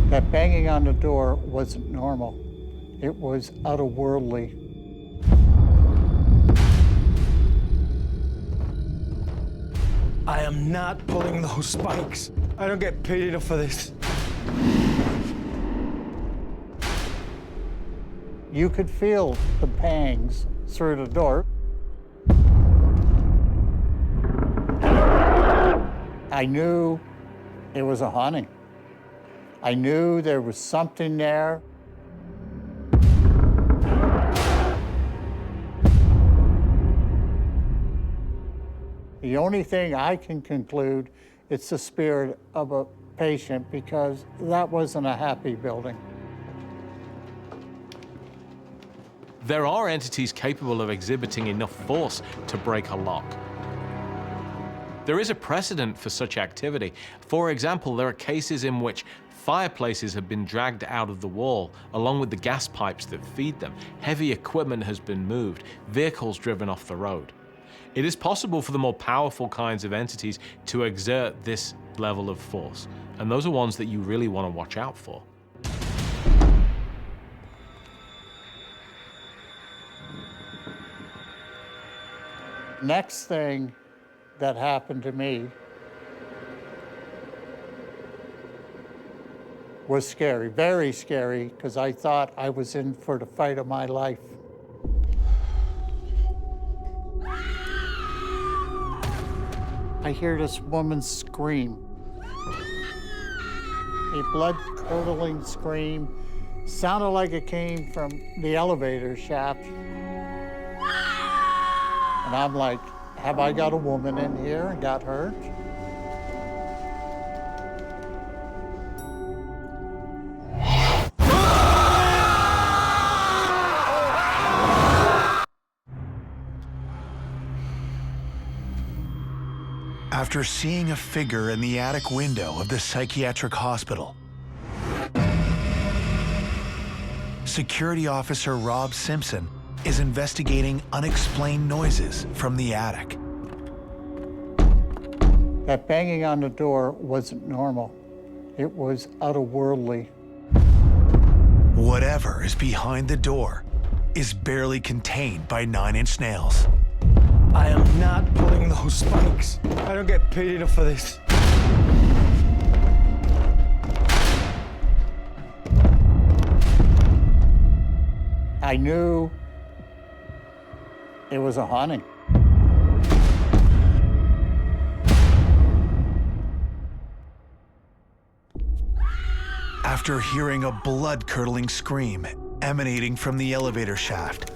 That banging on the door wasn't normal. It was otherworldly. I am not pulling those spikes. I don't get paid enough for this. You could feel the pangs through the door. I knew it was a haunting. I knew there was something there. The only thing I can conclude, it's the spirit of a patient because that wasn't a happy building. There are entities capable of exhibiting enough force to break a lock. There is a precedent for such activity. For example, there are cases in which fireplaces have been dragged out of the wall, along with the gas pipes that feed them. Heavy equipment has been moved, vehicles driven off the road. It is possible for the more powerful kinds of entities to exert this level of force, and those are ones that you really want to watch out for. Next thing that happened to me was scary, very scary, because I thought I was in for the fight of my life. I hear this woman scream. A blood-curdling scream. Sounded like it came from the elevator shaft. And I'm like, have I got a woman in here and got hurt? After seeing a figure in the attic window of the psychiatric hospital, security officer Rob Simpson is investigating unexplained noises from the attic. That banging on the door wasn't normal. It was otherworldly. Whatever is behind the door is barely contained by 9-inch nails. I am not pulling those spikes. I don't get paid enough for this. I knew it was a haunting. After hearing a blood-curdling scream emanating from the elevator shaft,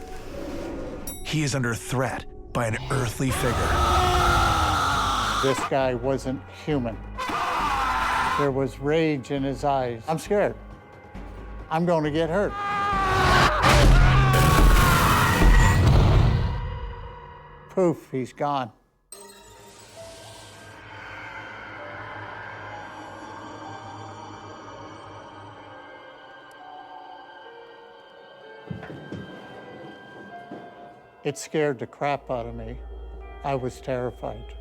he is under threat by an earthly figure. This guy wasn't human. There was rage in his eyes. I'm scared. I'm going to get hurt. Poof, he's gone. It scared the crap out of me. I was terrified.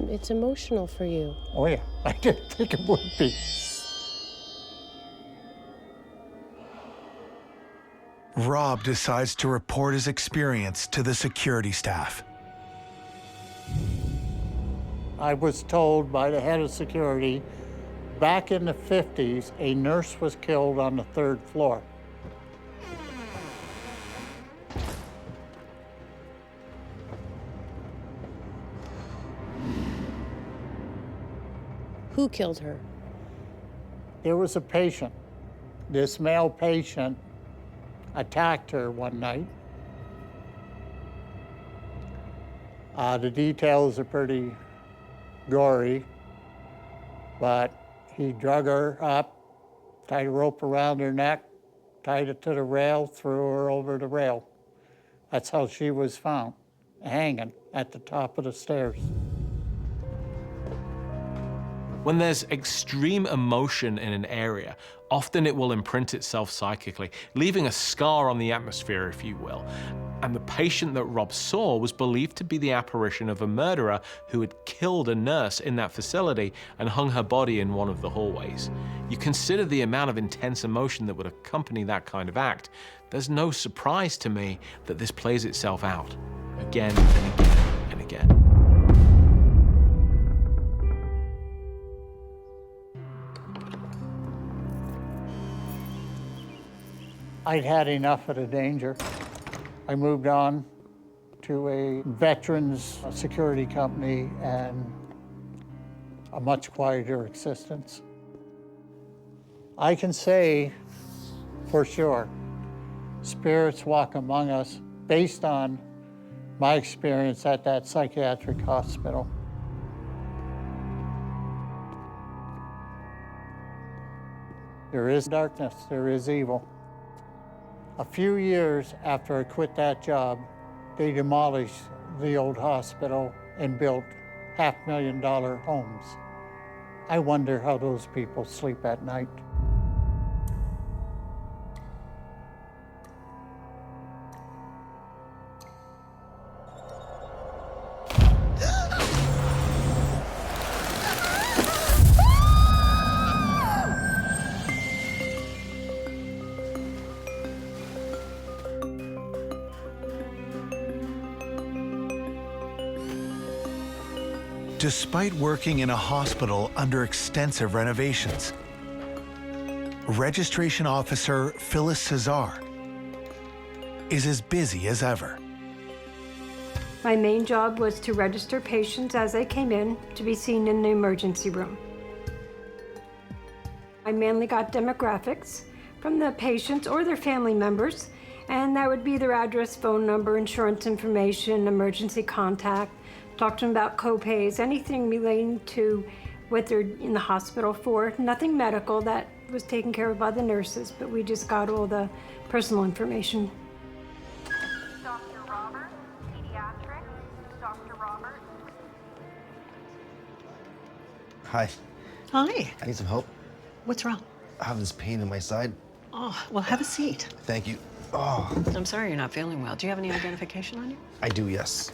It's emotional for you. Oh yeah, I didn't think it would be. Rob decides to report his experience to the security staff. I was told by the head of security, back in the 50s, a nurse was killed on the 3rd floor. Who killed her? There was a patient. This male patient attacked her one night. The details are pretty gory, but he drug her up, tied a rope around her neck, tied it to the rail, threw her over the rail. That's how she was found, hanging at the top of the stairs. When there's extreme emotion in an area, often it will imprint itself psychically, leaving a scar on the atmosphere, if you will. And the patient that Rob saw was believed to be the apparition of a murderer who had killed a nurse in that facility and hung her body in one of the hallways. You consider the amount of intense emotion that would accompany that kind of act. There's no surprise to me that this plays itself out again and again and again. I'd had enough of the danger. I moved on to a veterans security company and a much quieter existence. I can say for sure, spirits walk among us based on my experience at that psychiatric hospital. There is darkness, there is evil. A few years after I quit that job, they demolished the old hospital and built $500,000 homes. I wonder how those people sleep at night. Despite working in a hospital under extensive renovations, Registration Officer Phyllis is as busy as ever. My main job was to register patients as they came in to be seen in the emergency room. I mainly got demographics from the patients or their family members, and that would be their address, phone number, insurance information, emergency contact, talk to them about co-pays, anything relating to what they're in the hospital for. Nothing medical, that was taken care of by the nurses, but we just got all the personal information. Dr. Robert, Pediatric, Dr. Robert. Hi. Hi. I need some help. What's wrong? I have this pain in my side. Oh, well, have a seat. Thank you. Oh. I'm sorry you're not feeling well. Do you have any identification on you? I do, yes.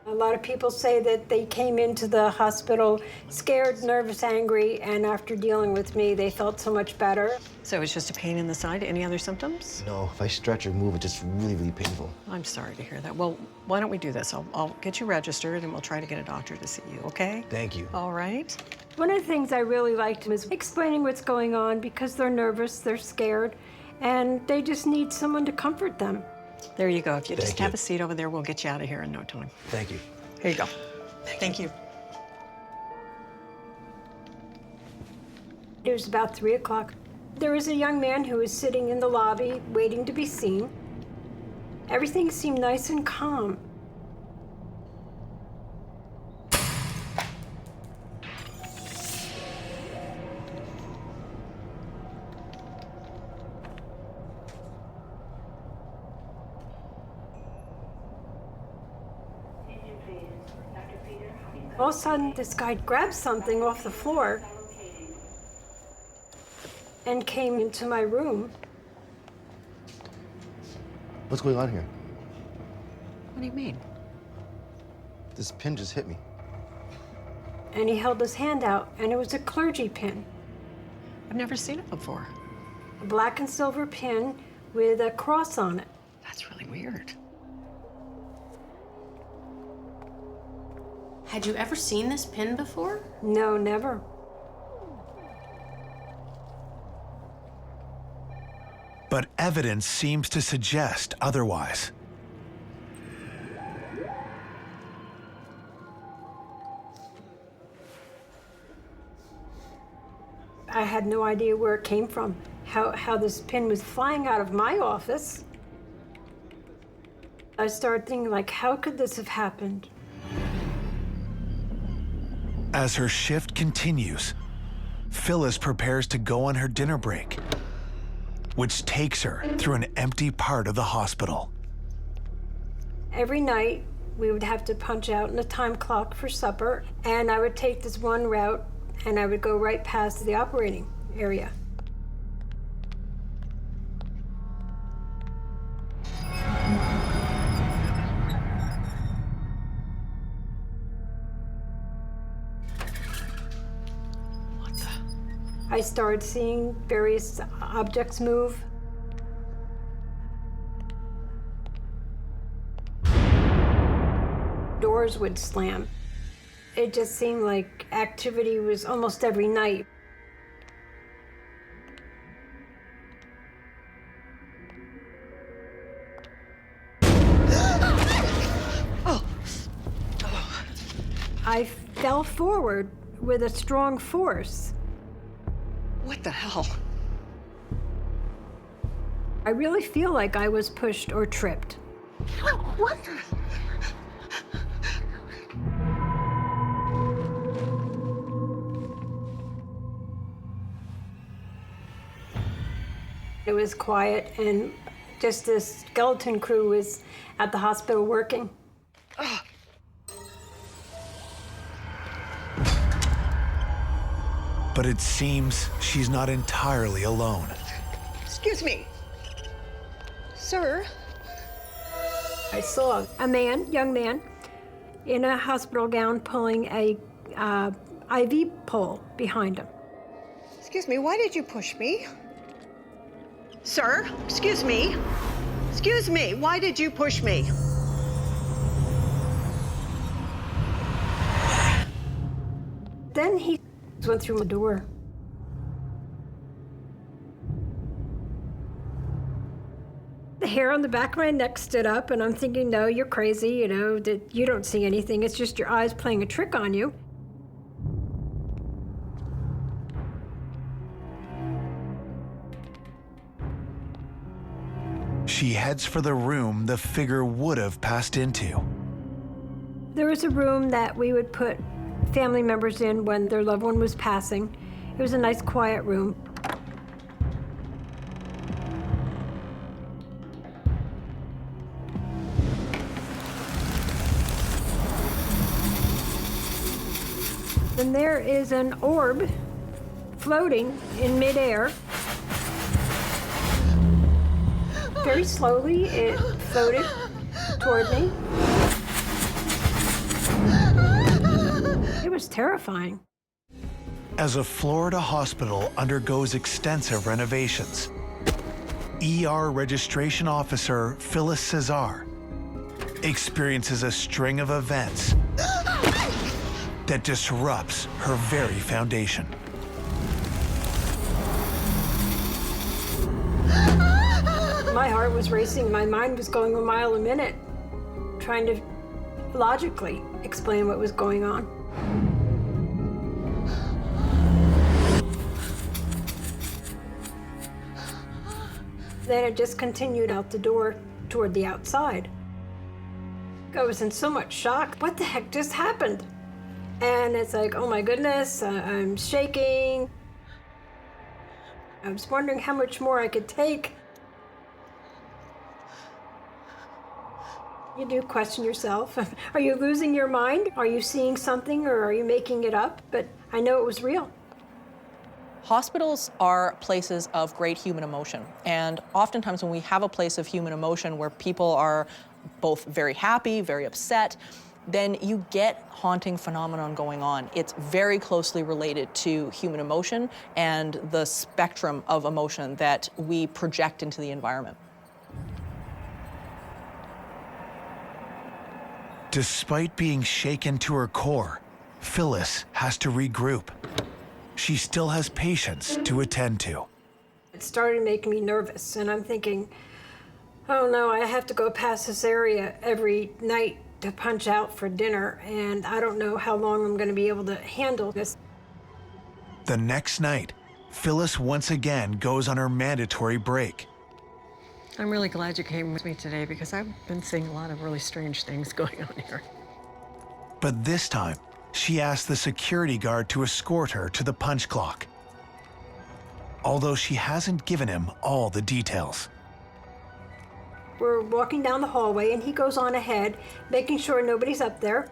A lot of people say that they came into the hospital scared, nervous, angry, and after dealing with me, they felt so much better. So it's just a pain in the side? Any other symptoms? No, if I stretch or move, it's just really, really painful. I'm sorry to hear that. Well, why don't we do this? I'll get you registered and we'll try to get a doctor to see you, okay? Thank you. All right. One of the things I really liked was explaining what's going on because they're nervous, they're scared, and they just need someone to comfort them. There you go. If you Thank just you. have a seat over there, we'll get you out of here in no time. Thank you. Here you go. Thank you. It was about 3 o'clock. There was a young man who was sitting in the lobby waiting to be seen. Everything seemed nice and calm. All of a sudden, this guy grabbed something off the floor and came into my room. What's going on here? What do you mean? This pin just hit me. And he held his hand out, and it was a clergy pin. I've never seen it before. A black and silver pin with a cross on it. That's really weird. Had you ever seen this pin before? No, never. But evidence seems to suggest otherwise. I had no idea where it came from, how this pin was flying out of my office. I started thinking, like, how could this have happened? As her shift continues, Phyllis prepares to go on her dinner break, which takes her through an empty part of the hospital. Every night, we would have to punch out in a time clock for supper, and I would take this one route, and I would go right past the operating area. I started seeing various objects move. Doors would slam. It just seemed like activity was almost every night. I fell forward with a strong force. What the hell? I really feel like I was pushed or tripped. What? It was quiet, and just this skeleton crew was at the hospital working. But it seems she's not entirely alone. Excuse me. Sir? I saw a man, young man, in a hospital gown pulling a IV pole behind him. Excuse me, why did you push me? Sir? Excuse me. Excuse me, why did you push me? Then he went through the door. The hair on the back of my neck stood up, and I'm thinking, no, you're crazy, you know, that you don't see anything. It's just your eyes playing a trick on you. She heads for the room the figure would have passed into. There was a room that we would put family members in when their loved one was passing. It was a nice, quiet room. And there is an orb floating in midair. Very slowly, it floated toward me. was terrifying. As a Florida hospital undergoes extensive renovations, ER registration officer Phyllis Cesar experiences a string of events that disrupts her very foundation. My heart was racing, my mind was going a mile a minute, trying to logically explain what was going on. Then it just continued out the door toward the outside. I was in so much shock. What the heck just happened? And it's like, oh my goodness, I'm shaking. I was wondering how much more I could take. You do question yourself. Are you losing your mind? Are you seeing something or are you making it up? But I know it was real. Hospitals are places of great human emotion. And oftentimes when we have a place of human emotion where people are both very happy, very upset, then you get haunting phenomenon going on. It's very closely related to human emotion and the spectrum of emotion that we project into the environment. Despite being shaken to her core, Phyllis has to regroup. She still has patients to attend to. It started making me nervous, and I'm thinking, oh no, I have to go past this area every night to punch out for dinner, and I don't know how long I'm going to be able to handle this. The next night, Phyllis once again goes on her mandatory break. I'm really glad you came with me today because I've been seeing a lot of really strange things going on here. But this time, she asks the security guard to escort her to the punch clock, although she hasn't given him all the details. We're walking down the hallway, and he goes on ahead, making sure nobody's up there.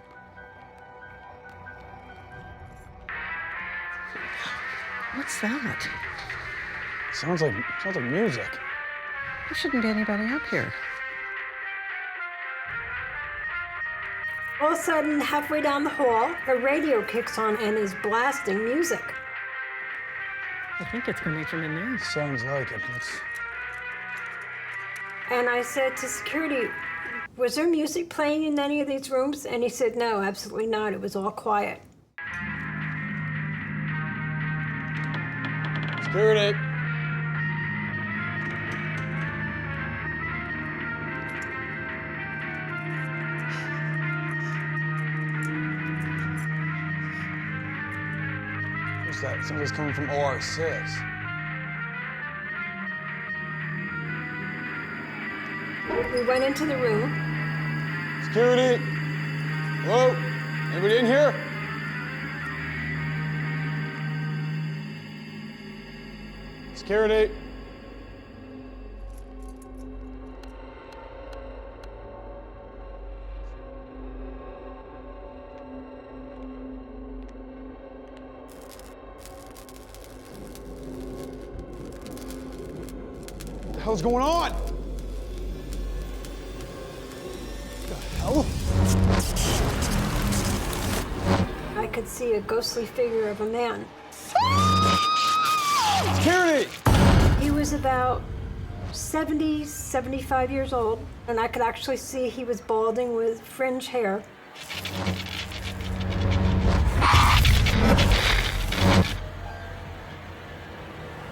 What's that? Sounds like music. There shouldn't be anybody up here. All of a sudden, halfway down the hall, the radio kicks on and is blasting music. I think it's coming from in there. Sounds like it. And I said to security, was there music playing in any of these rooms? And he said, no, absolutely not. It was all quiet. Security. What's that? Somebody's coming from OR6. We went into the room. Security! Hello? Anybody in here? Security! What the hell's going on? I could see a ghostly figure of a man. Security! He was about 70, 75 years old, and I could actually see he was balding with fringe hair.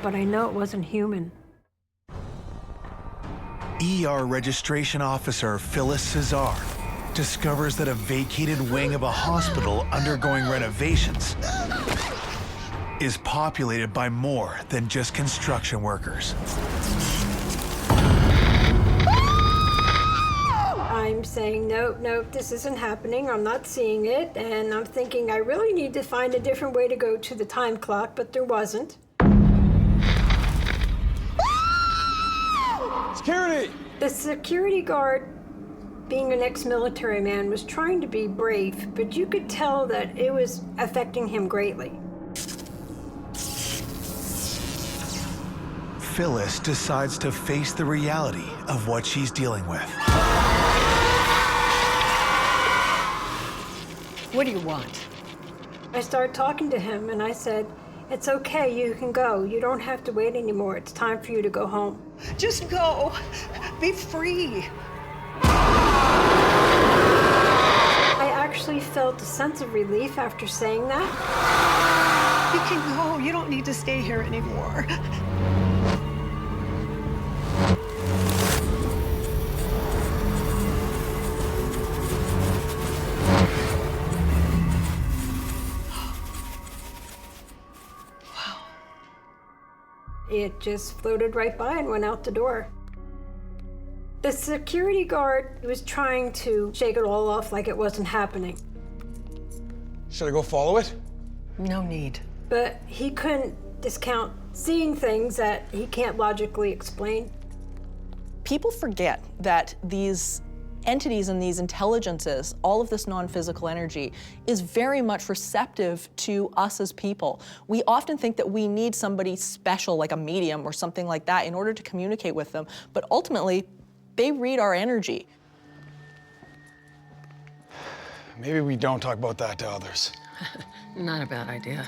But I know it wasn't human. ER registration officer Phyllis Cesar discovers that a vacated wing of a hospital undergoing renovations is populated by more than just construction workers. I'm saying, nope, this isn't happening. I'm not seeing it. And I'm thinking I really need to find a different way to go to the time clock, but there wasn't. Security! The security guard, being an ex-military man, was trying to be brave, but you could tell that it was affecting him greatly. Phyllis decides to face the reality of what she's dealing with. What do you want? I started talking to him and I said, "It's okay, you can go. You don't have to wait anymore. It's time for you to go home." Just go. Be free. I actually felt a sense of relief after saying that. You can go. You don't need to stay here anymore. It just floated right by and went out the door. The security guard was trying to shake it all off like it wasn't happening. Should I go follow it? No need. But he couldn't discount seeing things that he can't logically explain. People forget that these entities and these intelligences, all of this non-physical energy, is very much receptive to us as people. We often think that we need somebody special, like a medium or something like that, in order to communicate with them, but ultimately, they read our energy. Maybe we don't talk about that to others. Not a bad idea.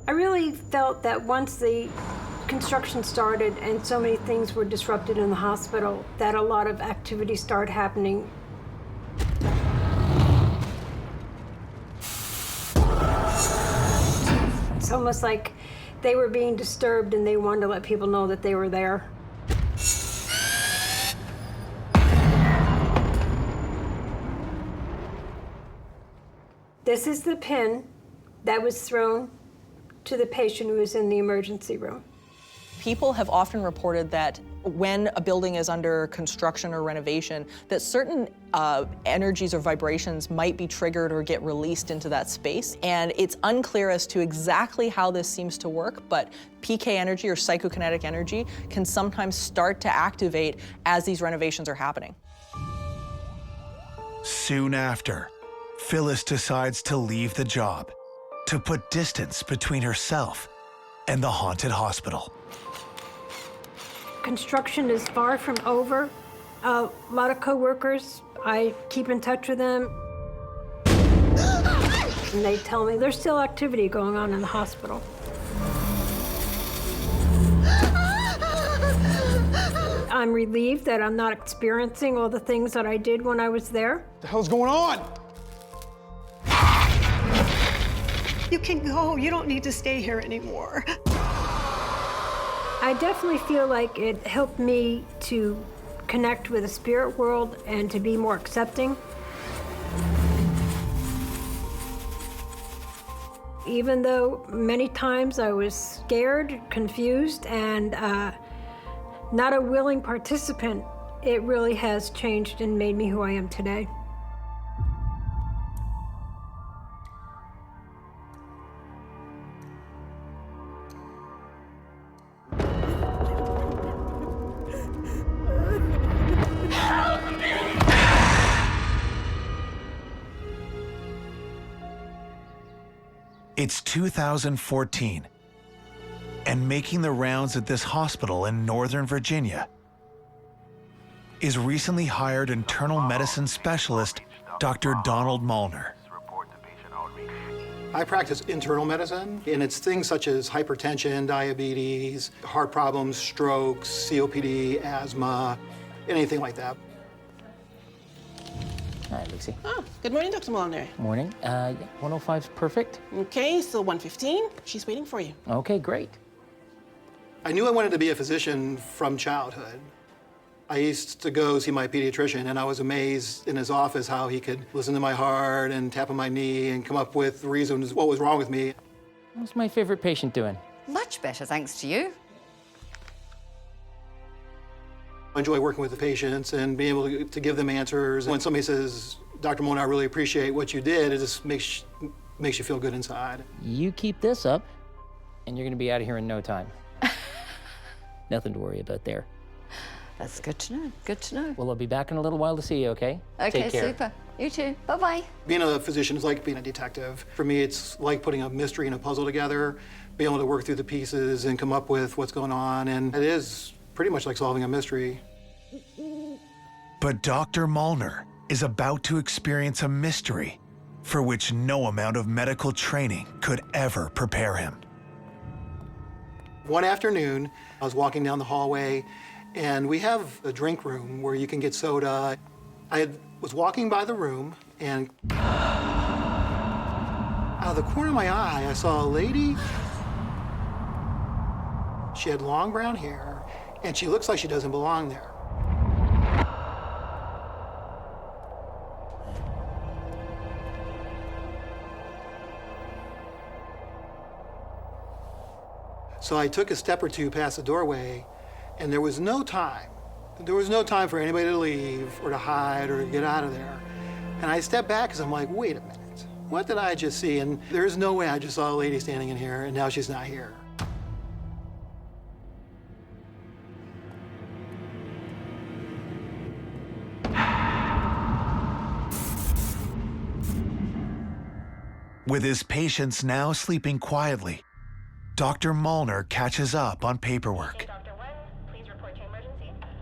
I really felt that once the construction started and so many things were disrupted in the hospital, that a lot of activity started happening. It's almost like they were being disturbed and they wanted to let people know that they were there. This is the pin that was thrown to the patient who was in the emergency room. People have often reported that when a building is under construction or renovation, that certain energies or vibrations might be triggered or get released into that space. And it's unclear as to exactly how this seems to work, but PK energy or psychokinetic energy can sometimes start to activate as these renovations are happening. Soon after, Phyllis decides to leave the job, to put distance between herself and the haunted hospital. Construction is far from over. A lot of coworkers, I keep in touch with them. And they tell me there's still activity going on in the hospital. I'm relieved that I'm not experiencing all the things that I did when I was there. What the hell's going on? You can go. You don't need to stay here anymore. I definitely feel like it helped me to connect with the spirit world and to be more accepting. Even though many times I was scared, confused, and not a willing participant, it really has changed and made me who I am today. It's 2014, and making the rounds at this hospital in Northern Virginia is recently hired internal medicine specialist Dr. Donald Malner. I practice internal medicine, and it's things such as hypertension, diabetes, heart problems, strokes, COPD, asthma, anything like that. All right, Lucy. Oh, good morning, Dr. Molnar. Morning. Yeah, 105's perfect. Okay, so 115, she's waiting for you. Okay, great. I knew I wanted to be a physician from childhood. I used to go see my pediatrician, and I was amazed in his office how he could listen to my heart and tap on my knee and come up with reasons what was wrong with me. How's my favorite patient doing? Much better, thanks to you. I enjoy working with the patients and being able to give them answers. When somebody says, Dr. Mona, I really appreciate what you did, it just makes you feel good inside. You keep this up, and you're gonna be out of here in no time. Nothing to worry about there. That's good to know. Good to know. Well, I'll be back in a little while to see you, okay? Okay, Take care. super. You too. Bye-bye. Being a physician is like being a detective. For me, it's like putting a mystery and a puzzle together, being able to work through the pieces and come up with what's going on, and it is pretty much like solving a mystery. But Dr. Molnar is about to experience a mystery for which no amount of medical training could ever prepare him. One afternoon, I was walking down the hallway, and we have a drink room where you can get soda. Was walking by the room, and out of the corner of my eye, I saw a lady. She had long brown hair, and she looks like she doesn't belong there. So I took a step or two past the doorway, and there was no time. There was no time for anybody to leave or to hide or to get out of there. And I stepped back because I'm like, wait a minute, what did I just see? And there's no way I just saw a lady standing in here and now she's not here. With his patients now sleeping quietly, Dr. Molnar catches up on paperwork.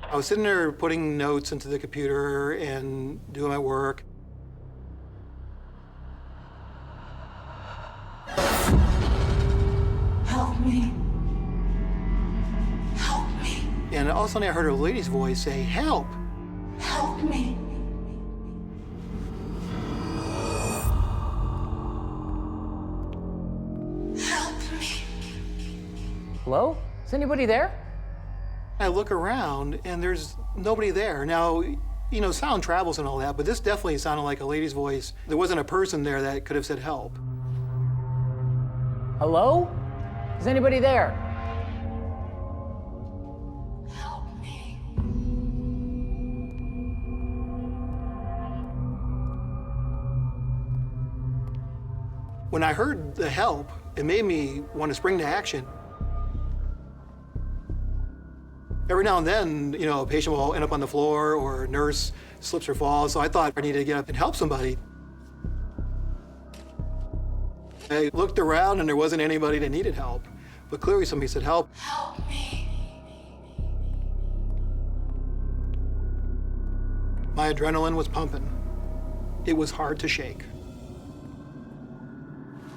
I was sitting there putting notes into the computer and doing my work. Help me. Help me. And all of a sudden I heard a lady's voice say, help. Help me. Help me. Hello? Is anybody there? I look around and there's nobody there. Now, you know, sound travels and all that, but this definitely sounded like a lady's voice. There wasn't a person there that could have said help. Hello? Is anybody there? Help me. When I heard the help, it made me want to spring to action. Every now and then, you know, a patient will end up on the floor or a nurse slips or falls, so I thought I needed to get up and help somebody. I looked around and there wasn't anybody that needed help, but clearly somebody said, help. Help me. My adrenaline was pumping. It was hard to shake.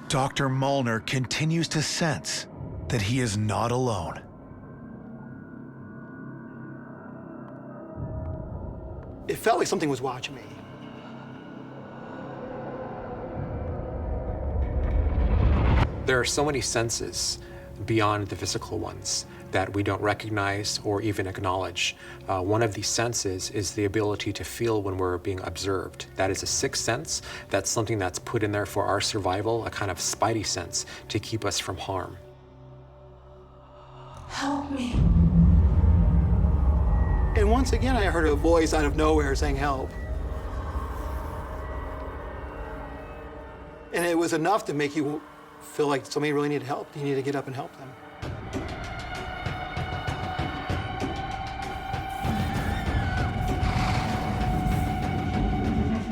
Dr. Molnar continues to sense that he is not alone. It felt like something was watching me. There are so many senses beyond the physical ones that we don't recognize or even acknowledge. One of these senses is the ability to feel when we're being observed. That is a sixth sense. That's something that's put in there for our survival, a kind of spidey sense to keep us from harm. Help me. And once again, I heard a voice out of nowhere saying, help. And it was enough to make you feel like somebody really needed help. You need to get up and help them.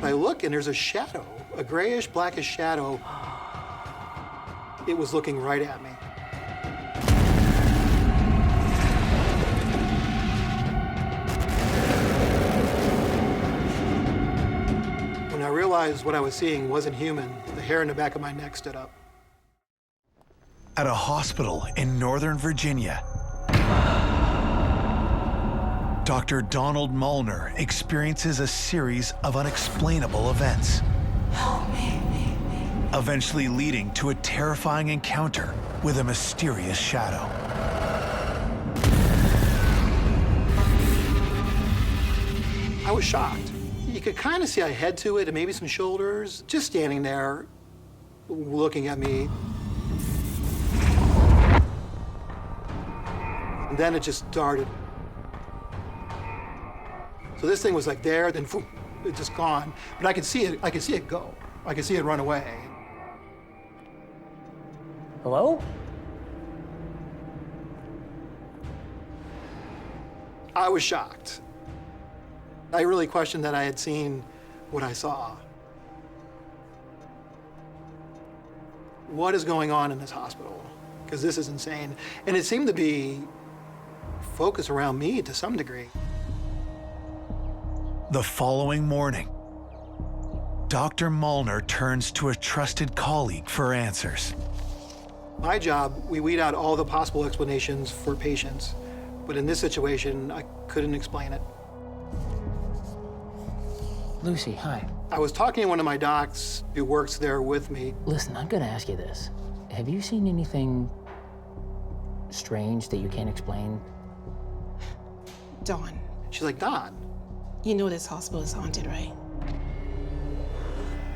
I look and there's a shadow, a grayish, blackish shadow. It was looking right at me. When I realized what I was seeing wasn't human, the hair in the back of my neck stood up. At a hospital in Northern Virginia, Dr. Donald Molnar experiences a series of unexplainable events, eventually leading to a terrifying encounter with a mysterious shadow. I was shocked. You could kind of see a head to it and maybe some shoulders, just standing there looking at me. And then it just darted. So this thing was like there, then boom, it's just gone. But I could see it go. I could see it run away. Hello? I was shocked. I really questioned that I had seen what I saw. What is going on in this hospital? Because this is insane. And it seemed to be focused around me to some degree. The following morning, Dr. Molnar turns to a trusted colleague for answers. My job, we weed out all the possible explanations for patients. But in this situation, I couldn't explain it. Lucy, hi. I was talking to one of my docs who works there with me. Listen, I'm gonna ask you this. Have you seen anything strange that you can't explain? Dawn. She's like, Don. You know this hospital is haunted, right?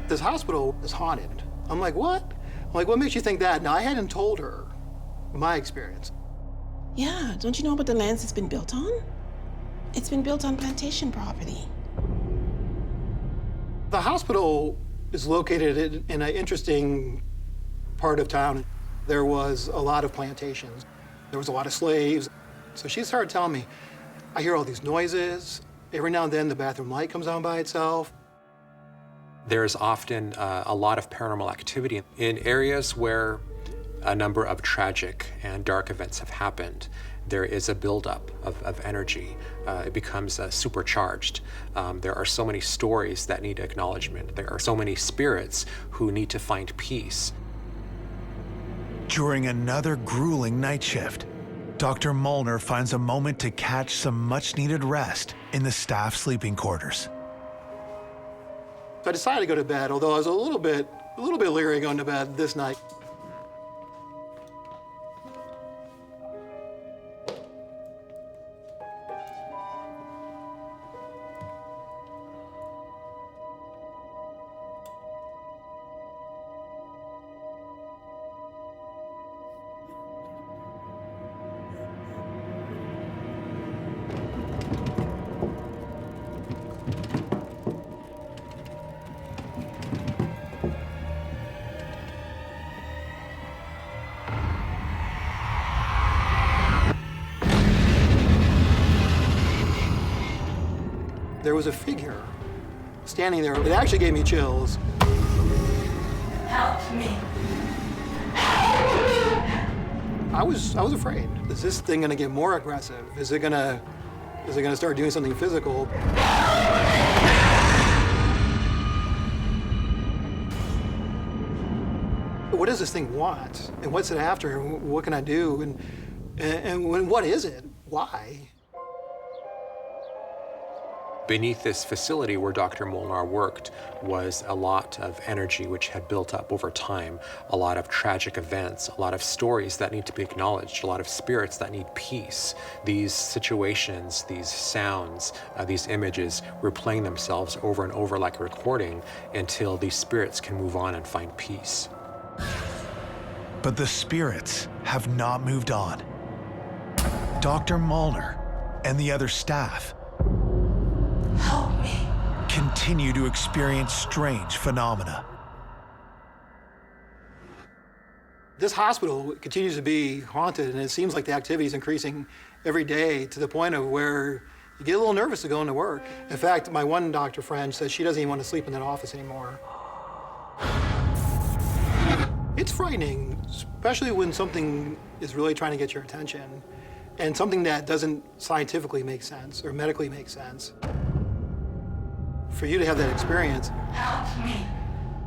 This hospital is haunted. I'm like, what? I'm like, what makes you think that? Now, I hadn't told her my experience. Yeah, don't you know about the lands it's been built on? It's been built on plantation property. The hospital is located in an interesting part of town. There was a lot of plantations. There was a lot of slaves. So she started telling me, I hear all these noises. Every now and then the bathroom light comes on by itself. There's often a lot of paranormal activity in areas where a number of tragic and dark events have happened. There is a buildup of energy. It becomes supercharged. There are so many stories that need acknowledgement. There are so many spirits who need to find peace. During another grueling night shift, Dr. Molnar finds a moment to catch some much-needed rest in the staff sleeping quarters. So I decided to go to bed, although I was a little bit leery going to bed this night. There was a figure standing there. It actually gave me chills. Help me. I was afraid. Is this thing gonna get more aggressive? Is it gonna start doing something physical? What does this thing want? And what's it after? And what can I do? And what is it? Why? Beneath this facility where Dr. Molnar worked was a lot of energy which had built up over time, a lot of tragic events, a lot of stories that need to be acknowledged, a lot of spirits that need peace. These situations, these sounds, these images replaying themselves over and over like a recording until these spirits can move on and find peace. But the spirits have not moved on. Dr. Molnar and the other staff Help me. continue to experience strange phenomena. This hospital continues to be haunted, and it seems like the activity is increasing every day to the point of where you get a little nervous to go into work. In fact, my one doctor friend says she doesn't even want to sleep in that office anymore. It's frightening, especially when something is really trying to get your attention and something that doesn't scientifically make sense or medically make sense. For you to have that experience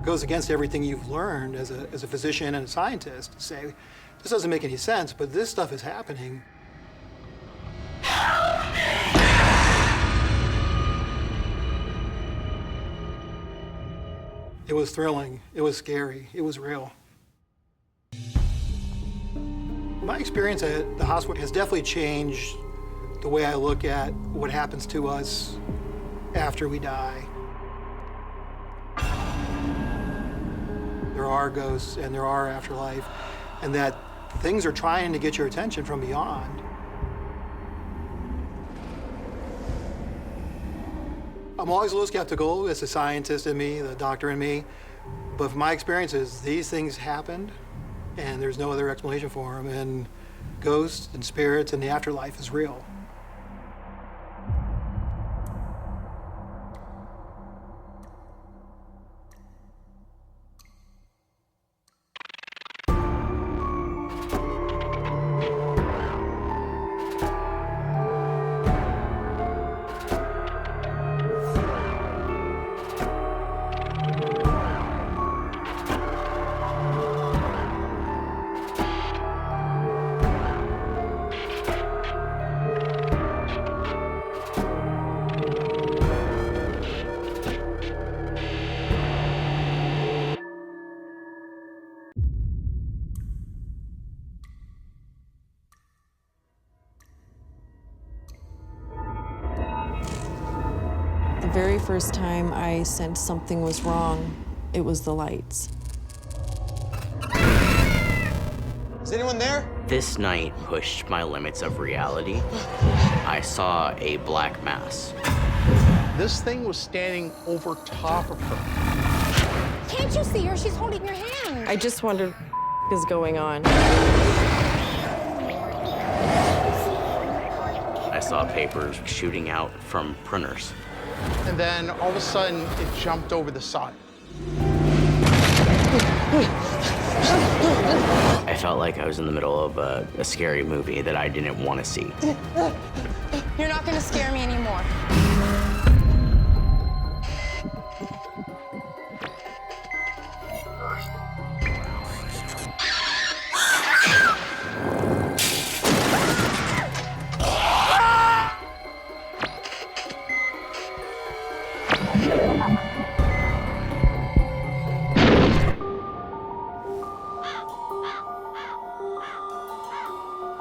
goes against everything you've learned as a physician and a scientist to say, this doesn't make any sense, but this stuff is happening. It was thrilling, it was scary, it was real. My experience at the hospital has definitely changed the way I look at what happens to us after we die. There are ghosts and there are afterlife, and that things are trying to get your attention from beyond. I'm always a little skeptical as a scientist in me, the doctor in me, but from my experiences, these things happened and there's no other explanation for them, and ghosts and spirits and the afterlife is real. The very first time I sensed something was wrong, it was the lights. Is anyone there? This night pushed my limits of reality. I saw a black mass. This thing was standing over top of her. Can't you see her? She's holding your hand. I just wondered what is going on. I saw papers shooting out from printers. And then all of a sudden, it jumped over the side. I felt like I was in the middle of a scary movie that I didn't want to see. You're not gonna scare me anymore.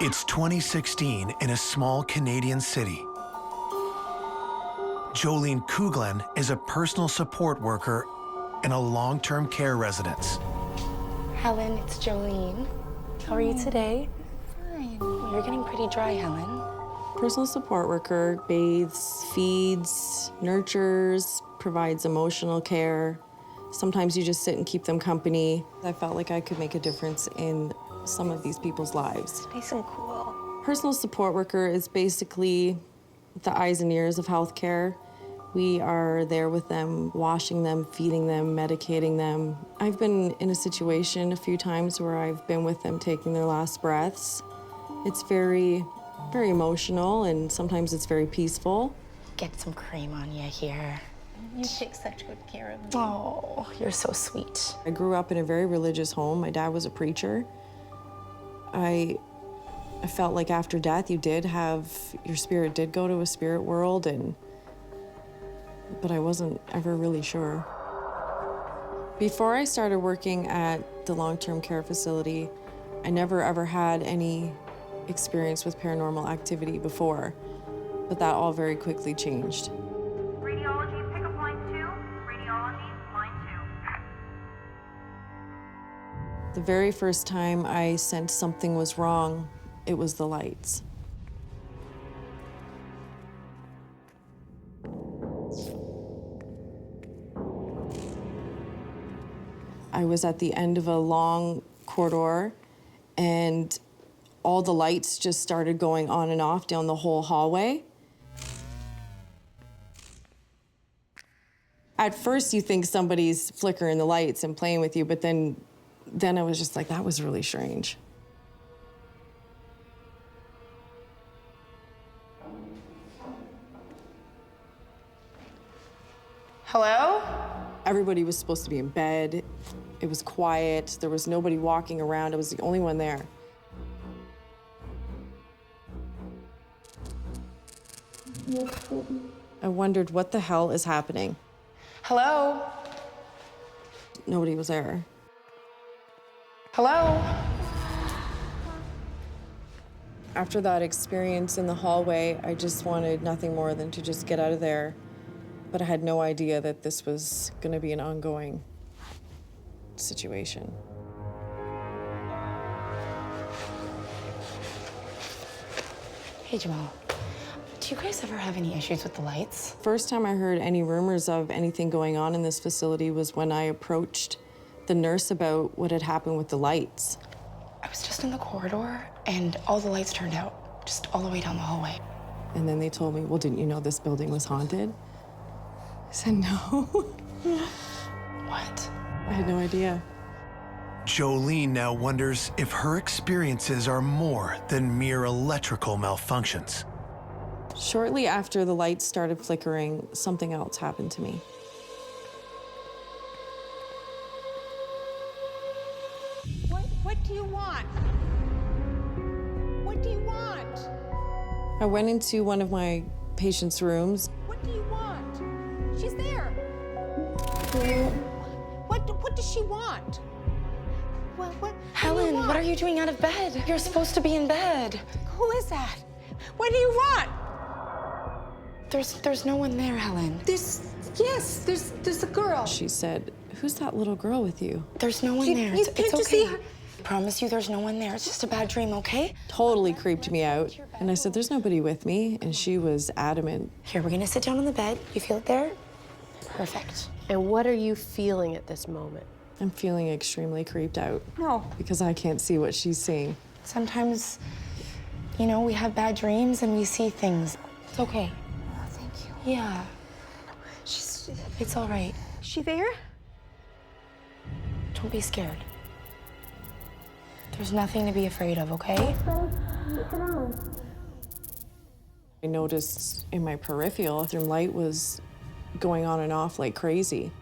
It's 2016 in a small Canadian city. Jolene Coughlin is a personal support worker in a long-term care residence. Helen, it's Jolene. How are you today? Fine. Well, you're getting pretty dry, Helen. Personal support worker bathes, feeds, nurtures, provides emotional care. Sometimes you just sit and keep them company. I felt like I could make a difference in some of these people's lives. Nice and cool. Personal support worker is basically the eyes and ears of healthcare. We are there with them, washing them, feeding them, medicating them. I've been in a situation a few times where I've been with them taking their last breaths. It's very, very emotional, and sometimes it's very peaceful. Get some cream on you here. You take such good care of me. Oh, you're so sweet. I grew up in a very religious home. My dad was a preacher. I felt like after death, your spirit did go to a spirit world, but I wasn't ever really sure. Before I started working at the long-term care facility, I never ever had any experience with paranormal activity before, but that all very quickly changed. Radiology, pick up line 2. Radiology, line 2. The very first time I sensed something was wrong, it was the lights. I was at the end of a long corridor, and all the lights just started going on and off down the whole hallway. At first, you think somebody's flickering the lights and playing with you, but then I was just like, that was really strange. Hello? Everybody was supposed to be in bed. It was quiet. There was nobody walking around. I was the only one there. I wondered, what the hell is happening? Hello? Nobody was there. Hello? After that experience in the hallway, I just wanted nothing more than to just get out of there. But I had no idea that this was going to be an ongoing situation. Hey, Jamal. Do you guys ever have any issues with the lights? First time I heard any rumors of anything going on in this facility was when I approached the nurse about what had happened with the lights. I was just in the corridor, and all the lights turned out, just all the way down the hallway. And then they told me, well, didn't you know this building was haunted? I said, no. What? I had no idea. Jolene now wonders if her experiences are more than mere electrical malfunctions. Shortly after the lights started flickering, something else happened to me. What do you want? What do you want? I went into one of my patients' rooms. What do you want? She's there. What does she want? What Helen, what are you doing out of bed? You're supposed to be in bed. Who is that? What do you want? There's no one there, Helen. There's a girl. She said, "Who's that little girl with you?" There's no one there. Can't It's you okay. see her? I promise you there's no one there. It's just a bad dream, okay? Totally creeped me out. And I said, "There's nobody with me." And she was adamant. Here, we're gonna sit down on the bed. You feel it there? Perfect. And what are you feeling at this moment? I'm feeling extremely creeped out. No. Because I can't see what she's seeing. Sometimes, you know, we have bad dreams and we see things. It's okay. Oh, thank you. Yeah. It's all right. Is she there? Don't be scared. There's nothing to be afraid of, okay? I noticed in my peripheral, the light was going on and off like crazy.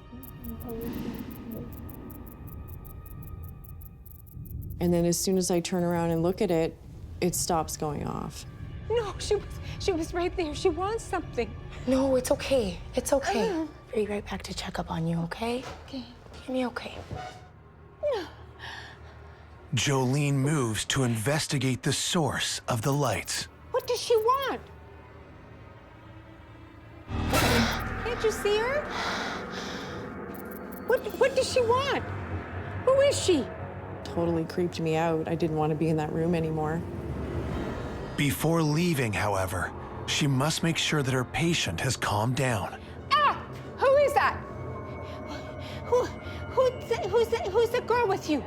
And then as soon as I turn around and look at it, it stops going off. No, she was right there. She wants something. No, it's okay. It's okay. I'll be right back to check up on you, okay? Okay. Give me okay. Jolene moves to investigate the source of the lights. What does she want? Can't you see her? What does she want? Who is she? Totally creeped me out. I didn't want to be in that room anymore. Before leaving, however, she must make sure that her patient has calmed down. Ah! Who is that? Who's the girl with you?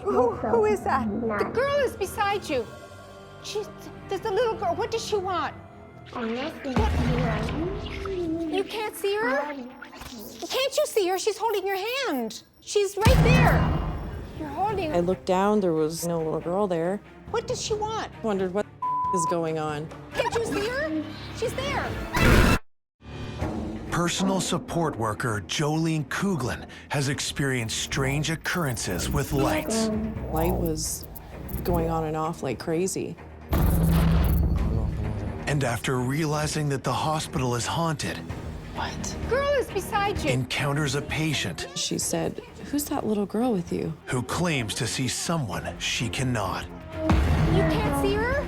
Who is that? The girl is beside you. There's a little girl. What does she want? You can't see her? Can't you see her? She's holding your hand. She's right there. You're holding her. I looked down, there was no little girl there. What does she want? Wondered what is going on. Can't you see her? She's there. Personal support worker Jolene Kuglin has experienced strange occurrences with lights. Light was going on and off like crazy. And after realizing that the hospital is haunted, Girl is beside you. encounters a patient She said, "Who's that little girl with you?" who claims to see someone she cannot. You can't see her?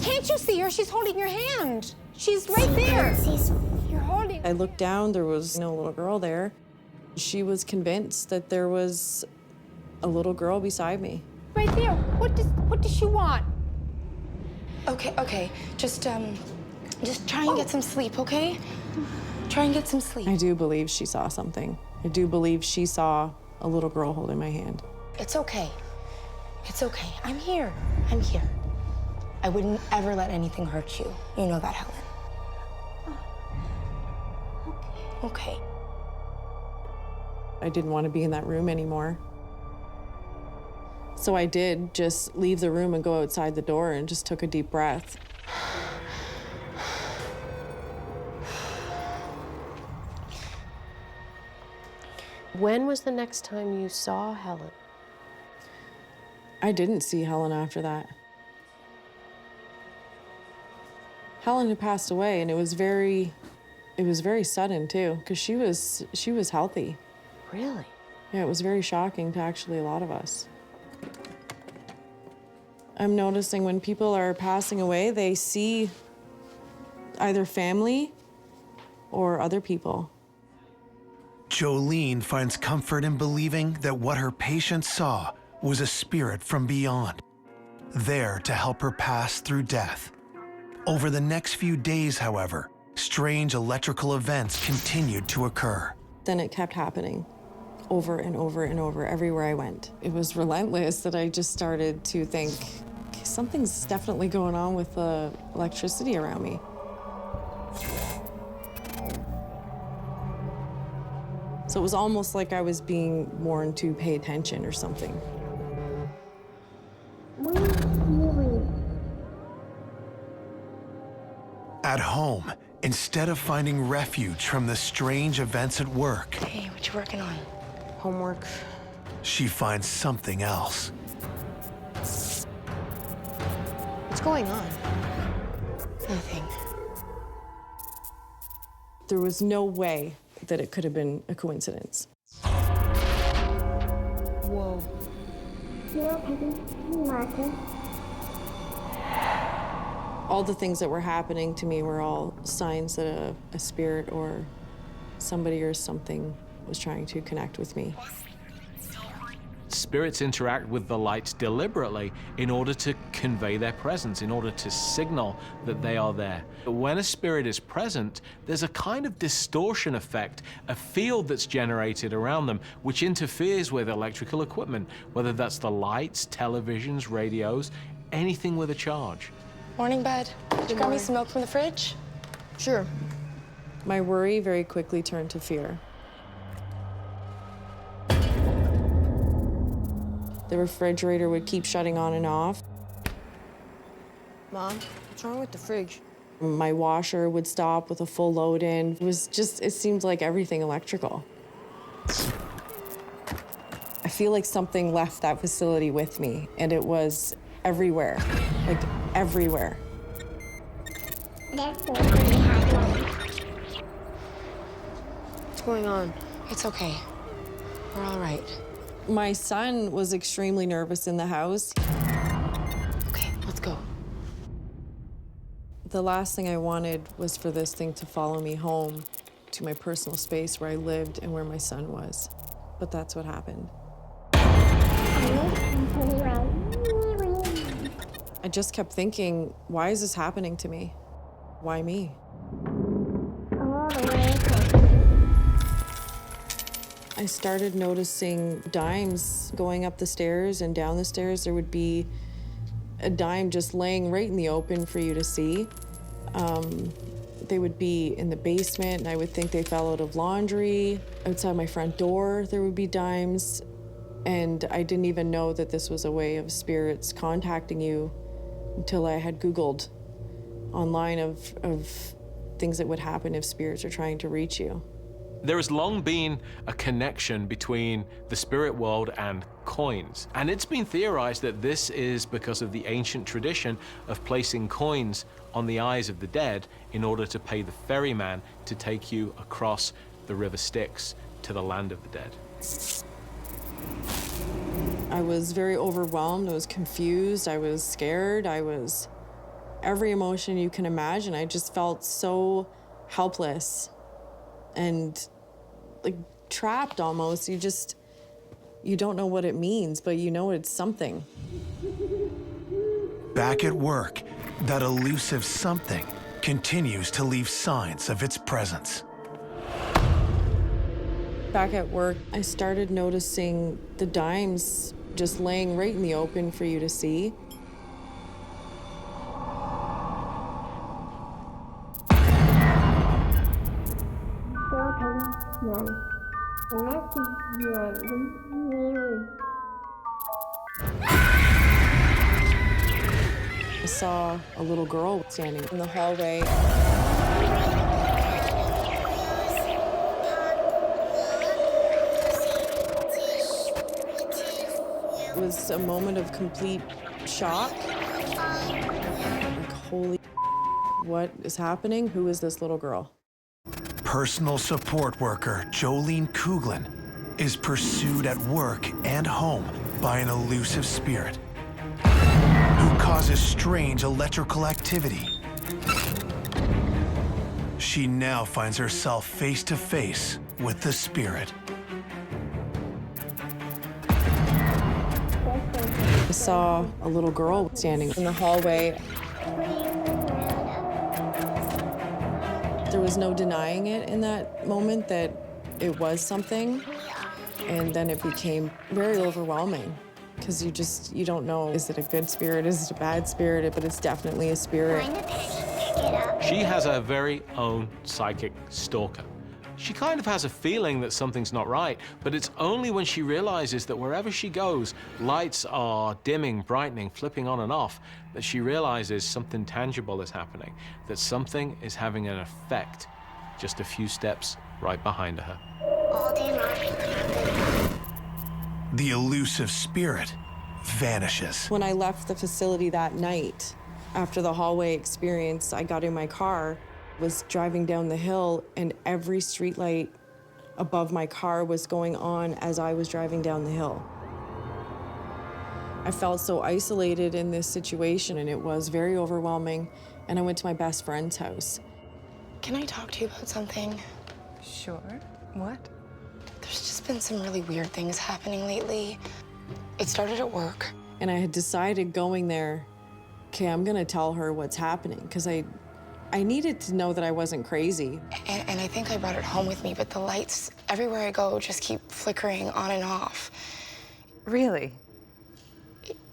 Can't you see her? She's holding your hand. She's right there. You're holding. I looked down, there was no little girl there. She was convinced that there was a little girl beside me. Right there. What does she want? Okay. Just try and get some sleep, okay? Try and get some sleep. I do believe she saw something. I do believe she saw a little girl holding my hand. It's okay. It's okay. I'm here. I wouldn't ever let anything hurt you. You know that, Helen. Okay. I didn't want to be in that room anymore. So I did just leave the room and go outside the door and just took a deep breath. When was the next time you saw Helen? I didn't see Helen after that. Helen had passed away, and it was very sudden too, because she was healthy. Really? Yeah, it was very shocking to actually a lot of us. I'm noticing when people are passing away, they see either family or other people. Jolene finds comfort in believing that what her patient saw was a spirit from beyond, there to help her pass through death. Over the next few days, however, strange electrical events continued to occur. Then it kept happening over and over and over everywhere I went. It was relentless that I just started to think, something's definitely going on with the electricity around me. So it was almost like I was being warned to pay attention or something. At home, instead of finding refuge from the strange events at work, Hey, what you working on? Homework. she finds something else. What's going on? Nothing. There was no way that it could have been a coincidence. Whoa. All the things that were happening to me were all signs that a spirit or somebody or something was trying to connect with me. Spirits interact with the lights deliberately in order to convey their presence, in order to signal that they are there. But when a spirit is present, there's a kind of distortion effect, a field that's generated around them, which interferes with electrical equipment, whether that's the lights, televisions, radios, anything with a charge. Morning, bud. Did you grab me some milk from the fridge? Sure. My worry very quickly turned to fear. The refrigerator would keep shutting on and off. Mom, what's wrong with the fridge? My washer would stop with a full load in. It seemed like everything electrical. I feel like something left that facility with me, and it was everywhere, like everywhere. What's going on? It's okay. We're all right. My son was extremely nervous in the house. Okay, let's go. The last thing I wanted was for this thing to follow me home to my personal space where I lived and where my son was. But that's what happened. I just kept thinking, why is this happening to me? Why me? I started noticing dimes going up the stairs and down the stairs. There would be a dime just laying right in the open for you to see. They would be in the basement, and I would think they fell out of laundry. Outside my front door, there would be dimes. And I didn't even know that this was a way of spirits contacting you until I had Googled online of things that would happen if spirits are trying to reach you. There has long been a connection between the spirit world and coins. And it's been theorized that this is because of the ancient tradition of placing coins on the eyes of the dead in order to pay the ferryman to take you across the River Styx to the land of the dead. I was very overwhelmed, I was confused, I was scared, I was every emotion you can imagine. I just felt so helpless and like trapped almost. You don't know what it means, but you know it's something. Back at work, that elusive something continues to leave signs of its presence. Back at work, I started noticing the dimes just laying right in the open for you to see. I saw a little girl standing in the hallway. It was a moment of complete shock. Like, holy, what is happening? Who is this little girl? Personal support worker Jolene is pursued at work and home by an elusive spirit who causes strange electrical activity. She now finds herself face to face with the spirit. I saw a little girl standing in the hallway. There was no denying it in that moment that it was something. And then it became very overwhelming because you don't know, is it a good spirit, is it a bad spirit, but it's definitely a spirit. She has her very own psychic stalker. She kind of has a feeling that something's not right, but it's only when she realizes that wherever she goes, lights are dimming, brightening, flipping on and off, that she realizes something tangible is happening, that something is having an effect just a few steps right behind her. The elusive spirit vanishes. When I left the facility that night, after the hallway experience, I got in my car, was driving down the hill, and every streetlight above my car was going on as I was driving down the hill. I felt so isolated in this situation, and it was very overwhelming. and I went to my best friend's house. Can I talk to you about something? Sure. What? There's just been some really weird things happening lately. It started at work. And I had decided going there, okay, I'm gonna tell her what's happening, because I needed to know that I wasn't crazy. And I think I brought it home with me, but the lights everywhere I go just keep flickering on and off. Really?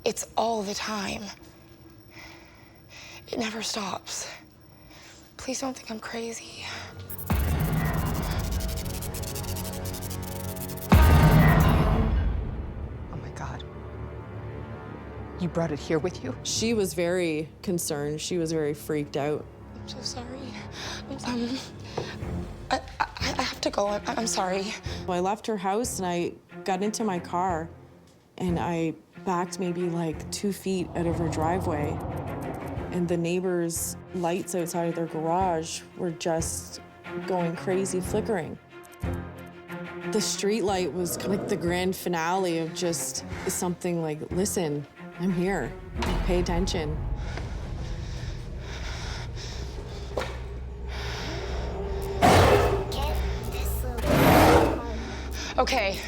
It's all the time. It never stops. Please don't think I'm crazy. Oh my God. You brought it here with you? She was very concerned. She was very freaked out. I'm so sorry. I have to go. I'm sorry. I left her house and I got into my car and I backed maybe like 2 feet out of her driveway. And the neighbors' lights outside of their garage were just going crazy, flickering. The street light was kind of like the grand finale of just something like, listen, I'm here, pay attention. Okay.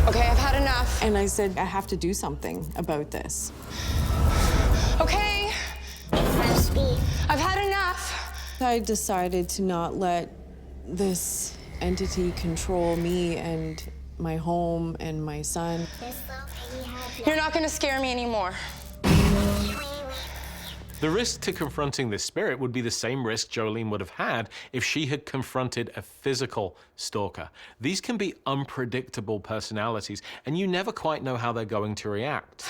Okay, I've had enough. And I said, I have to do something about this. Okay. I've had enough. I decided to not let this entity control me and my home and my son. You're not gonna scare me anymore. The risk to confronting this spirit would be the same risk Jolene would have had if she had confronted a physical stalker. These can be unpredictable personalities, and you never quite know how they're going to react.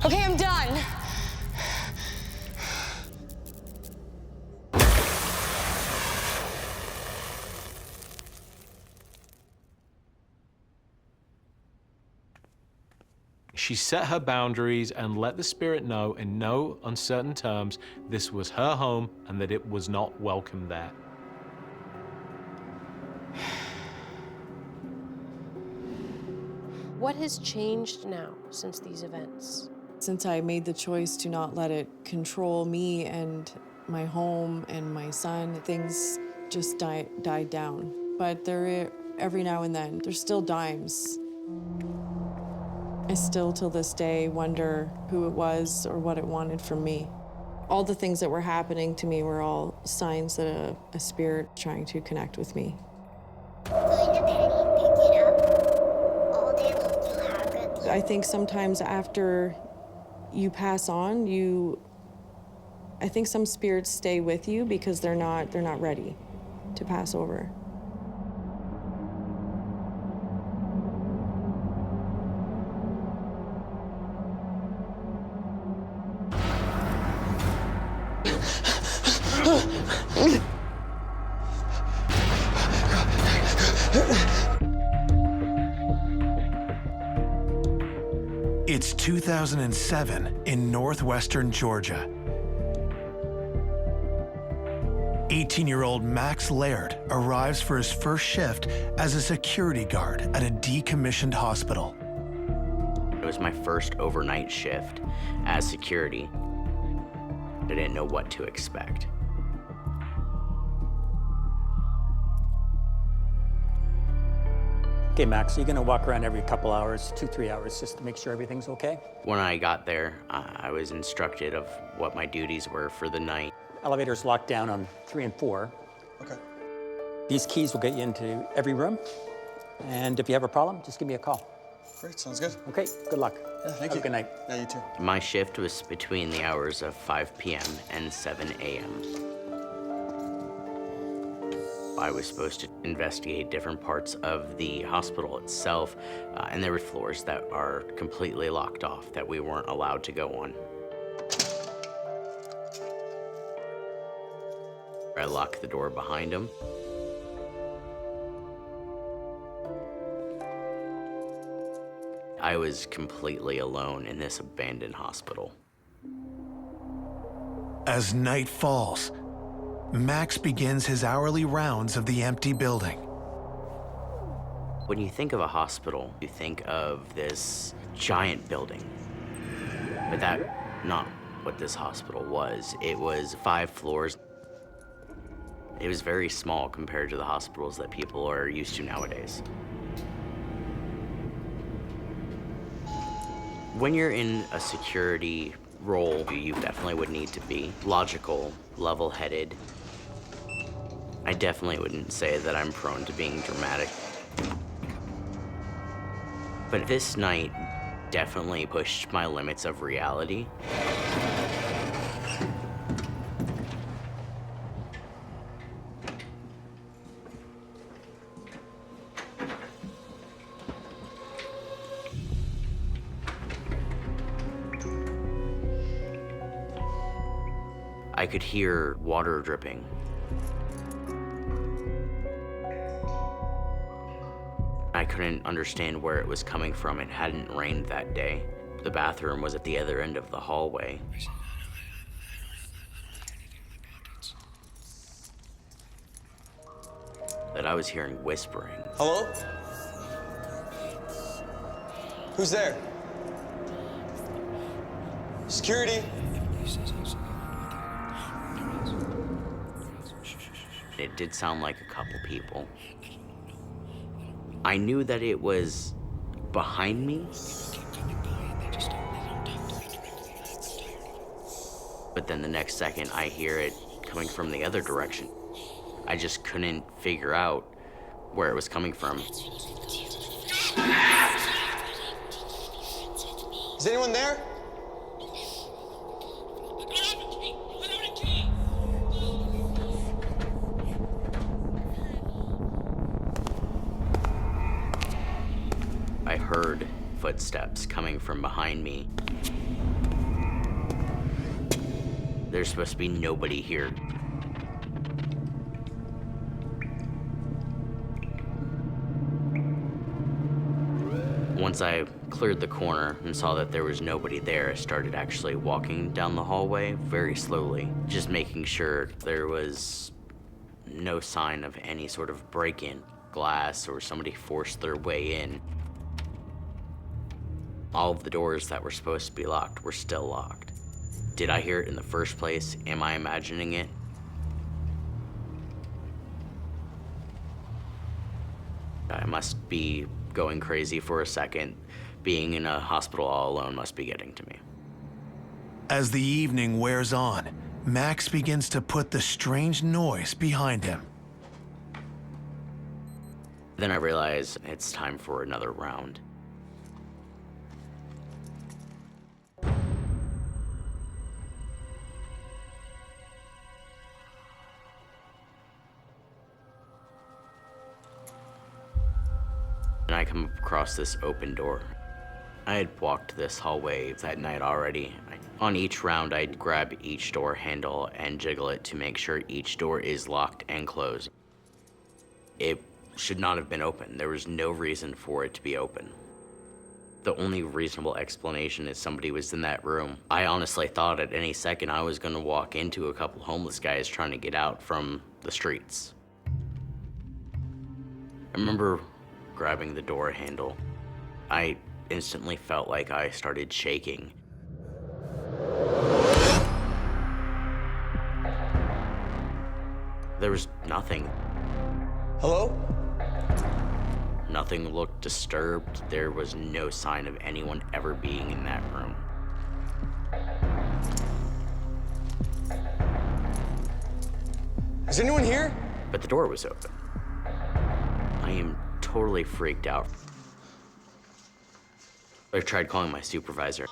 Okay, I'm done. She set her boundaries and let the spirit know in no uncertain terms this was her home and that it was not welcome there. What has changed now since these events? Since I made the choice to not let it control me and my home and my son, things just died down. But every now and then, there's still dimes. I still, till this day, wonder who it was or what it wanted from me. All the things that were happening to me were all signs that a spirit trying to connect with me. I think sometimes after you pass on, I think some spirits stay with you because they're not ready to pass over. It's 2007 in northwestern Georgia. 18-year-old Max Laird arrives for his first shift as a security guard at a decommissioned hospital. It was my first overnight shift as security. I didn't know what to expect. Okay, Max, you're gonna walk around every couple hours, 2-3 hours, just to make sure everything's okay? When I got there, I was instructed of what my duties were for the night. Elevator's locked down on 3 and 4. Okay. These keys will get you into every room. And if you have a problem, just give me a call. Great, sounds good. Okay, good luck. Yeah, thank Have you. a good night. Yeah, you too. My shift was between the hours of 5 p.m. and 7 a.m. I was supposed to investigate different parts of the hospital itself, and there were floors that are completely locked off that we weren't allowed to go on. I locked the door behind him. I was completely alone in this abandoned hospital. As night falls, Max begins his hourly rounds of the empty building. When you think of a hospital, you think of this giant building. But that's not what this hospital was. It was 5 floors. It was very small compared to the hospitals that people are used to nowadays. When you're in a security role, you definitely would need to be logical, level-headed. I definitely wouldn't say that I'm prone to being dramatic. But this night definitely pushed my limits of reality. I could hear water dripping. I couldn't understand where it was coming from. It hadn't rained that day. The bathroom was at the other end of the hallway. That I was hearing whispering. Hello? Who's there? Security? It did sound like a couple people. I knew that it was behind me, but then the next second I hear it coming from the other direction. I just couldn't figure out where it was coming from. Is anyone there? I heard footsteps coming from behind me. There's supposed to be nobody here. Once I cleared the corner and saw that there was nobody there, I started actually walking down the hallway very slowly, just making sure there was no sign of any sort of break-in, glass, or somebody forced their way in. All of the doors that were supposed to be locked were still locked. Did I hear it in the first place? Am I imagining it? I must be going crazy for a second. Being in a hospital all alone must be getting to me. As the evening wears on, Max begins to put the strange noise behind him. Then I realize it's time for another round. And I come across this open door. I had walked this hallway that night already. On each round, I'd grab each door handle and jiggle it to make sure each door is locked and closed. It should not have been open. There was no reason for it to be open. The only reasonable explanation is somebody was in that room. I honestly thought at any second I was gonna walk into a couple homeless guys trying to get out from the streets. I remember grabbing the door handle. I instantly felt like I started shaking. There was nothing. Hello? Nothing looked disturbed. There was no sign of anyone ever being in that room. Is anyone here? But the door was open. I am totally freaked out. I tried calling my supervisor.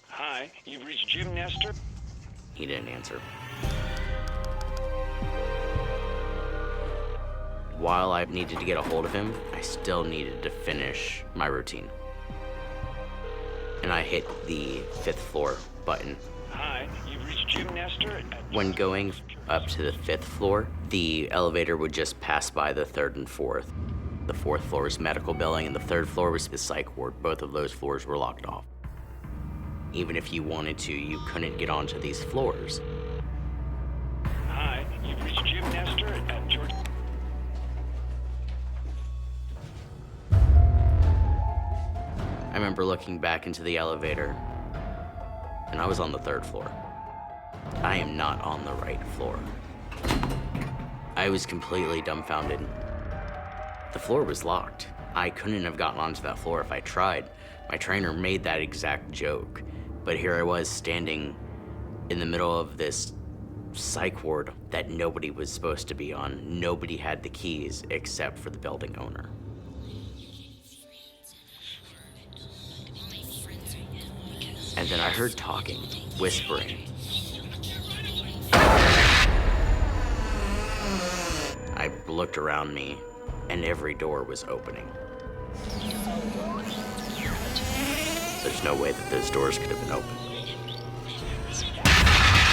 Hi, you've reached Jim Nestor. He didn't answer. While I needed to get a hold of him, I still needed to finish my routine. And I hit the 5th floor button. Hi, you've reached Jim Nestor. When going up to the 5th floor, the elevator would just pass by the 3rd and 4th. The 4th floor was medical billing, and the 3rd floor was the psych ward. Both of those floors were locked off. Even if you wanted to, you couldn't get onto these floors. Hi, you've reached Jim Nestor at George. remember looking back into the elevator, and I was on the 3rd floor. I am not on the right floor. I was completely dumbfounded. The floor was locked. I couldn't have gotten onto that floor if I tried. My trainer made that exact joke, but here I was standing in the middle of this psych ward that nobody was supposed to be on. Nobody had the keys except for the building owner. And then I heard talking, whispering. I looked around me, and every door was opening. There's no way that those doors could have been opened.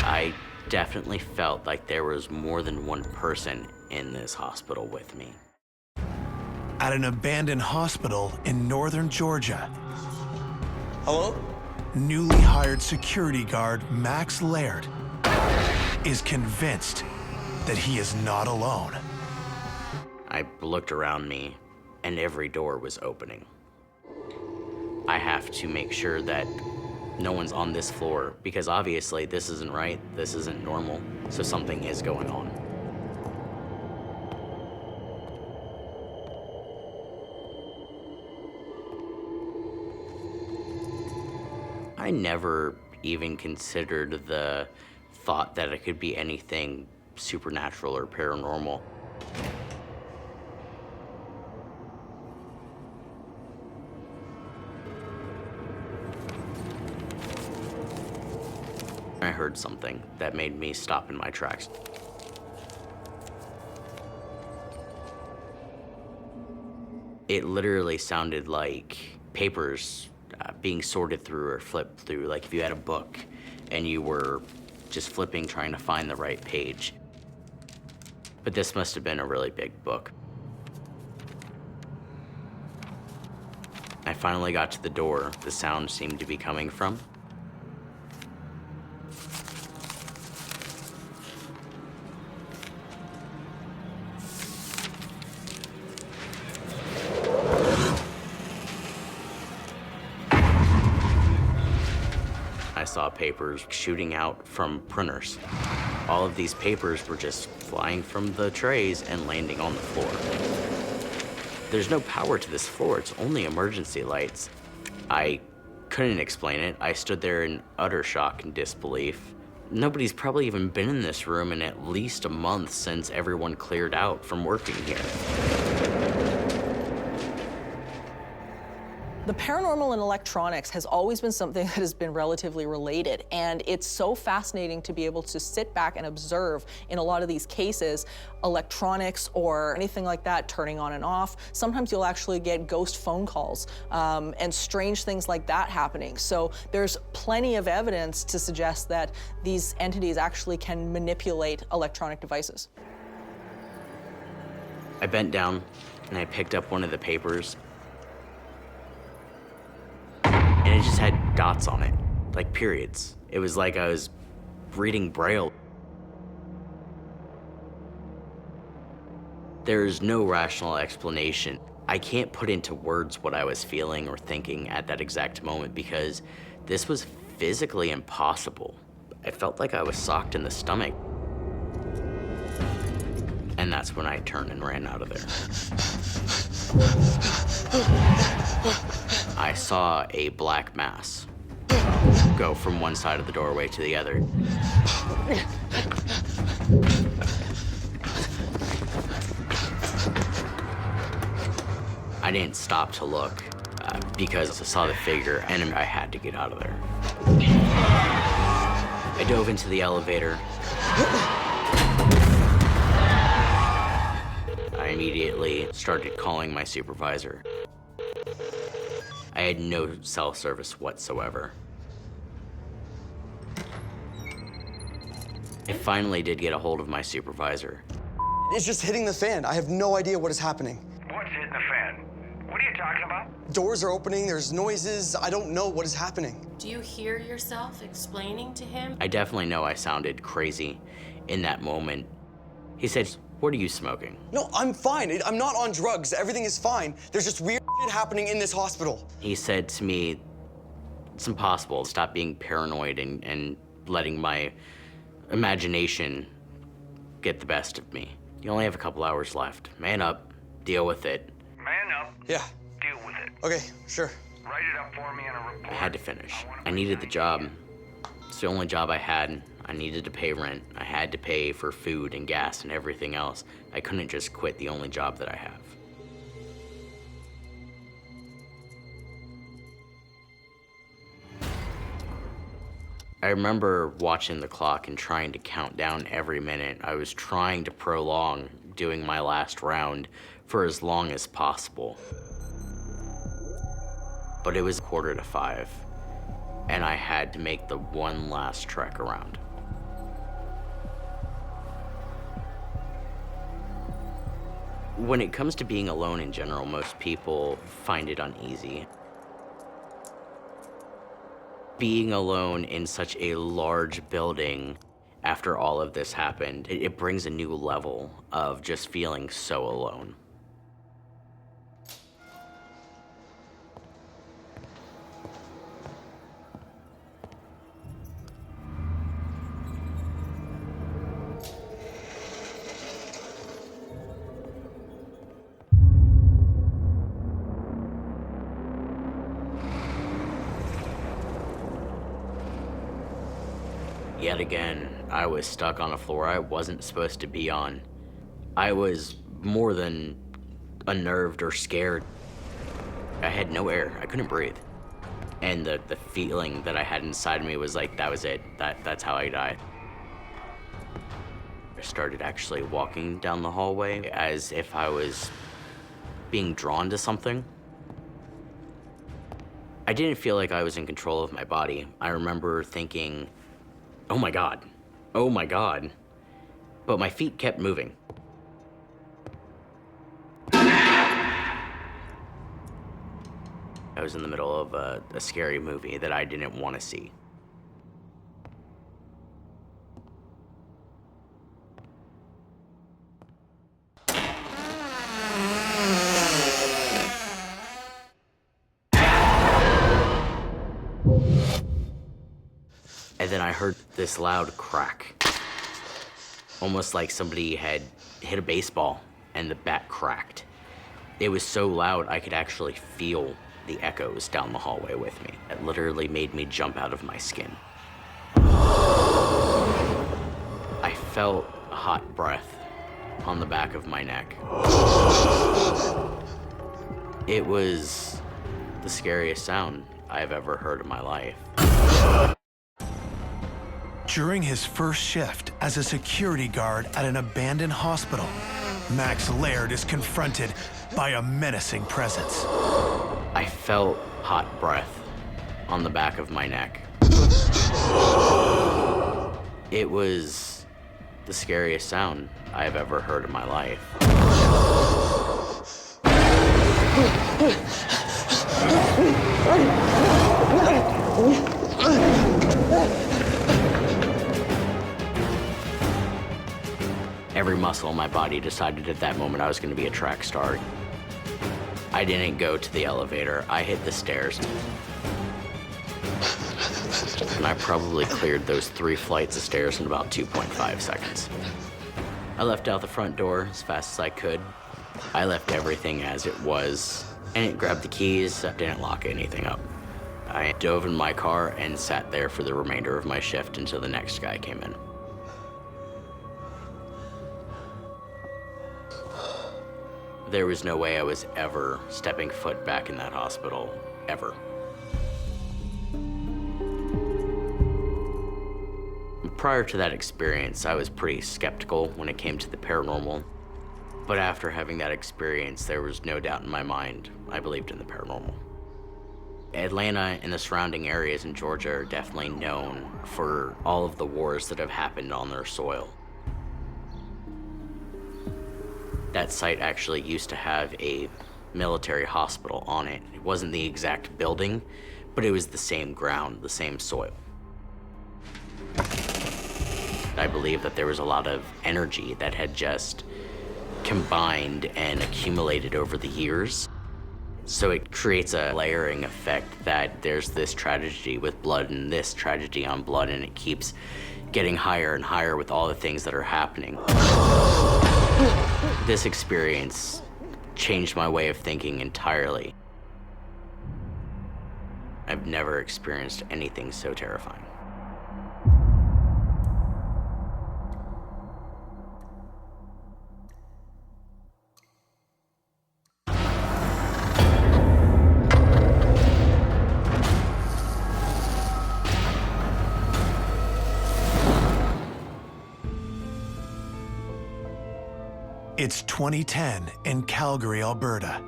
I definitely felt like there was more than one person in this hospital with me. At an abandoned hospital in northern Georgia. Hello? Newly hired security guard Max Laird is convinced that he is not alone. I looked around me, and every door was opening. I have to make sure that no one's on this floor, because obviously this isn't right, this isn't normal, so something is going on. I never even considered the thought that it could be anything supernatural or paranormal. I heard something that made me stop in my tracks. It literally sounded like papers being sorted through or flipped through, like if you had a book and you were just flipping, trying to find the right page. But this must have been a really big book. I finally got to the door the sound seemed to be coming from. I saw papers shooting out from printers. All of these papers were just flying from the trays and landing on the floor. There's no power to this floor, it's only emergency lights. I couldn't explain it. I stood there in utter shock and disbelief. Nobody's probably even been in this room in at least a month since everyone cleared out from working here. The paranormal and electronics has always been something that has been relatively related, and it's so fascinating to be able to sit back and observe in a lot of these cases, electronics or anything like that turning on and off. Sometimes you'll actually get ghost phone calls and strange things like that happening. So there's plenty of evidence to suggest that these entities actually can manipulate electronic devices. I bent down and I picked up one of the papers. And it just had dots on it, like periods. It was like I was reading Braille. There's no rational explanation. I can't put into words what I was feeling or thinking at that exact moment because this was physically impossible. I felt like I was socked in the stomach. And that's when I turned and ran out of there. I saw a black mass go from one side of the doorway to the other. I didn't stop to look because I saw the figure and I had to get out of there. I dove into the elevator. I immediately started calling my supervisor. I had no cell service whatsoever. I finally did get a hold of my supervisor. It's just hitting the fan. I have no idea what is happening. What's hitting the fan? What are you talking about? Doors are opening, there's noises. I don't know what is happening. Do you hear yourself explaining to him? I definitely know I sounded crazy in that moment. He said, "What are you smoking?" No, I'm fine. I'm not on drugs. Everything is fine. There's just weird shit shit happening in this hospital. He said to me, it's impossible to stop being paranoid and letting my imagination get the best of me. You only have a couple hours left. Man up, deal with it. Man up. Yeah. Deal with it. Okay, sure. Write it up for me in a report. I had to finish. I needed the job. It's the only job I had. I needed to pay rent. I had to pay for food and gas and everything else. I couldn't just quit the only job that I have. I remember watching the clock and trying to count down every minute. I was trying to prolong doing my last round for as long as possible. But it was 4:45, and I had to make the one last trek around. When it comes to being alone in general, most people find it uneasy. Being alone in such a large building after all of this happened, it brings a new level of just feeling so alone. Yet again, I was stuck on a floor I wasn't supposed to be on. I was more than unnerved or scared. I had no air. I couldn't breathe. And the feeling that I had inside of me was like, that was it. That's how I died. I started actually walking down the hallway as if I was being drawn to something. I didn't feel like I was in control of my body. I remember thinking, oh my God, oh my God. But my feet kept moving. I was in the middle of a scary movie that I didn't want to see. And then I heard this loud crack. Almost like somebody had hit a baseball and the bat cracked. It was so loud I could actually feel the echoes down the hallway with me. It literally made me jump out of my skin. I felt a hot breath on the back of my neck. It was the scariest sound I've ever heard in my life. During his first shift as a security guard at an abandoned hospital, Max Laird is confronted by a menacing presence. I felt hot breath on the back of my neck. It was the scariest sound I've ever heard in my life. Every muscle in my body decided at that moment I was going to be a track star. I didn't go to the elevator. I hit the stairs. And I probably cleared those 3 flights of stairs in about 2.5 seconds. I left out the front door as fast as I could. I left everything as it was. I didn't grab the keys. I didn't lock anything up. I dove in my car and sat there for the remainder of my shift until the next guy came in. There was no way I was ever stepping foot back in that hospital, ever. Prior to that experience, I was pretty skeptical when it came to the paranormal. But after having that experience, there was no doubt in my mind I believed in the paranormal. Atlanta and the surrounding areas in Georgia are definitely known for all of the wars that have happened on their soil. That site actually used to have a military hospital on it. It wasn't the exact building, but it was the same ground, the same soil. I believe that there was a lot of energy that had just combined and accumulated over the years. So it creates a layering effect that there's this tragedy with blood and this tragedy on blood, and it keeps getting higher and higher with all the things that are happening. This experience changed my way of thinking entirely. I've never experienced anything so terrifying. It's 2010 in Calgary, Alberta.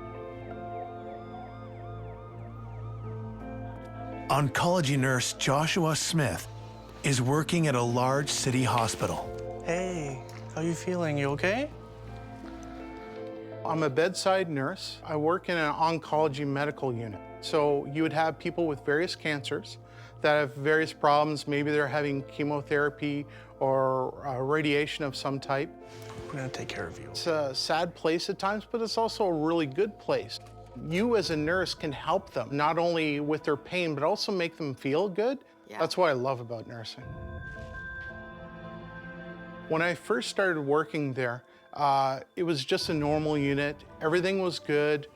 Oncology nurse Joshua Smith is working at a large city hospital. Hey, how you feeling? You okay? I'm a bedside nurse. I work in an oncology medical unit. So you would have people with various cancers that have various problems. Maybe they're having chemotherapy or radiation of some type. We're gonna take care of you. It's a sad place at times, but it's also a really good place. You as a nurse can help them, not only with their pain, but also make them feel good. Yeah. That's what I love about nursing. When I first started working there, it was just a normal unit. Everything was good.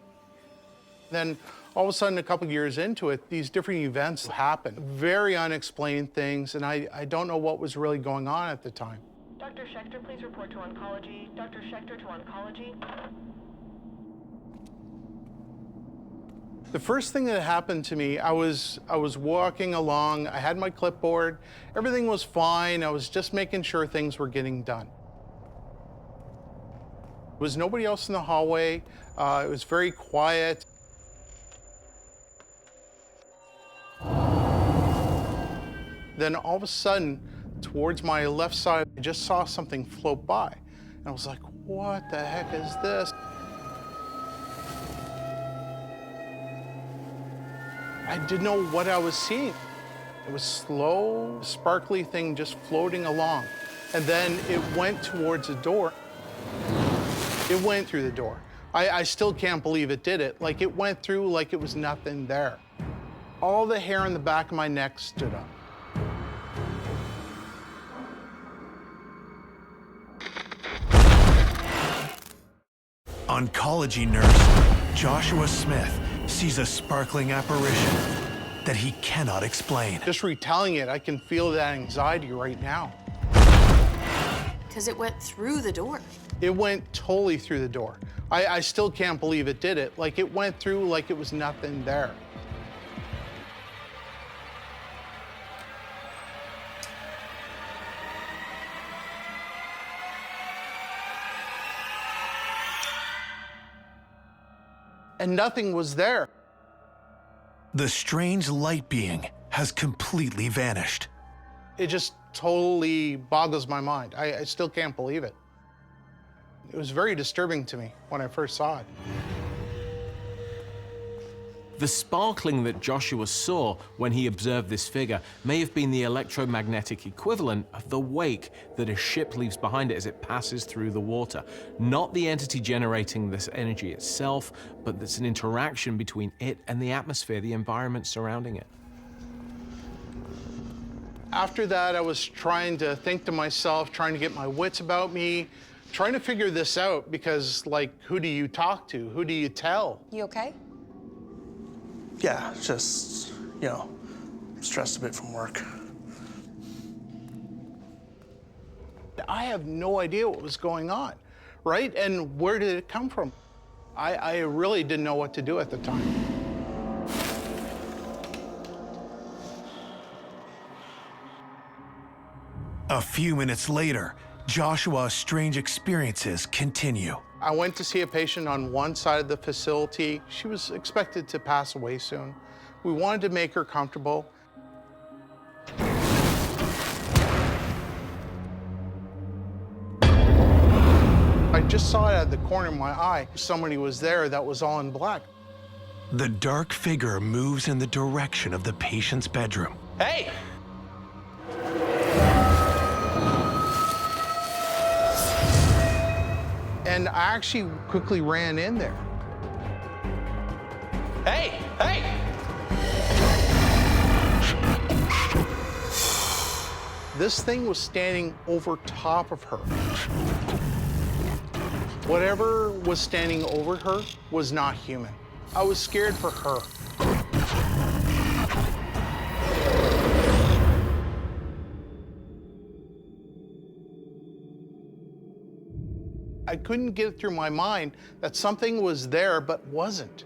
Then all of a sudden, a couple years into it, these different events happened. Very unexplained things, and I don't know what was really going on at the time. Dr. Schechter, please report to oncology. Dr. Schechter to oncology. The first thing that happened to me, I was walking along, I had my clipboard, everything was fine, I was just making sure things were getting done. There was nobody else in the hallway, it was very quiet. Then all of a sudden, towards my left side, I just saw something float by. And I was like, what the heck is this? I didn't know what I was seeing. It was slow, sparkly thing just floating along. And then it went towards the door. It went through the door. I still can't believe it did it. Like, it went through like it was nothing there. All the hair on the back of my neck stood up. Oncology nurse Joshua Smith sees a sparkling apparition that he cannot explain. Just retelling it, I can feel that anxiety right now. Because it went through the door. It went totally through the door. I still can't believe it did it. Like, it went through like it was nothing there. And nothing was there. The strange light being has completely vanished. It just totally boggles my mind. I still can't believe it. It was very disturbing to me when I first saw it. The sparkling that Joshua saw when he observed this figure may have been the electromagnetic equivalent of the wake that a ship leaves behind it as it passes through the water. Not the entity generating this energy itself, but that's an interaction between it and the atmosphere, the environment surrounding it. After that, I was trying to think to myself, trying to get my wits about me, trying to figure this out because, like, who do you talk to? Who do you tell? You okay? Yeah, just, you know, stressed a bit from work. I have no idea what was going on, right? And where did it come from? I really didn't know what to do at the time. A few minutes later, Joshua's strange experiences continue. I went to see a patient on one side of the facility. She was expected to pass away soon. We wanted to make her comfortable. I just saw it out of the corner of my eye. Somebody was there that was all in black. The dark figure moves in the direction of the patient's bedroom. Hey! And I actually quickly ran in there. Hey! Hey! This thing was standing over top of her. Whatever was standing over her was not human. I was scared for her. I couldn't get it through my mind that something was there but wasn't.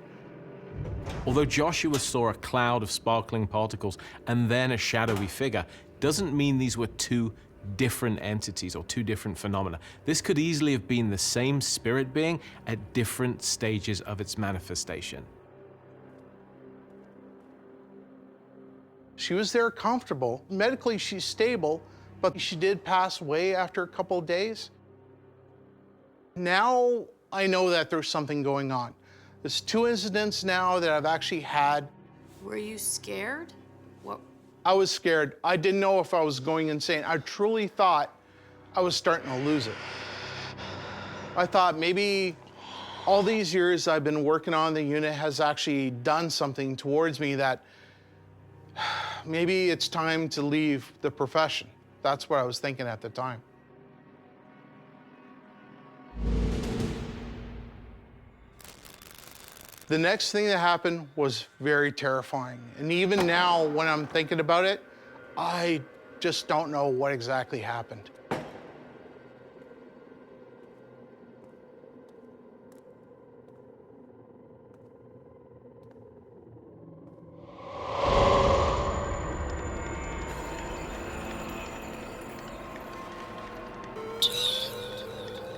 Although Joshua saw a cloud of sparkling particles and then a shadowy figure, doesn't mean these were two different entities or two different phenomena. This could easily have been the same spirit being at different stages of its manifestation. She was there comfortable. Medically, she's stable, but she did pass away after a couple of days. Now I know that there's something going on. There's 2 incidents now that I've actually had. Were you scared? What? I was scared. I didn't know if I was going insane. I truly thought I was starting to lose it. I thought maybe all these years I've been working on the unit has actually done something towards me that maybe it's time to leave the profession. That's what I was thinking at the time. The next thing that happened was very terrifying. And even now, when I'm thinking about it, I just don't know what exactly happened.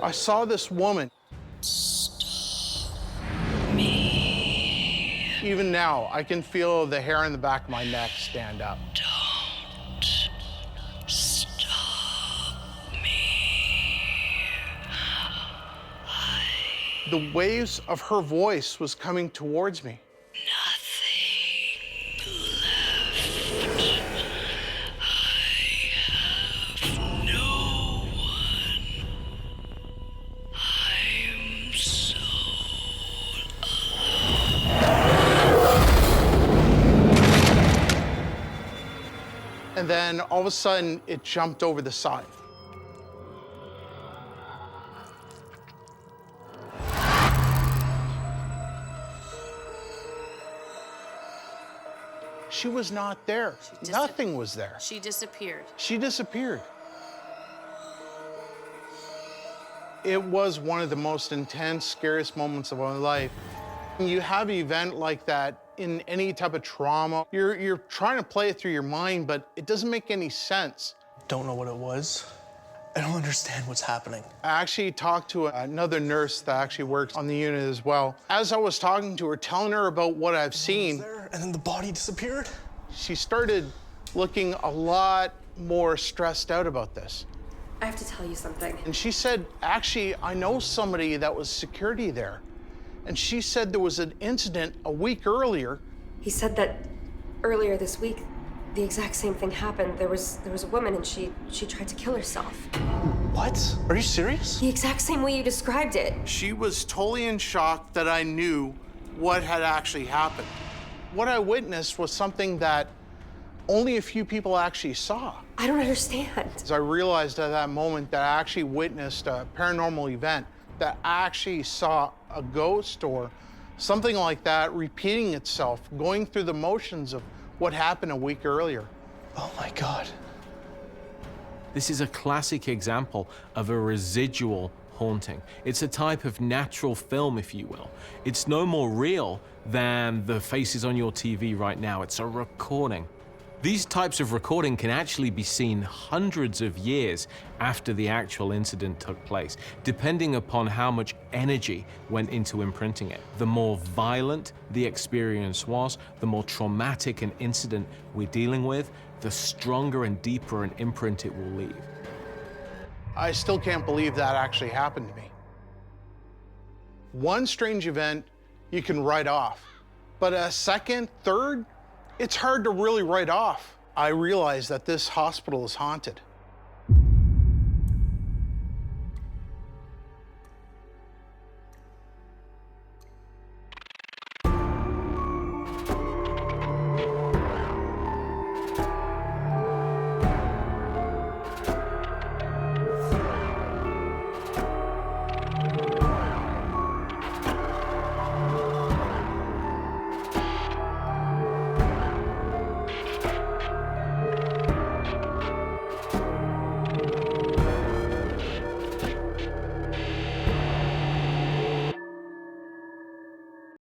I saw this woman. Even now, I can feel the hair on the back of my neck stand up. Don't stop me. The waves of her voice was coming towards me. Nothing left. I have no one. I'm so And then all of a sudden, it jumped over the side. She was not there. Nothing was there. She disappeared. She disappeared. It was one of the most intense, scariest moments of my life. When you have an event like that in any type of trauma, you're trying to play it through your mind, but it doesn't make any sense. Don't know what it was. I don't understand what's happening. I actually talked to another nurse that actually works on the unit as well. As I was talking to her, telling her about what I've seen, There, and then the body disappeared? she started looking a lot more stressed out about this. I have to tell you something. And she said, actually, I know somebody that was security there. And she said there was an incident a week earlier. He said that earlier this week, the exact same thing happened. There was a woman and she tried to kill herself. What? Are you serious? The exact same way you described it. She was totally in shock that I knew what had actually happened. What I witnessed was something that only a few people actually saw. I don't understand. As I realized at that moment that I actually witnessed a paranormal event, that I actually saw a ghost or something like that repeating itself, going through the motions of what happened a week earlier. Oh my God. This is a classic example of a residual haunting. It's a type of natural film, if you will. It's no more real than the faces on your TV right now. It's a recording. These types of recording can actually be seen hundreds of years after the actual incident took place, depending upon how much energy went into imprinting it. The more violent the experience was, the more traumatic an incident we're dealing with, the stronger and deeper an imprint it will leave. I still can't believe that actually happened to me. One strange event you can write off, but a second, third, it's hard to really write off. I realized that this hospital is haunted.